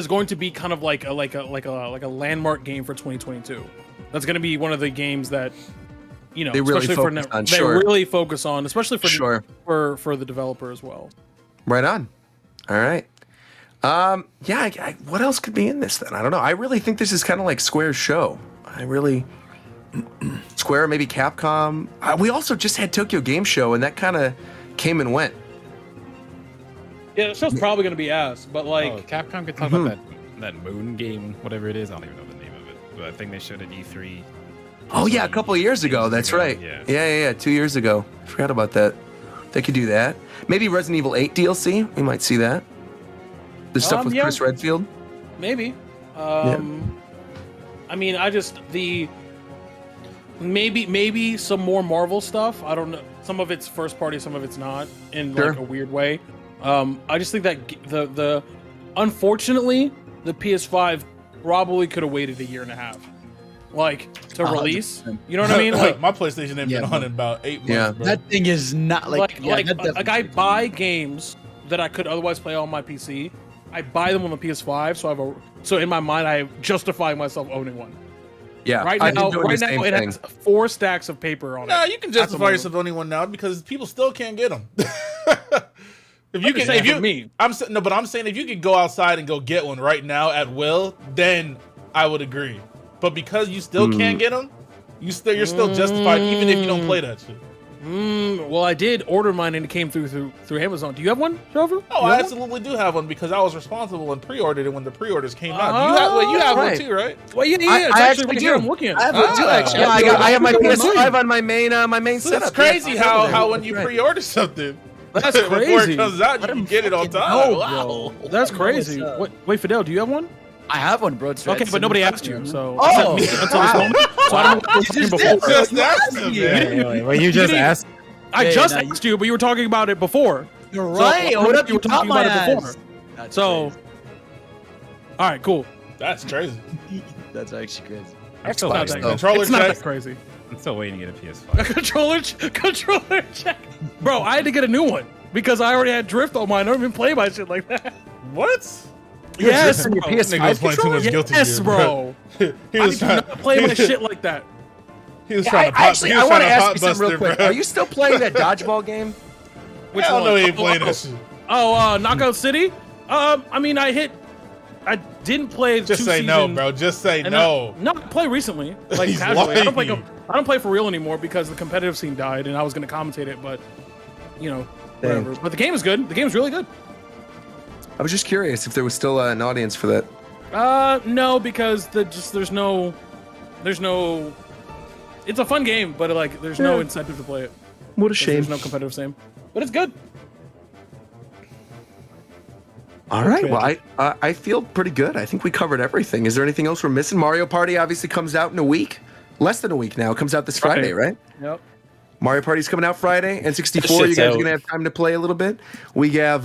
going to be kind of like a landmark game for 2022. That's going to be one of the games that they really focus on, especially for the developer as well. Right on. All right. What else could be in this then? I don't know. I really think this is kind of like Square's show. Square, maybe Capcom. We also just had Tokyo Game Show, and that kind of came and went. Yeah, the show's probably going to be ass, but like Capcom could talk about that Moon game, whatever it is. I don't even know the name of it, but I think they showed at E3. Oh yeah, a couple of years ago. That's right. Yeah. 2 years ago. I forgot about that. They could do that. Maybe Resident Evil 8 DLC. We might see that. The stuff with Chris Redfield. Maybe. I mean, maybe some more Marvel stuff. I don't know. Some of it's first party, some of it's not, in like a weird way. I just think that the unfortunately the PS5 probably could have waited a year and a half, like to release. You know what I mean? Like my PlayStation ain't been on in about 8 months. Yeah, bro. that thing is not like I buy games that I could otherwise play on my PC. I buy them on the PS5, so in my mind I justify myself owning one. Yeah, right now it has 4 stacks of paper on it. Nah, you can justify yourself owning one now because people still can't get them. I'm saying if you could go outside and go get one right now at will, then I would agree. But because you still can't get them, you're still justified even if you don't play that shit. Well, I did order mine and it came through Amazon. Do you have one, Trevor? Oh, I absolutely do have one because I was responsible and pre-ordered it when the pre-orders came out. You have one too, right? Well, yeah, it's I actually right here. I'm looking at it. I have one too, actually. I have my PS5 on my main setup. It's crazy how when you pre-order something, that's crazy. Before it comes out, you can get it on time. Wow, that's crazy. Wait, Fidel, do you have one? I have one, bro. Okay, but nobody asked you, so until this moment. So I don't know what you before. Just asked him, Well, you just asked. I just asked you, but you were talking about it before. You're right. So, What up? You were talking about it before. That's so, crazy. all right, cool. That's crazy. That's actually crazy. It's not that, Controller it's not check. that crazy. I'm still waiting to get a PS5. A controller check. Bro, I had to get a new one because I already had drift on mine. I don't even play my shit like that. What? Yes, Your bro. PS5 was playing too much Guilty Gear, Yes, bro. He I was do not trying. play my shit like that. He was trying to pop. Actually, I want to ask you something real quick. Bro. Are you still playing that dodgeball game? Which I don't know one? he ain't playing that shit. Knockout City. I mean, I didn't play. Just 2 say no, seasons, bro. Just say and no. I play recently, like He's casually. I lying. don't play for real anymore because the competitive scene died, and I was going to commentate it, but whatever. But the game is good. The game is really good. I was just curious if there was still an audience for that. No, because there's no. It's a fun game, but like there's no incentive to play it. What a shame. There's no competitive scene, but it's good. All right. Well, I feel pretty good. I think we covered everything. Is there anything else we're missing? Mario Party obviously comes out in a week. Less than a week now. It comes out this Friday, right? Yep. Mario Party's coming out Friday, and 64. You guys are gonna have time to play a little bit. We have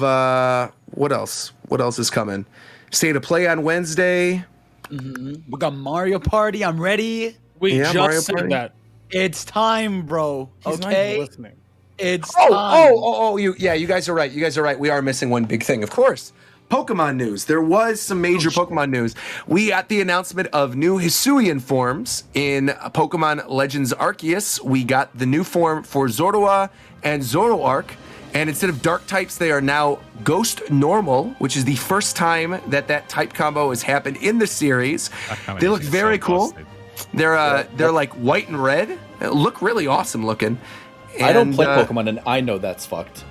what else? What else is coming? State of Play on Wednesday. We got Mario Party. I'm ready. We Yeah, Mario just said Party. that. It's time, bro. He's not even Okay. listening. It's time. You guys are right. You guys are right. We are missing one big thing, of course. Pokemon news. There was some major Pokemon news. We got the announcement of new Hisuian forms in Pokemon Legends Arceus. We got the new form for Zorua and Zoroark. And instead of dark types, they are now Ghost Normal, which is the first time that type combo has happened in the series. They look very cool. They're like white and red. They look really awesome looking. And, I don't play Pokemon, and I know that's fucked.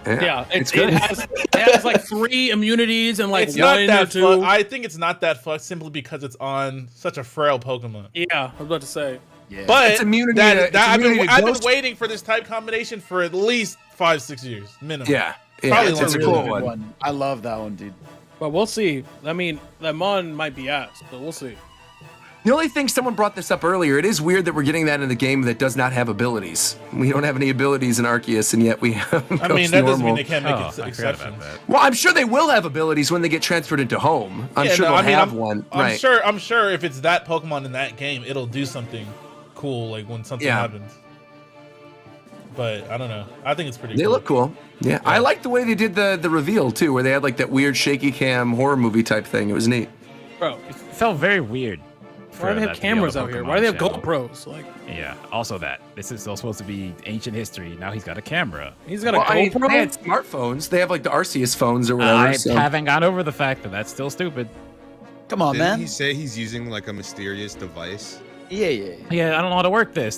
Yeah, it's good. It has like 3 immunities and like It's not 1 or that 2. fucked. I think it's not that fucked simply because it's on such a frail Pokemon. Yeah, I was about to say. Yeah. But It's immunity I've to been Ghost. waiting for this type combination for at least 5-6 years minimum. Yeah, Probably it's a longer cool than one. I love that one, dude. But we'll see. I mean, that Mon might be ass, but we'll see. The only thing, someone brought this up earlier, it is weird that we're getting that in the game that does not have abilities. We don't have any abilities in Arceus, and yet we have I mean, Ghost that doesn't Normal. mean they can't make I forgot exceptions. about that. Well, I'm sure they will have abilities when they get transferred into home. I'm Yeah, sure no, they'll I mean, have one. Right. I'm sure if it's that Pokemon in that game, it'll do something cool, like when something happens. But I don't know. I think it's pretty They cool. look cool. Yeah. I like the way they did the reveal, too, where they had like that weird shaky cam horror movie type thing. It was neat. Bro, It felt very weird. why do they have cameras out here? Why do they have GoPros? Like, Yeah, also that. This is all supposed to be ancient history. Now he's got a camera. he's got Well, a I mean, GoPro? they had smartphones. They have like the Arceus phones or whatever. I so- haven't gone over the fact that that's still stupid. Come on, Didn't man. he say he's using like a mysterious device? Yeah. Yeah, I don't know how to work this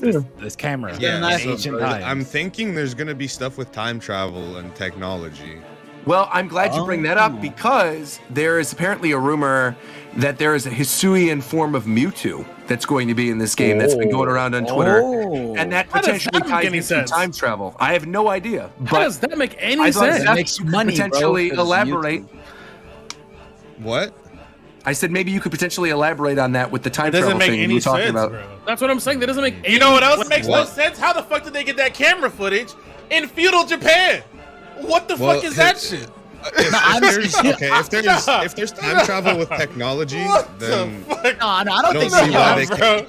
camera. Yeah, in nice. ancient times. I'm thinking there's gonna be stuff with time travel and technology. Well, I'm glad you bring that up because there is apparently a rumor that there is a Hisuian form of Mewtwo that's going to be in this game that's been going around on Twitter. And that How does potentially that make ties any into sense? time travel. I have no idea. How does that make any I thought sense? Zeph Makes you could money, bro, potentially 'cause elaborate. What? I said maybe you could potentially elaborate on that with the time It doesn't travel make thing you any were talking sense, about. bro. That's what I'm saying. That doesn't make any You know what else makes no What? sense? How the fuck did they get that camera footage in feudal Japan? What the fuck is that shit? If there's time travel with technology, then Oh, No, I don't I think don't see why they bro. can't.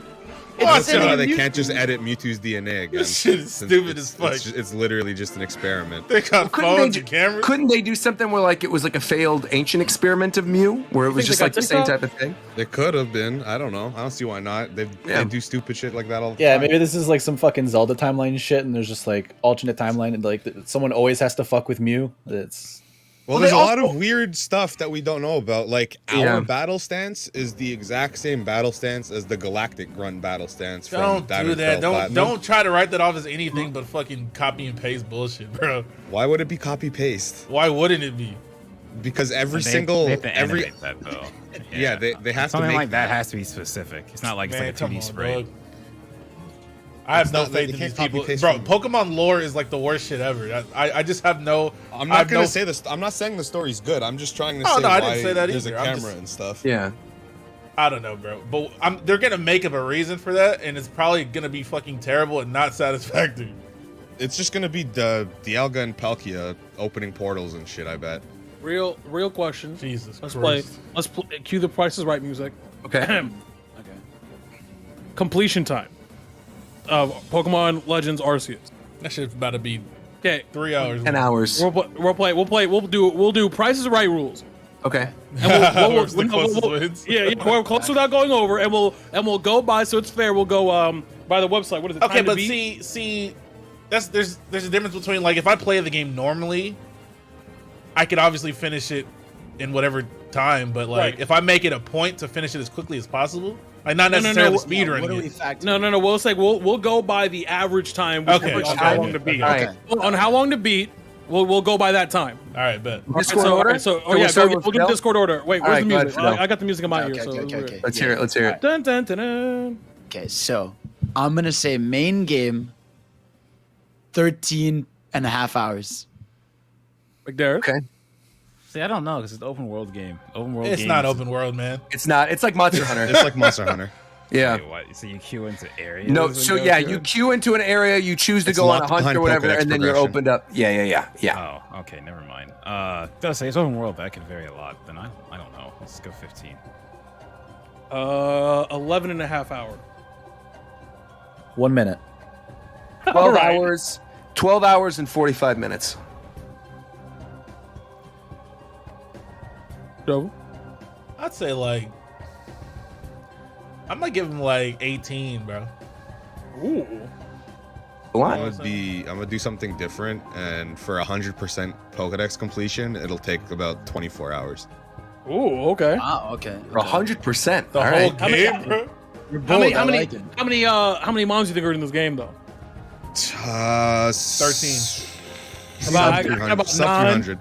I don't It's see why they Mewtwo. can't just edit Mewtwo's DNA again. This shit is since stupid it's- as fuck. It's literally just an experiment. They got Couldn't phones they, and cameras. couldn't they do something where like it was like a failed ancient experiment of Mew, where it was think just they like got the same TikTok? type of thing? They could have been. I don't know. I don't see why not. They do stupid shit like that all the Yeah, time. maybe this is like some fucking Zelda timeline shit, and there's just like alternate timeline, and like someone always has to fuck with Mew. Well, there's a lot of weird stuff that we don't know about. Like, our battle stance is the exact same battle stance as the Galactic Grunt battle stance from Don't Diamond do that. Pearl Platinum. Don't try to write that off as anything but fucking copy and paste bullshit, bro. Why would it be copy paste? Why wouldn't it be? Because They have to animate that though. Yeah, they have to something make like that has to be specific. It's not like Man, it's like a 2D spray. dog. I have It's no not like faith they in these can't people, copy-paste bro. from- Pokemon lore is like the worst shit ever. I just have no. I'm not gonna say this. I'm not saying the story's good. I'm just trying to say no, I why didn't say that there's either. a I'm camera just- and stuff. Yeah. I don't know, bro. But they're gonna make up a reason for that, and it's probably gonna be fucking terrible and not satisfactory. It's just gonna be the Dialga and Palkia opening portals and shit. I bet. Real question. Jesus Let's Christ. play. Let's cue the Price is Right music. Okay. Okay. Completion time of Pokemon Legends Arceus. That shit's about to be Okay. 3 hours. 10 hours. We'll do Price is Right rules. Okay. And Whoever's the closest wins. yeah, we're close without going over, and we'll go by, so it's fair. We'll go by the website. What is it? Okay, Time to but Beat? see, there's a difference between, like, if I play the game normally, I could obviously finish it in whatever time, but like Right. if I make it a point to finish it as quickly as possible, like not necessarily speed running it. No. We'll say we'll go by the average time. Okay, On okay, how okay. long to beat. All right. On how long to beat. We'll go by that time. All right, bet. Discord so, order? So, Can we start with we'll do Fidel? Discord order. Wait, All where's right, the go ahead, music? Fidel. I got the music in my ear. Okay. Let's hear it. Let's hear it. Dun, dun, dun, dun. Okay, so I'm gonna say main game 13 and a half hours. McDarrett? Okay. See, I don't know because it's an open world game. Open world. It's not open world, man. It's not. It's like Monster Hunter. It's like Monster Hunter. Yeah. Wait, what? So you queue into areas? No, and so go yeah, through you it? queue into an area, you choose to It's go on a locked hunt behind or whatever, Pokédex and then you're progression. opened up. Yeah. Oh, okay, never mind. Does say it's open world. That could vary a lot. Then I don't know. Let's go 15. 11 and a half hour. 1 minute. 12 Right. hours. 12 hours and 45 minutes. Joe? I'd say like I might give him like 18, bro. Ooh. What? I'm gonna do something different, and for 100% Pokedex completion, it'll take about 24 hours. Ooh, okay. Ah, okay. 100%. The All whole right. game, bro. You're How bold, many? I How many? like it. How many moms do you think are in this game though? 13. About- Sub 300. about Sub 9. 300.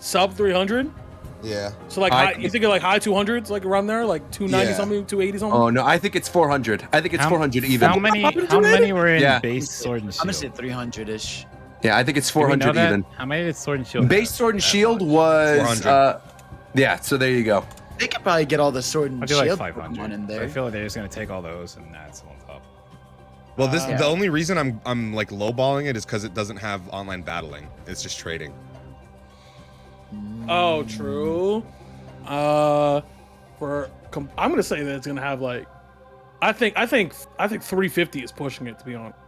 Sub 300. Yeah. So like, you think like high 200s, like around there, like 290 Yeah. something, 280 something. Oh no, I think it's 400. I think it's 400 even. How many were in Yeah. base Sword and I'm Shield? gonna say 300-ish. Yeah, I think it's Do we know 400 that? even. How many did Sword and Shield? Base have? Sword and That Shield much? was 400. yeah, so there you go. They could probably get all the sword and I'd do like shield 500. Pokemon in So I there. feel like they're just gonna take all those and add some on top. Well, this Yeah. the only reason I'm like lowballing it is because it doesn't have online battling. It's just trading. Oh, true. I'm gonna say that it's gonna have like, I think 350 is pushing it, to be honest.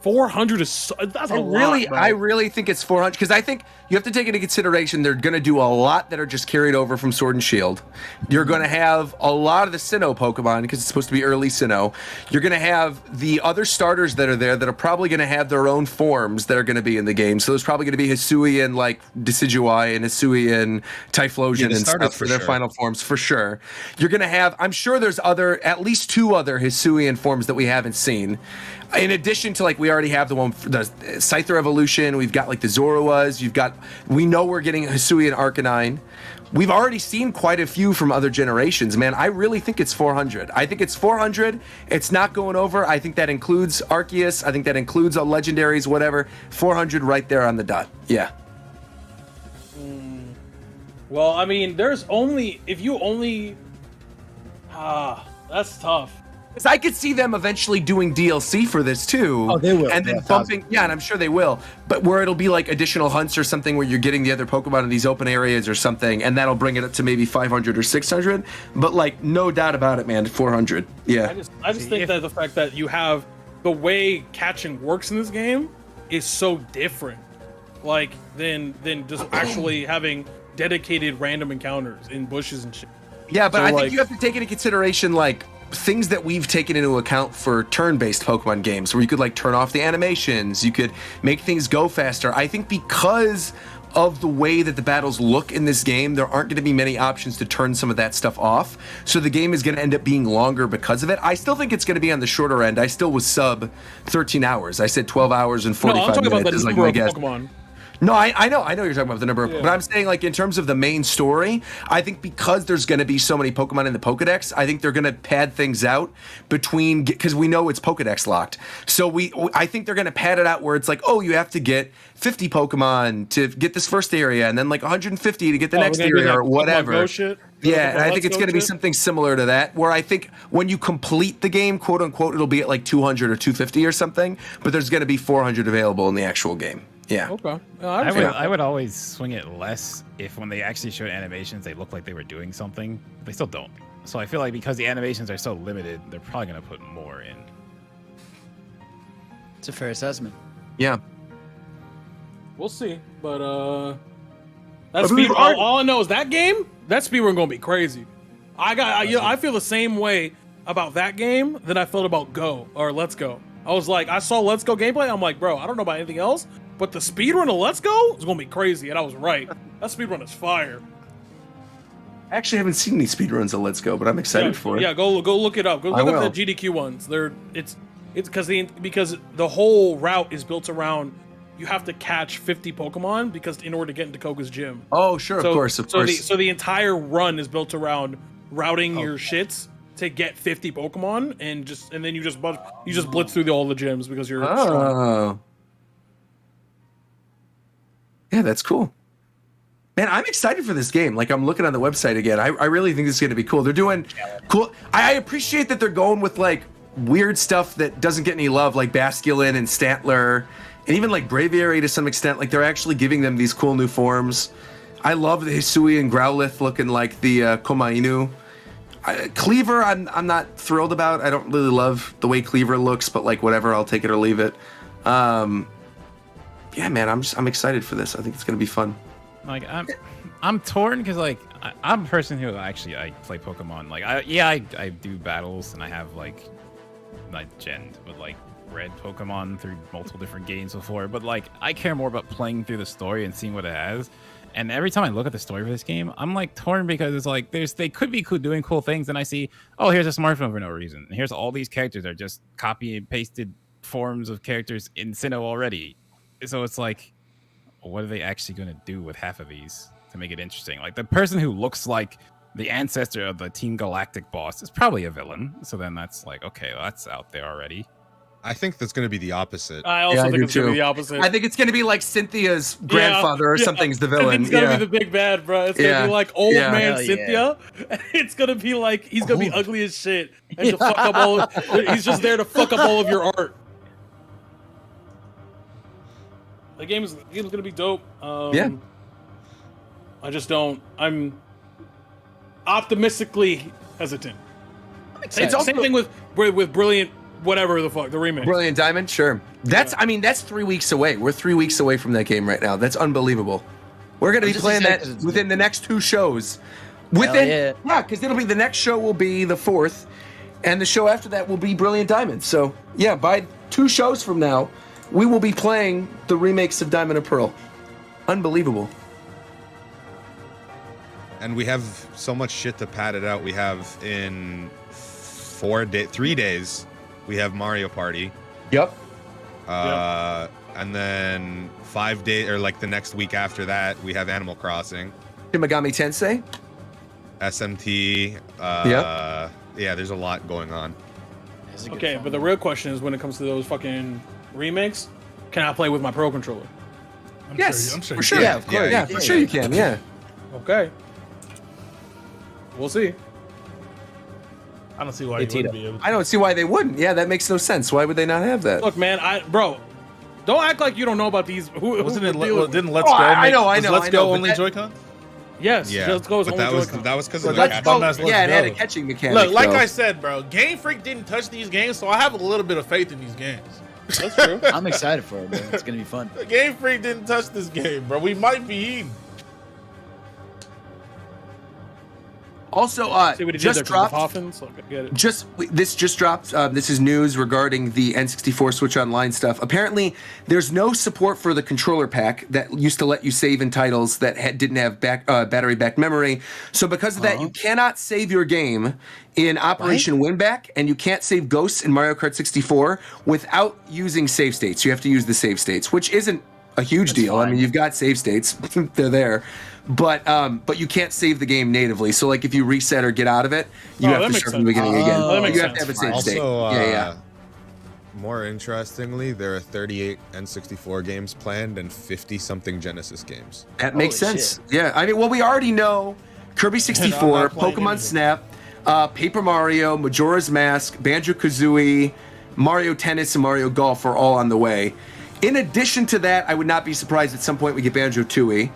400 is that's a lot. Bro. I really think it's 400 because I think you have to take into consideration they're going to do a lot that are just carried over from Sword and Shield. You're going to have a lot of the Sinnoh Pokemon because it's supposed to be early Sinnoh. You're going to have the other starters that are there that are probably going to have their own forms that are going to be in the game. So there's probably going to be Hisuian like Decidueye and Hisuian Typhlosion the and starters stuff for for their sure. final forms for sure. You're going to have, I'm sure there's at least 2 other Hisuian forms that we haven't seen. In addition to, like, we already have the one for the Scyther Evolution, we've got like the Zoroas, we know we're getting Hisuian Arcanine. We've already seen quite a few from other generations, man. I really think it's 400. I think it's 400. It's not going over. I think that includes Arceus. I think that includes all legendaries, whatever. 400 right there on the dot. Yeah. Well, I mean, that's tough. Because I could see them eventually doing DLC for this too. Oh, they will. And then Yeah, bumping, yeah, and I'm sure they will. But where it'll be like additional hunts or something where you're getting the other Pokemon in these open areas or something, and that'll bring it up to maybe 500 or 600. But like, no doubt about it, man, 400. Yeah. I just think that the fact that you have the way catching works in this game is so different, like than just actually having dedicated random encounters in bushes and shit. Yeah, but So, I think like- you have to take into consideration like things that we've taken into account for turn-based Pokemon games where you could like turn off the animations, you could make things go faster. I think because of the way that the battles look in this game, there aren't going to be many options to turn some of that stuff off. So the game is going to end up being longer because of it. I still think it's going to be on the shorter end. I still was sub 13 hours. I said 12 hours and 45 minutes is like my guess. Pokemon. No, I know you're talking about the number of, but I'm saying like in terms of the main story, I think because there's going to be so many Pokemon in the Pokedex, I think they're going to pad things out between, because we know it's Pokedex locked. So I think they're going to pad it out where it's like, oh, you have to get 50 Pokemon to get this first area, and then like 150 to get the next area or whatever. Yeah, and I think it's going to be something similar to that, where I think when you complete the game, quote unquote, it'll be at like 200 or 250 or something, but there's going to be 400 available in the actual game. Yeah. Okay. I would always swing it less if when they actually showed animations, they looked like they were doing something. But they still don't. So I feel like because the animations are so limited, they're probably going to put more in. It's a fair assessment. Yeah. We'll see. But that's all I know is that speedrun gonna be crazy. I feel the same way about that game that I felt about Go or Let's Go. I was like, I saw Let's Go gameplay. I'm like, bro, I don't know about anything else, but the speedrun of Let's Go is gonna be crazy, and I was right. That speedrun is fire. I actually haven't seen any speedruns of Let's Go, but I'm excited for it. Yeah, go look it up. Go look up the GDQ ones. It's because the whole route is built around you have to catch 50 Pokemon because in order to get into Koga's gym. Oh, sure, of course. So the entire run is built around routing your shits to get 50 Pokemon, and then you just blitz through all the gyms because you're strong. Yeah, that's cool. Man, I'm excited for this game. Like, I'm looking on the website again. I really think this is going to be cool. They're doing cool. I appreciate that they're going with like weird stuff that doesn't get any love, like Basculin and Stantler, and even like Braviary to some extent. Like, they're actually giving them these cool new forms. I love the Hisui and Growlithe looking like the Komainu. Cleaver, I'm not thrilled about. I don't really love the way Cleaver looks, but like whatever, I'll take it or leave it. Yeah, man, I'm excited for this. I think it's going to be fun. Like I'm torn because like I'm a person who actually I play Pokemon. Like I do battles and I have like not gen but like red Pokemon through multiple different games before. But like I care more about playing through the story and seeing what it has. And every time I look at the story for this game, I'm like torn because it's like they could be doing cool things, and I see, oh, here's a smartphone for no reason. And here's all these characters that are just copy and pasted forms of characters in Sinnoh already. So it's like, what are they actually going to do with half of these to make it interesting? Like the person who looks like the ancestor of the Team Galactic boss is probably a villain. So then that's like, okay, well, that's out there already. I think that's going to be the opposite. I also think it's going to be the opposite. I think it's going to be like Cynthia's grandfather or something's the villain. It's going to be the big bad, bro. It's going to be like old man Cynthia. It's going to be like, he's going to be ugly as shit. And to fuck up he's just there to fuck up all of your art. The game's going to be dope. I just don't. I'm optimistically hesitant. Same thing with Brilliant, whatever the fuck, the remake. Brilliant Diamond, sure. That's 3 weeks away. We're 3 weeks away from that game right now. That's unbelievable. We're going to be playing that within the next 2 shows. Because it'll be the next show will be the 4th, and the show after that will be Brilliant Diamond. So yeah, by 2 shows from now, we will be playing the remakes of Diamond and Pearl. Unbelievable. And we have so much shit to pad it out. We have in 3 days, we have Mario Party. Yep. And then 5 days, or like the next week after that, we have Animal Crossing. Shin Megami Tensei. SMT. Yeah, there's a lot going on. Okay, but the real question is when it comes to those fucking remakes, can I play with my Pro Controller? I'm sure. For sure. Yeah, of course. Yeah, for sure you can. Yeah. Okay. We'll see. I don't see why you wouldn't be able to. I don't see why they wouldn't. Yeah, that makes no sense. Why would they not have that? Look, man, don't act like you don't know about these. Wasn't it? Didn't Let's Go? I know. Let's Go only Joy-Con? Yes. Yeah. Let's Go. But that was because of Let's Go. Yeah, it had a catching mechanic. Look, like I said, bro, Game Freak didn't touch these games, so I have a little bit of faith in these games. That's true. I'm excited for it, man. It's gonna be fun. Game Freak didn't touch this game, bro. We might be eating. Also, See what he just did there for the dropped. Poffins? Okay, get it. This just dropped. This is news regarding the N64 Switch Online stuff. Apparently, there's no support for the controller pack that used to let you save in titles that didn't have battery back memory. So because of that, you cannot save your game in Operation Winback, and you can't save Ghosts in Mario Kart 64 without using save states. You have to use the save states, which isn't a huge deal. fine. I mean, you've got save states; they're there. But you can't save the game natively. So like if you reset or get out of it, you have to start from the beginning again. that makes You have to sense. have a save state. Also, more interestingly, there are 38 N64 games planned and 50-something Genesis games. That makes Holy sense. Yeah, I mean, well, we already know Kirby 64, playing Pokemon anything. Snap, Paper Mario, Majora's Mask, Banjo-Kazooie, Mario Tennis, and Mario Golf are all on the way. In addition to that, I would not be surprised at some point we get Banjo-Tooie.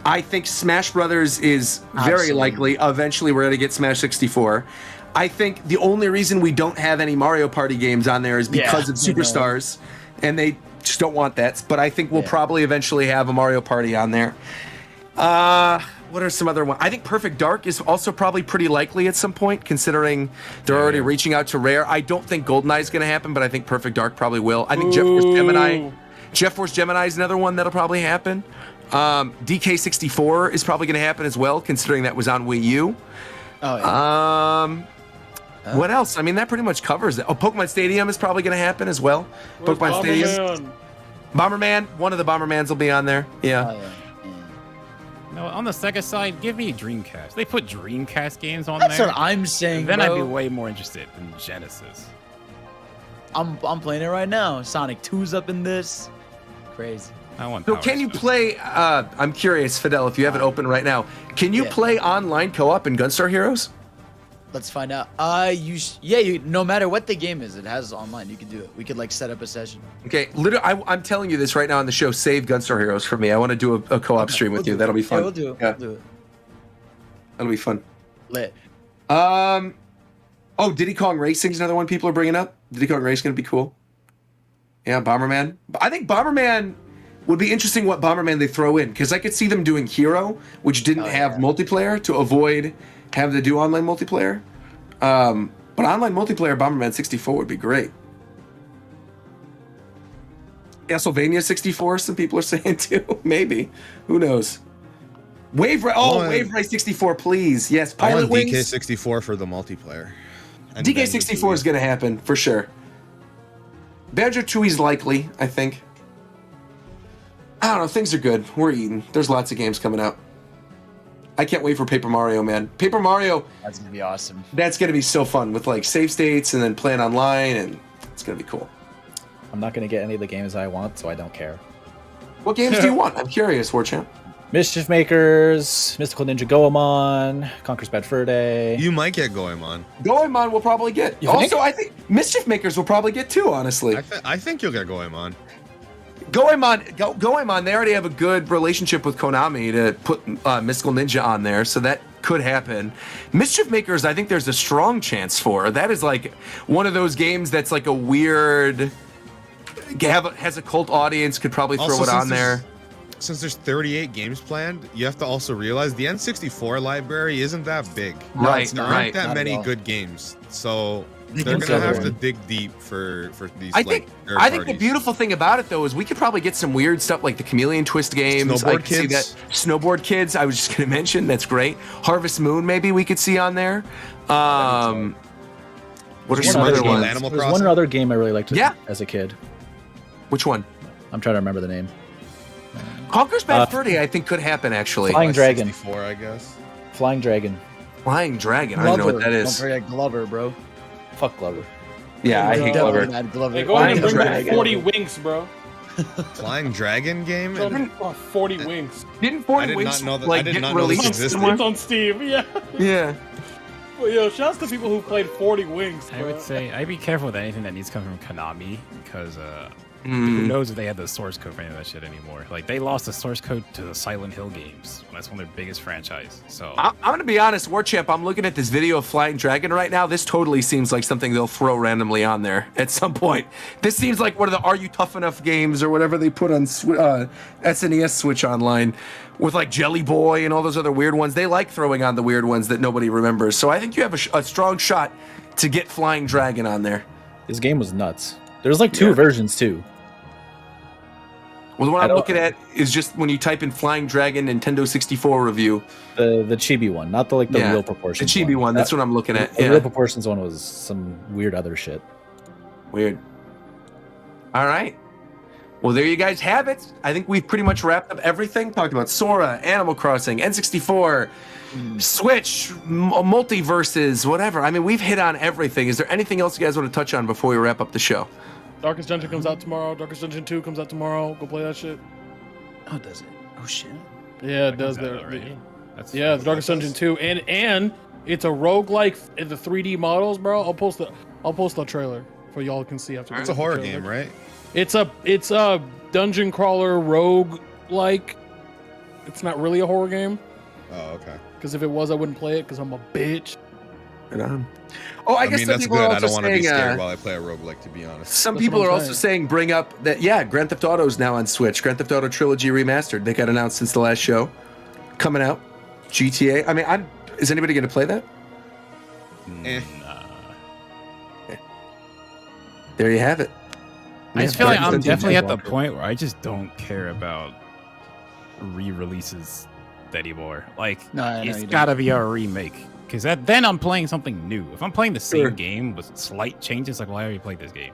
I think Smash Brothers is very Absolutely. likely. Eventually, we're going to get Smash 64. I think the only reason we don't have any Mario Party games on there is because of I know. Superstars, and they just don't want that. But I think we'll probably eventually have a Mario Party on there. What are some other ones? I think Perfect Dark is also probably pretty likely at some point, considering they're already reaching out to Rare. I don't think GoldenEye is going to happen, but I think Perfect Dark probably will. I think Jet Force Gemini is another one that'll probably happen. DK64 is probably going to happen as well, considering that was on Wii U. Oh, yeah. What else? I mean, that pretty much covers it. Oh, Pokemon Stadium is probably going to happen as well. Where's Pokemon Stadium. Bomberman? Bomberman, one of the Bombermans will be on there. Yeah. Oh, yeah. No, on the Sega side, give me Dreamcast. They put Dreamcast games on That's there. what I'm saying, Then I'd be bro. way more interested than Genesis. I'm playing it right now. Sonic 2's up in this. Crazy. I want. So Power can you Stone. play, I'm curious, Fidel, if you have it open right now, can you Yeah. play online co-op in Gunstar Heroes? Let's find out. No matter what the game is, it has online. You can do it. We could like set up a session. Okay, literally, I'm telling you this right now on the show. Save Gunstar Heroes for me. I want to do a co-op stream with you. That'll be fun. Yeah, we'll do it. Yeah, We'll do it. that'll be fun. Lit. Oh, Diddy Kong Racing's another one people are bringing up. Diddy Kong Racing's gonna be cool. Yeah, Bomberman. I think Bomberman would be interesting. What Bomberman they throw in, because I could see them doing Hero, which didn't have multiplayer, to avoid having to do online multiplayer. But online multiplayer Bomberman 64 would be great. Castlevania 64, some people are saying too. Maybe. Who knows? Wave Race 64, please. Yes, I Pilot want Wings. DK64 for the multiplayer. And DK64 is going to happen, for sure. Banjo-Tooie's likely, I think. I don't know, things are good. We're eating. There's lots of games coming out. I can't wait for Paper Mario, man. Paper Mario, That's gonna be awesome. that's going to be so fun with like save states and then playing online, and it's going to be cool. I'm not going to get any of the games I want, so I don't care. What games do you want? I'm curious, Warchamp. Mischief Makers, Mystical Ninja Goemon, Conquer's Bad Fur Day. You might get Goemon. Goemon will probably get. You Also, think? I think Mischief Makers will probably get too, honestly. I think you'll get Goemon. Goemon, they already have a good relationship with Konami to put Mystical Ninja on there, so that could happen. Mischief Makers, I think there's a strong chance for. That is like one of those games that's like a weird, has a cult audience, could probably throw Also, it on there. Since there's 38 games planned, you have to also realize the N64 library isn't that big. Right, There aren't right. that Not at many all. good games, so they're can gonna have sell to one. dig deep for these. I think the beautiful thing about it though is we could probably get some weird stuff like the Chameleon Twist games. I Snowboard could see Kids. that. Snowboard Kids. I was just gonna mention. That's great. Harvest Moon maybe we could see on there. What are There's some one other other ones? game, Animal There's Crossing. one other game I really liked Yeah. as a kid. Which one? I'm trying to remember the name. Conquer's Bad Fur Day, I think could happen actually. Flying Dragon. 64, I guess. Flying Dragon. Flying Dragon. I don't know what that Don't is. forget Glover, bro. Fuck Glover. Yeah, I hate Definitely Glover. not Glover. Hey, go ahead and bring Dragon. back 40 winks, bro. Flying Dragon game. Show them, 40 winks. Didn't I 40 did Winks not know that- I like did get not know this released existed. somewhere? It's on Steam, yeah. Yeah. Well, yo, shouts to people who played 40 winks, I bro. would say I'd be careful with anything that needs to come from Konami because Who knows if they had the source code for any of that shit anymore? Like they lost the source code to the Silent Hill games. That's one of their biggest franchise. So I'm gonna be honest, Warchamp. I'm looking at this video of Flying Dragon right now. This totally seems like something they'll throw randomly on there at some point. This seems like one of the Are You Tough Enough games or whatever they put on SNES Switch Online with like Jelly Boy and all those other weird ones. They like throwing on the weird ones that nobody remembers. So I think you have a strong shot to get Flying Dragon on there. This game was nuts. There's like two versions too. Well, the one I'm looking at is just when you type in Flying Dragon Nintendo 64 review. The chibi one, not the real proportions. The chibi one. That's what I'm looking at. The real proportions one was some weird other shit. Weird. All right. Well, there you guys have it. I think we've pretty much wrapped up everything. Talked about Sora, Animal Crossing, N64, Switch, multiverses, whatever. I mean, we've hit on everything. Is there anything else you guys want to touch on before we wrap up the show? Darkest Dungeon comes out tomorrow. Darkest Dungeon 2 comes out tomorrow. Go play that shit. Oh, does it? Oh shit. Yeah, it does that already. The Darkest Dungeon 2, and it's a roguelike in the 3D models, bro. I'll post the trailer for y'all can see after. It's a horror game, right? It's a dungeon crawler rogue like. It's not really a horror game. Oh, okay. Because if it was, I wouldn't play it because I'm a bitch. Oh, I guess that's people good. Are also I don't want to be saying, scared while I play a roguelike, to be honest. Some people are also saying bring up that, Grand Theft Auto is now on Switch. Grand Theft Auto Trilogy Remastered. They got announced since the last show. Coming out. GTA. I mean, is anybody going to play that? There you have it. I just feel like I'm definitely at the point where I just don't care about re-releases anymore. Like, it's gotta be a remake. Because then I'm playing something new. If I'm playing the same game with slight changes, like, well, I already played this game.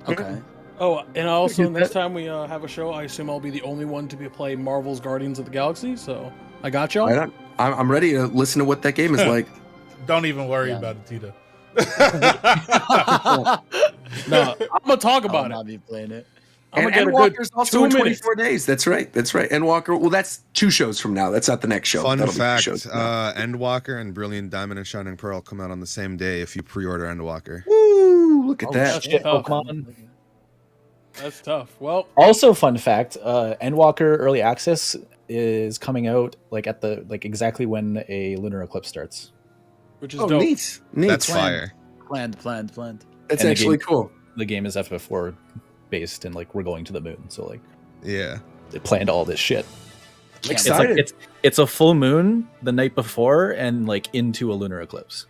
Okay. Oh, and also next time we have a show, I assume I'll be the only one to play Marvel's Guardians of the Galaxy. So I got y'all. I'm ready to listen to what that game is like. Don't even worry about it, Tito. No, I'm gonna talk about it. I'll not be playing it. I'm And gonna get Endwalker's also in 2 24 days. That's right. Endwalker. Well, that's 2 shows from now. That's not the next show. Fun That'll be 2 fact: shows from now. Endwalker and Brilliant Diamond and Shining Pearl come out on the same day if you pre-order Endwalker. Woo! Look at that. Shit, Pokemon. That's tough. Well, also fun fact: Endwalker Early Access is coming out exactly when a lunar eclipse starts. Which is dope. Neat. That's fire. Planned. That's actually cool. The game is FF4 based, and we're going to the moon, so yeah, they planned all this shit. Excited. It's a full moon the night before, and into a lunar eclipse.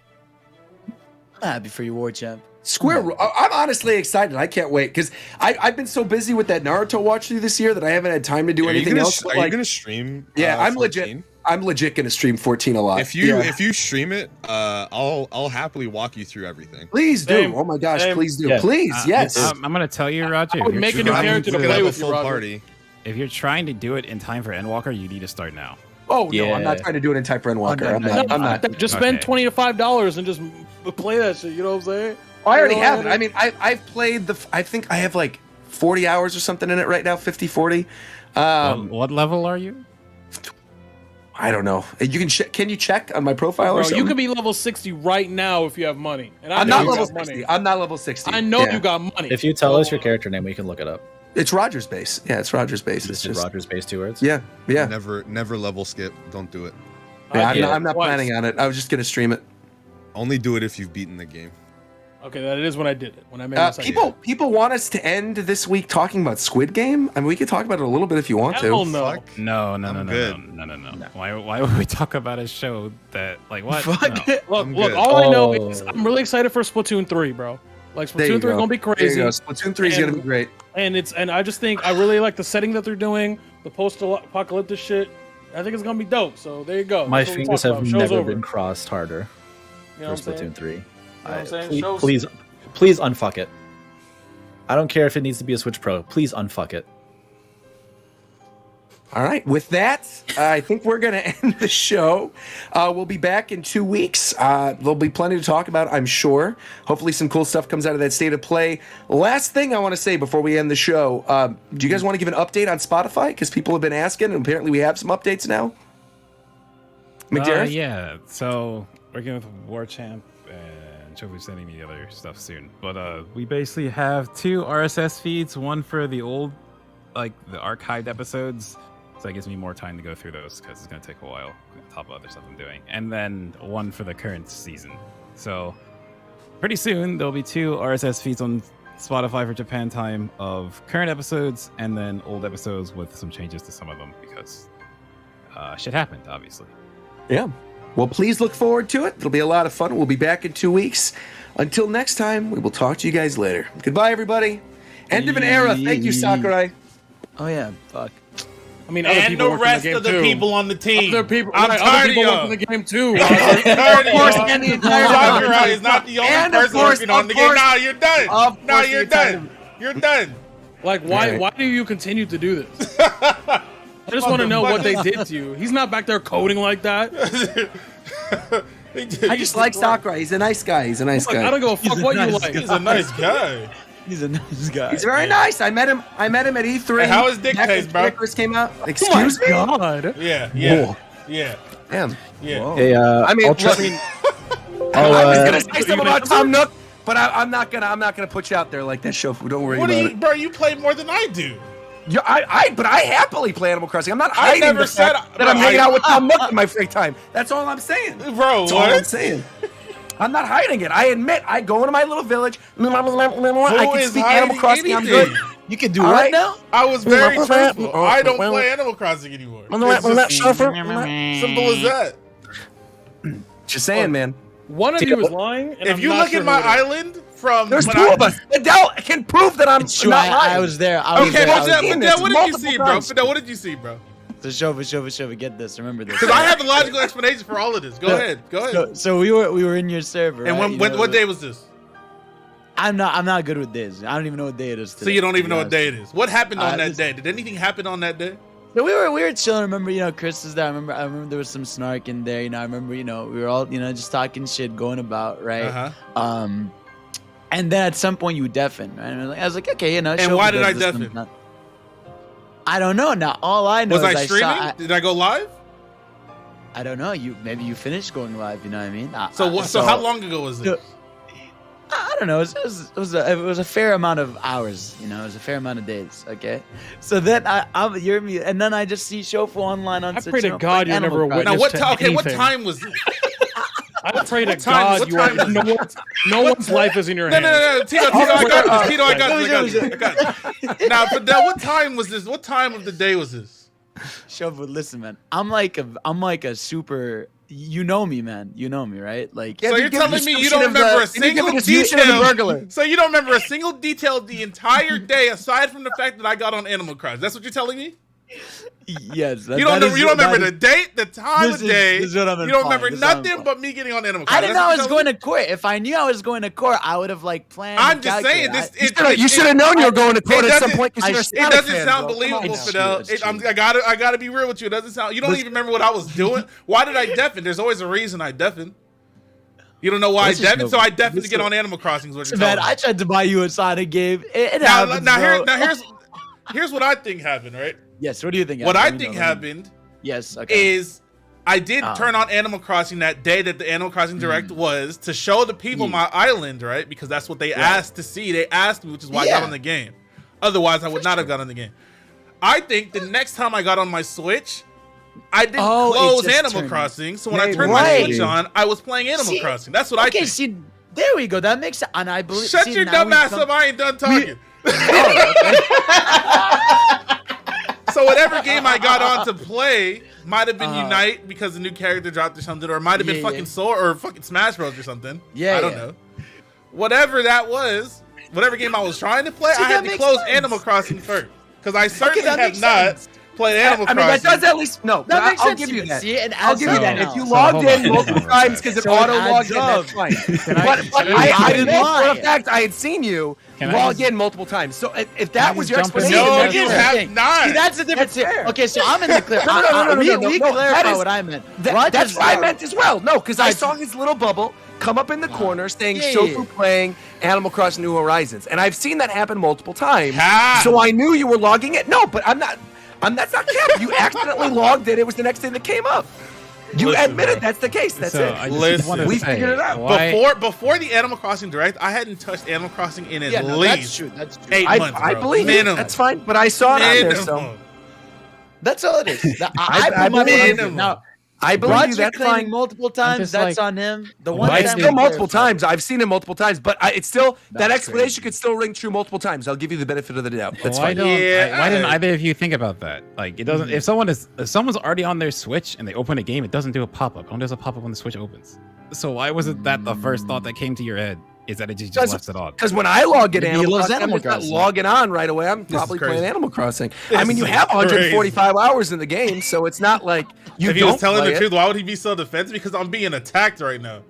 I'm happy for you, Warchamp. I'm honestly excited. I can't wait because I've been so busy with that Naruto watch through this year that I haven't had time to do anything else. Are you gonna stream? Yeah, I'm 14? legit. I'm legit gonna stream 14 a lot. If you stream it, I'll happily walk you through everything. Please do. Same. Oh my gosh, Same. please do. Yeah. Please, yes. I'm gonna tell you, Roger. I would make a new character to play with you, full Roger. party. If you're trying to do it in time for Endwalker, you need to start now. Oh no, Yeah. I'm not trying to do it in type for Endwalker. No, I'm not. Just spend $20 to $5 and just play that shit. You know what I'm saying? I already have it. I mean, I've played I think I have 40 hours or something in it right now, 50, 40. What level are you? I don't know. You can check. Can you check on my profile or Bro, something? you could be level 60 right now if you have money. And I'm know not you level got 60. money. I'm not level 60. I know you got money. If you tell us your character name, we can look it up. It's Rogers Base. Yeah, it's Rogers Base. It's Just just Rogers base 2 words. Yeah. Never level skip. Don't do it. I'm not planning on it. I was just gonna stream it. Only do it if you've beaten the game. Okay, that is when I did it. When I made this idea. People want us to end this week talking about Squid Game. I mean, we could talk about it a little bit if you want Hell to. no. No. good. Why would we talk about a show that what? Fuck No. it. Look, I'm look. good. All I know is I'm really excited for Splatoon 3, bro. There Splatoon you 3 go. gonna be There you crazy. go. Splatoon 3 is gonna be great. And I just think I really like the setting that they're doing, the post-apocalyptic shit. I think it's gonna be dope. So there you go. My That's what we fingers talked have about. Show's never over. been crossed harder You know for what I'm saying? Splatoon 3. You know what I'm saying? Please unfuck it. I don't care if it needs to be a Switch Pro. Please unfuck it. All right. With that, I think we're going to end the show. We'll be back in 2 weeks. There'll be plenty to talk about, I'm sure. Hopefully some cool stuff comes out of that state of play. Last thing I want to say before we end the show, do you guys want to give an update on Spotify? Because people have been asking, and apparently we have some updates now. McDarren? Yeah. So working with Warchamp and and Shofu's sending me the other stuff soon. But we basically have 2 RSS feeds, one for the old, like the archived episodes, so that gives me more time to go through those because it's gonna take a while on top of other stuff I'm doing, and then one for the current season. So pretty soon there'll be 2 RSS feeds on Spotify for Japan Time of current episodes and then old episodes with some changes to some of them because shit happened, obviously. Yeah. Well, please look forward to it. It'll be a lot of fun. We'll be back in 2 weeks. Until next time, we will talk to you guys later. Goodbye, everybody. End of an era. Thank you, Sakurai. Oh yeah, fuck. I mean, and the rest of the people on the team. Other people, I'm tired of y'all. in the game too. Sakurai is not the only person working on the game. Nah, you're done. Nah, you're done. You're done. Like, why do you continue to do this? I just want to know what they did to you. He's not back there coding like that. I just like Sakurai. He's a nice guy. He's a nice guy. I don't give a fuck what you like. He's a nice guy. He's a nice guy. He's very nice. I met him at E3. Hey, how his dick taste, bro? First came out. Excuse me. God. Yeah. Damn. Yeah. Hey, I mean, I was gonna say something about Tom Nook, but I'm not gonna put you out there like that, Shofu. Don't worry about it. Bro, you play more than I do. Yeah, but I happily play Animal Crossing. I'm not hiding never the said fact that I'm hanging out with Tom Nook in my free time. That's all I'm saying. Bro, That's all I'm saying. I'm not hiding it. I admit, I go into my little village. I can speak Animal Crossing. I'm good. You can do what now? I was very truthful. I don't play Animal Crossing anymore. It's just simple as that. Just saying, man. One of you is lying. And if you look at my island from there's 2 of us. Fidel can prove that I'm not lying. I was there. Okay, Fidel, what did you see, bro? Fidel, what did you see, bro? So Shofu, get this. Remember this. Because I have a logical explanation for all of this. Go ahead. So we were in your server. And right? what day was this? I'm not good with days. I don't even know what day it is today. So you don't even know what day it is. What happened on that day? Did anything happen on that day? So we were chilling. Remember, Chris is there. I remember there was some snark in there. I remember, we were all, just talking shit, going about, right? Uh-huh. And then at some point you deafen, right? And I was like, okay, And why did I deafen? I don't know. Now all I know was is I streaming? Did I go live? I don't know. Maybe you finished going live. You know what I mean? So how long ago was this? I don't know. It was a fair amount of hours. It was a fair amount of days. Okay. So then and then I just see Shofu online on. I pray to God you never witnessed. Now what time was this? I pray to God no one's life is in your hands. No. Tito, I got this. Now, Fidel, what time was this? What time of the day was this? Shofu, listen, man. I'm like a super. You know me, man. You know me, right? Like. So you're telling me you don't remember a single detail? So you don't remember a single detail the entire day, aside from the fact that I got on Animal Crossing? That's what you're telling me? Yes. You don't remember the date, the time of day. You don't remember nothing but me getting on Animal Crossing. I didn't know I was going to court. If I knew I was going to court, I would have planned. I'm just saying this. You should have known you were going to court at some point. It doesn't sound believable, Fidel. I gotta be real with you. It doesn't sound. You don't even remember what I was doing. Why did I deafen? There's always a reason I deafen. You don't know why I deafen, so I deafen to get on Animal Crossing. Is what you're telling me. I tried to buy you a Sonic game. Here's what I think happened, right? Yes, what do you think? What I think happened is I did turn on Animal Crossing that day that the Animal Crossing Direct was to show the people my island, right? Because that's what they asked to see. They asked me, which is why I got on the game. Otherwise, I would not have got on the game. I think the next time I got on my Switch, I didn't close Animal Crossing. So when I turned my Switch on, I was playing Animal Crossing. That's what I think. See, there we go. That makes sense. And I believe. Shut your dumb ass up. I ain't done talking. So whatever game I got on to play might have been Unite because the new character dropped or something, or it might have been fucking Soul or fucking Smash Bros or something. I don't know. Whatever that was, whatever game I was trying to play, I had to close Animal Crossing first because I certainly have not played Animal Crossing. I mean, that does at least I'll give you that. I'll give you that. If you logged in multiple times because it auto logged in, that's fine. But I didn't lie. For a fact, I had seen you log in multiple times. So if that was your explanation, no, you have not. See, that's the difference here. Okay, so I'm in the clear. We clarify what I meant. That's what I meant as well. No, because I saw his little bubble come up in the corner saying Shofu playing Animal Crossing New Horizons, and I've seen that happen multiple times. So I knew you were logging it. No, but I'm not. That's not cap. You accidentally logged in. It was the next thing that came up. You Listen, admitted bro. that's the case. That's So it. I just Listen. wanted to We say, figured it out. Before the Animal Crossing Direct, I hadn't touched Animal Crossing in at That's least true. That's true. 8 months, I bro. believe Minimum. it. That's fine. But I saw it on there, so Minimum. That's all it is. I put my believe money it. on it. Now, I believe you. Roger That's claiming fine. multiple times. just That's like- on him. The Why one is time It's it- still we multiple clarified- times. I've seen it multiple times, but it's still that That's explanation crazy. could still ring true multiple times. I'll give you the benefit of the doubt. That's why fine. don't Yeah, why didn't I- either of you think about that? Like it doesn't. If someone's already on their Switch and they open a game, it doesn't do a pop up. It only does a pop up when the Switch opens. So why wasn't that the first thought that came to your head? Is that it just left it on? Because when I log in Maybe he Animal loves Crossing, I'm Animal just not Crossing. logging on right away. I'm is probably crazy. playing Animal Crossing. This I mean, you is have crazy. 145 hours in the game, so it's not like you If he don't was telling play the it. truth, why would he be so defensive? Because I'm being attacked right now.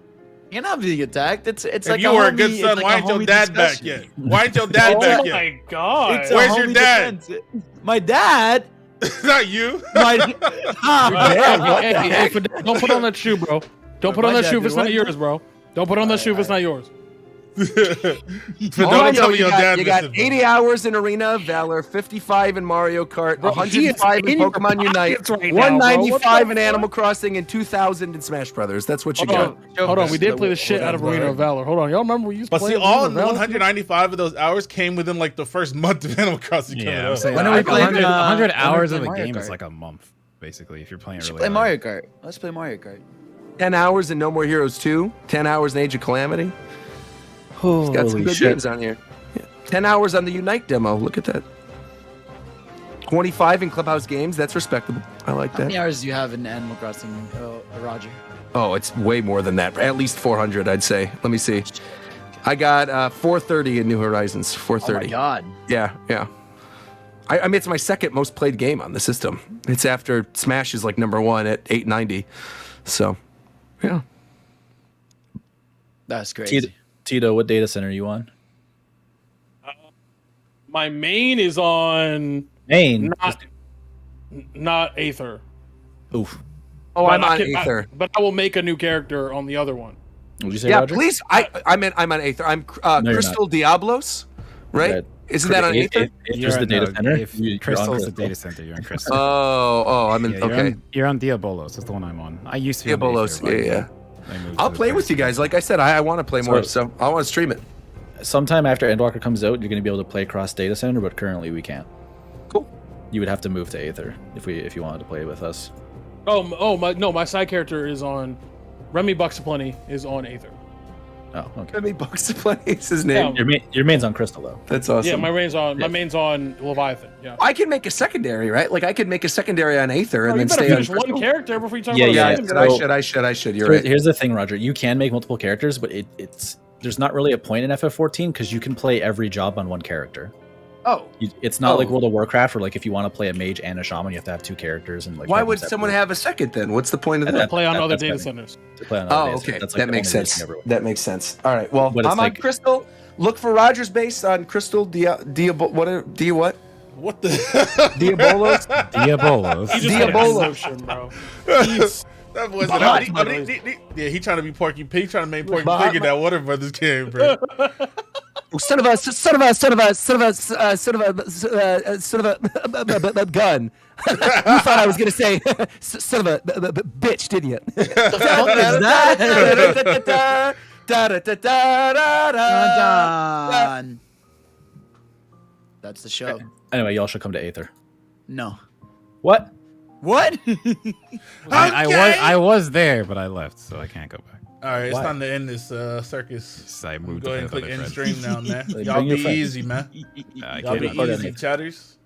You're not being attacked. It's If like you were a good homie- son, it's why like ain't a your homie dad back discussion. yet? Why ain't your dad Oh back yet? my god! It's a Where's your homie dad? defense. My dad. Not you. My Hey, don't put on that shoe, bro. Don't put on My that dad shoe if did it's not what? yours, bro. Don't put on that shoe if it's not yours. But Oh, don't yo, tell me you your got, dad you got missed it, 80 hours in Arena of Valor, 55 in Mario Kart, Bro, he is 105 in in your Pokemon Unite, pockets right now, bro. What 195 the in Animal Crossing, and 2,000 in Smash Brothers. That's what you Hold got. on, hold on. We did play the shit out of Arena of Valor. Hold on, y'all remember we used to But play see, Arena all of Valor? 195 of those hours came within like the first month of Animal Crossing coming Yeah, I'm out. saying When are we like playing, 100 when are we hours of playing the Mario game is Kart? like a month, basically. If you're playing Let's really play hard. Mario Kart. Let's play Mario Kart. 10 hours in No More Heroes 2, 10 hours in Age of Calamity. He's got some Holy good shit. games on here. Yeah. 10 hours on the Unite demo. Look at that. 25 in Clubhouse Games. That's respectable. I like How many that. hours do you have in Animal Crossing, Roger? Oh, it's way more than that. At least 400, I'd say. Let me see. I got 430 in New Horizons. Oh 430. my god. Yeah, yeah. I mean, it's my second most played game on the system. It's after Smash is like number one at 890. So, yeah. That's crazy. Tito, what data center are you on? My main is on Maine. not Aether. Oof. Oh, But I'm I on can- Aether. but I will make a new character on the other one. Would you say, Yeah, Roger? please. I'm on Aether. I'm you're Crystal Diablos, right? Okay. Isn't that on Aether? Aether's the data center. If You're on Crystal's the Crystal. data center, you're on Crystal. I'm in. Yeah, you're okay. on, you're on Diabolos. That's the one I'm on. I used to be on Diabolos. Aether, but Yeah. I moved I'll to the play with you Crystal. guys. Like I said, I want to play more, So- so I want to stream it. Sometime after Endwalker comes out, you're going to be able to play cross data center, but currently we can't. Cool. You would have to move to Aether if you wanted to play with us. My side character is on Remy Buxaplenty is on Aether. Oh, okay. How many bucks to play? Is his name? Yeah. Your main's on Crystal though. That's awesome. Yeah, my main's on Yeah. Leviathan. Yeah. I can make a secondary, right? Like I could make a secondary on Aether and Oh, you then better stay on finish one Crystal. character before you talk Yeah, about Yeah, the I second should, character. I should. You're right. Here's the thing, Roger. You can make multiple characters, but it's there's not really a point in FF14 because you can play every job on one character. Oh, It's not like Oh. World of Warcraft, where like if you want to play a mage and a shaman, you have to have two characters and like. Why have them would someone separate. have a second then? What's the point of And that? Play on other that's data better. centers. To play on other Oh, data okay. centers. That's, like, That the makes only reason sense. everyone- That makes sense. All right. Well, But it's I'm on like- Crystal. Look for Rogers base on Crystal what? What the? Diabolos? Diabolos. He just Diabolo. had an exception, bro. He's That boy's Bahad, yeah, he trying to be Porky Pig, trying to make Porky Bahad, Pig in that Warner Brothers game, bro. Son of a gun. You thought I was gonna say son of a bitch, didn't you? done. That's the show. Anyway, y'all should come to Aether. No. What? What? I was there, but I left, so I can't go back. All right, it's Why? time to end this circus. So I moved Go ahead and to click other end friends. stream now, man. Like, Y'all bring your be friends. easy, man. I Y'all be can't. record easy, anything. chatters.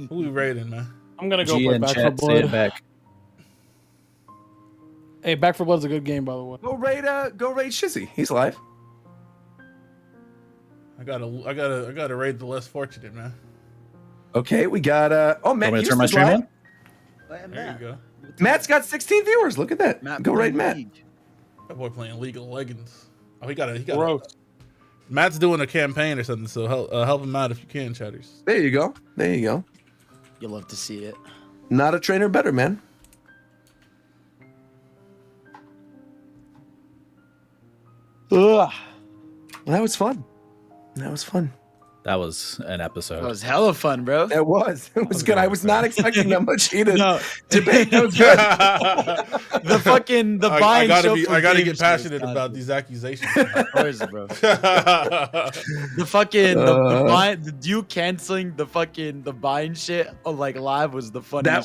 Who we rating, man? I'm gonna go G play and Back for chat, say it Blood. back. Hey, Back for Blood's a good game, by the way. Go raid Shizzy. He's live. I gotta rate the less fortunate, man. Okay, we got Want Matt me to turn my Houston's stream live. on? There you go. Matt's got 16 viewers. Look at that. Go raid Matt. That boy playing League of Legends. Oh, he got. Gross. Matt's doing a campaign or something, so help him out if you can, chatters. There you go. There you go. You'll love to see it. Not a trainer better, man. Ugh. Well, that was fun. That was fun. That was an episode. That was hella fun, bro. It was good. I was not expecting that much heated No. debate. That was good. The fucking the I buying gotta get passionate about these accusations. Of course, bro. The fucking the you canceling the buying shit like live was the funniest.